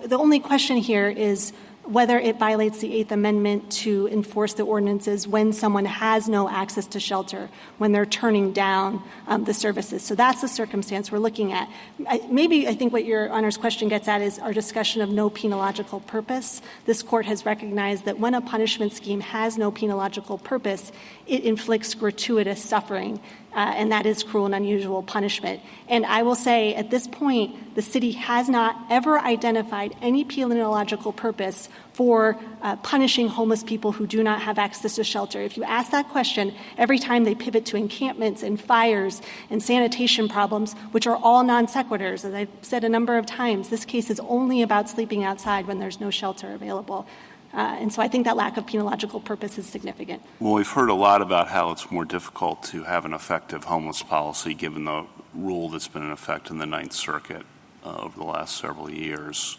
the only question here is whether it violates the Eighth Amendment to enforce the ordinances when someone has no access to shelter, when they're turning down the services. So that's the circumstance we're looking at. I think what Your Honor's question gets at is our discussion of no penological purpose. This Court has recognized that when a punishment scheme has no penological purpose, it inflicts gratuitous suffering, and that is cruel and unusual punishment. And I will say at this point, the city has not ever identified any penological purpose for punishing homeless people who do not have access to shelter. If you ask that question, every time they pivot to encampments and fires and sanitation problems, which are all non sequiturs, as I've said a number of times, this case is only about sleeping outside when there's no shelter available. And so I think that lack of penological purpose is significant. Well, we've heard a lot about how it's more difficult to have an effective homeless policy given the rule that's been in effect in the Ninth Circuit over the last several years.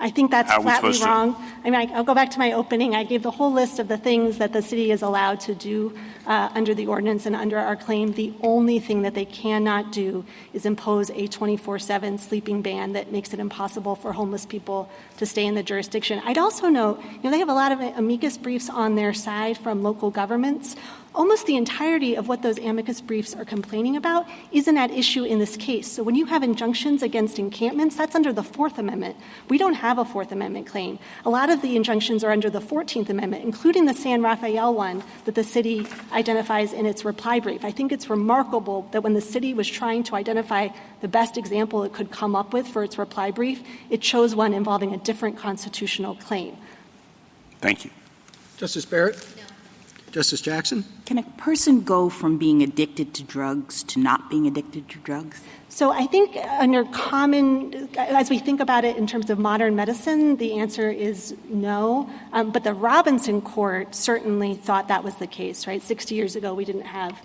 I think that's flatly wrong. I mean, I'll go back to my opening. I gave the whole list of the things that the city is allowed to do under the ordinance and under our claim. The only thing that they cannot do is impose a 24/7 sleeping ban that makes it impossible for homeless people to stay in the jurisdiction. I'd also note, they have a lot of amicus briefs on their side from local governments. Almost the entirety of what those amicus briefs are complaining about isn't at issue in this case. So when you have injunctions against encampments, that's under the Fourth Amendment. We don't have a Fourth Amendment claim. A lot of the injunctions are under the 14th Amendment, including the San Rafael one that the city identifies in its reply brief. I think it's remarkable that when the city was trying to identify the best example it could come up with for its reply brief, it chose one involving a different constitutional claim. Thank you. Justice Barrett? No. Justice Jackson? Can a person go from being addicted to drugs to not being addicted to drugs? So I think under as we think about it in terms of modern medicine, the answer is no. But the Robinson court certainly thought that was the case, right? 60 years ago, we didn't have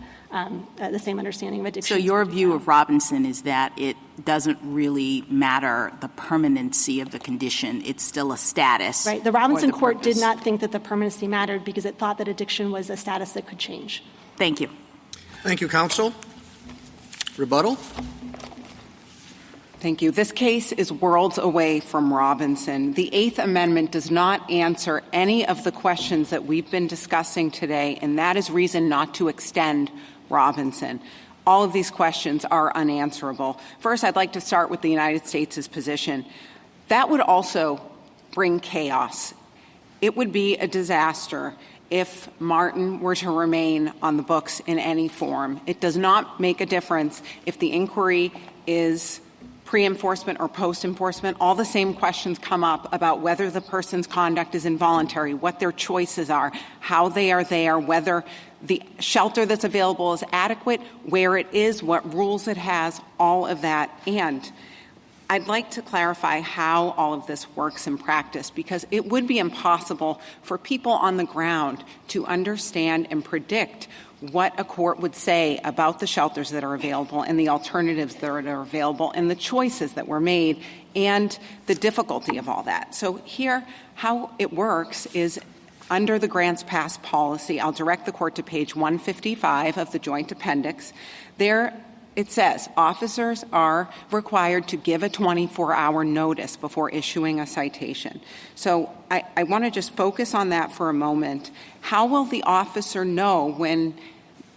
the same understanding of addiction. So your view of Robinson is that it doesn't really matter the permanency of the condition. It's still a status. Right. The Robinson court did not think that the permanency mattered because it thought that addiction was a status that could change. Thank you. Thank you, counsel. Rebuttal? Thank you. This case is worlds away from Robinson. The Eighth Amendment does not answer any of the questions that we've been discussing today, and that is reason not to extend Robinson. All of these questions are unanswerable. First, I'd like to start with the United States' position. That would also bring chaos. It would be a disaster if Martin were to remain on the books in any form. It does not make a difference if the inquiry is pre-enforcement or post-enforcement. All the same questions come up about whether the person's conduct is involuntary, what their choices are, how they are there, whether the shelter that's available is adequate, where it is, what rules it has, all of that. And I'd like to clarify how all of this works in practice, because it would be impossible for people on the ground to understand and predict what a court would say about the shelters that are available and the alternatives that are available and the choices that were made and the difficulty of all that. So here, how it works is under the grants pass policy. I'll direct the court to page 155 of the joint appendix. There it says officers are required to give a 24-hour notice before issuing a citation. So I want to just focus on that for a moment. How will the officer know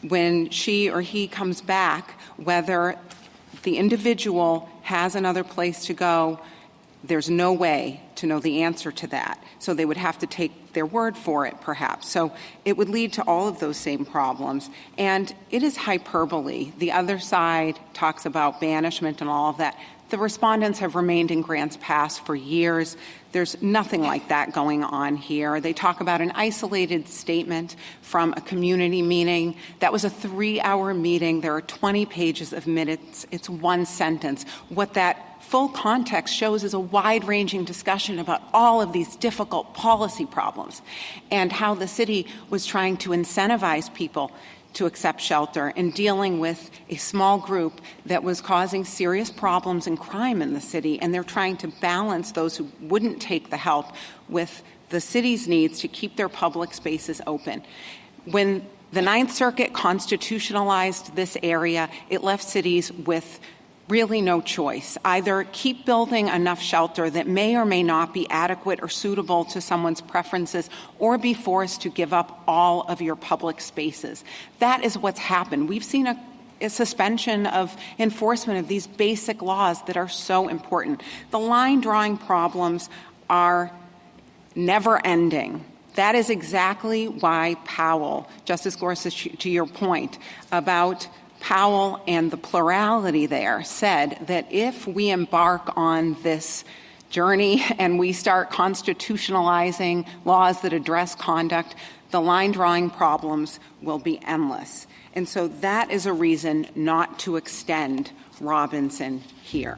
when she or he comes back whether the individual has another place to go? There's no way to know the answer to that. So they would have to take their word for it, perhaps. So it would lead to all of those same problems. And it is hyperbole. The other side talks about banishment and all of that. The respondents have remained in Grants Pass for years. There's nothing like that going on here. They talk about an isolated statement from a community meeting. That was a 3-hour meeting. There are 20 pages of minutes. It's one sentence. What that full context shows is a wide-ranging discussion about all of these difficult policy problems and how the city was trying to incentivize people to accept shelter and dealing with a small group that was causing serious problems and crime in the city. And they're trying to balance those who wouldn't take the help with the city's needs to keep their public spaces open. When the Ninth Circuit constitutionalized this area, it left cities with really no choice. Either keep building enough shelter that may or may not be adequate or suitable to someone's preferences, or be forced to give up all of your public spaces. That is what's happened. We've seen a suspension of enforcement of these basic laws that are so important. The line drawing problems are never ending. That is exactly why Powell, Justice Gorsuch, to your point about Powell and the plurality there, said that if we embark on this journey and we start constitutionalizing laws that address conduct, the line drawing problems will be endless. And so that is a reason not to extend Robinson here.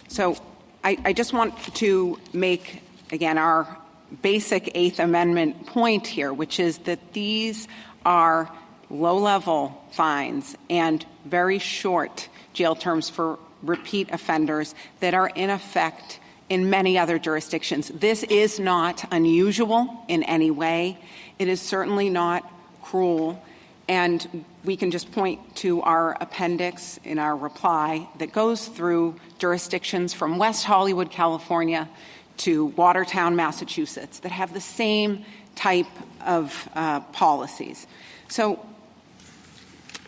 So I just want to make, again, our basic Eighth Amendment point here, which is that these are low-level fines and very short jail terms for repeat offenders that are in effect in many other jurisdictions. This is not unusual in any way. It is certainly not cruel. And we can just point to our appendix in our reply that goes through jurisdictions from West Hollywood, California, to Watertown, Massachusetts, that have the same type of policies. So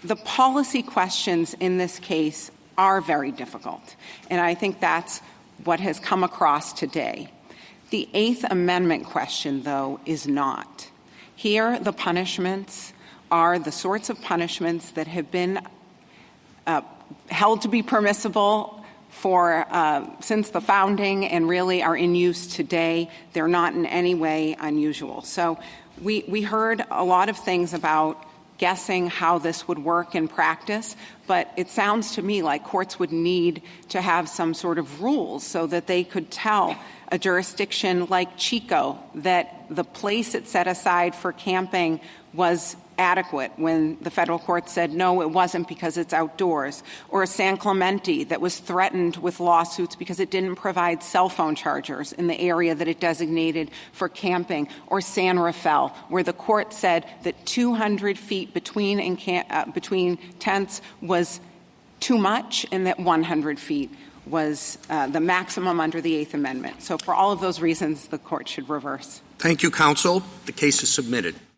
the policy questions in this case are very difficult, and I think that's what has come across today. The Eighth Amendment question, though, is not. Here, the punishments are the sorts of punishments that have been held to be permissible for since the founding and really are in use today. They're not in any way unusual. So we heard a lot of things about guessing how this would work in practice, but it sounds to me like courts would need to have some sort of rules so that they could tell a jurisdiction like Chico that the place it set aside for camping was adequate when the federal court said, no, it wasn't because it's outdoors, or San Clemente that was threatened with lawsuits because it didn't provide cell phone chargers in the area that it designated for camping, or San Rafael, where the court said that 200 feet between tents was too much and that 100 feet was the maximum under the Eighth Amendment. So for all of those reasons, the court should reverse. Thank you, counsel. The case is submitted.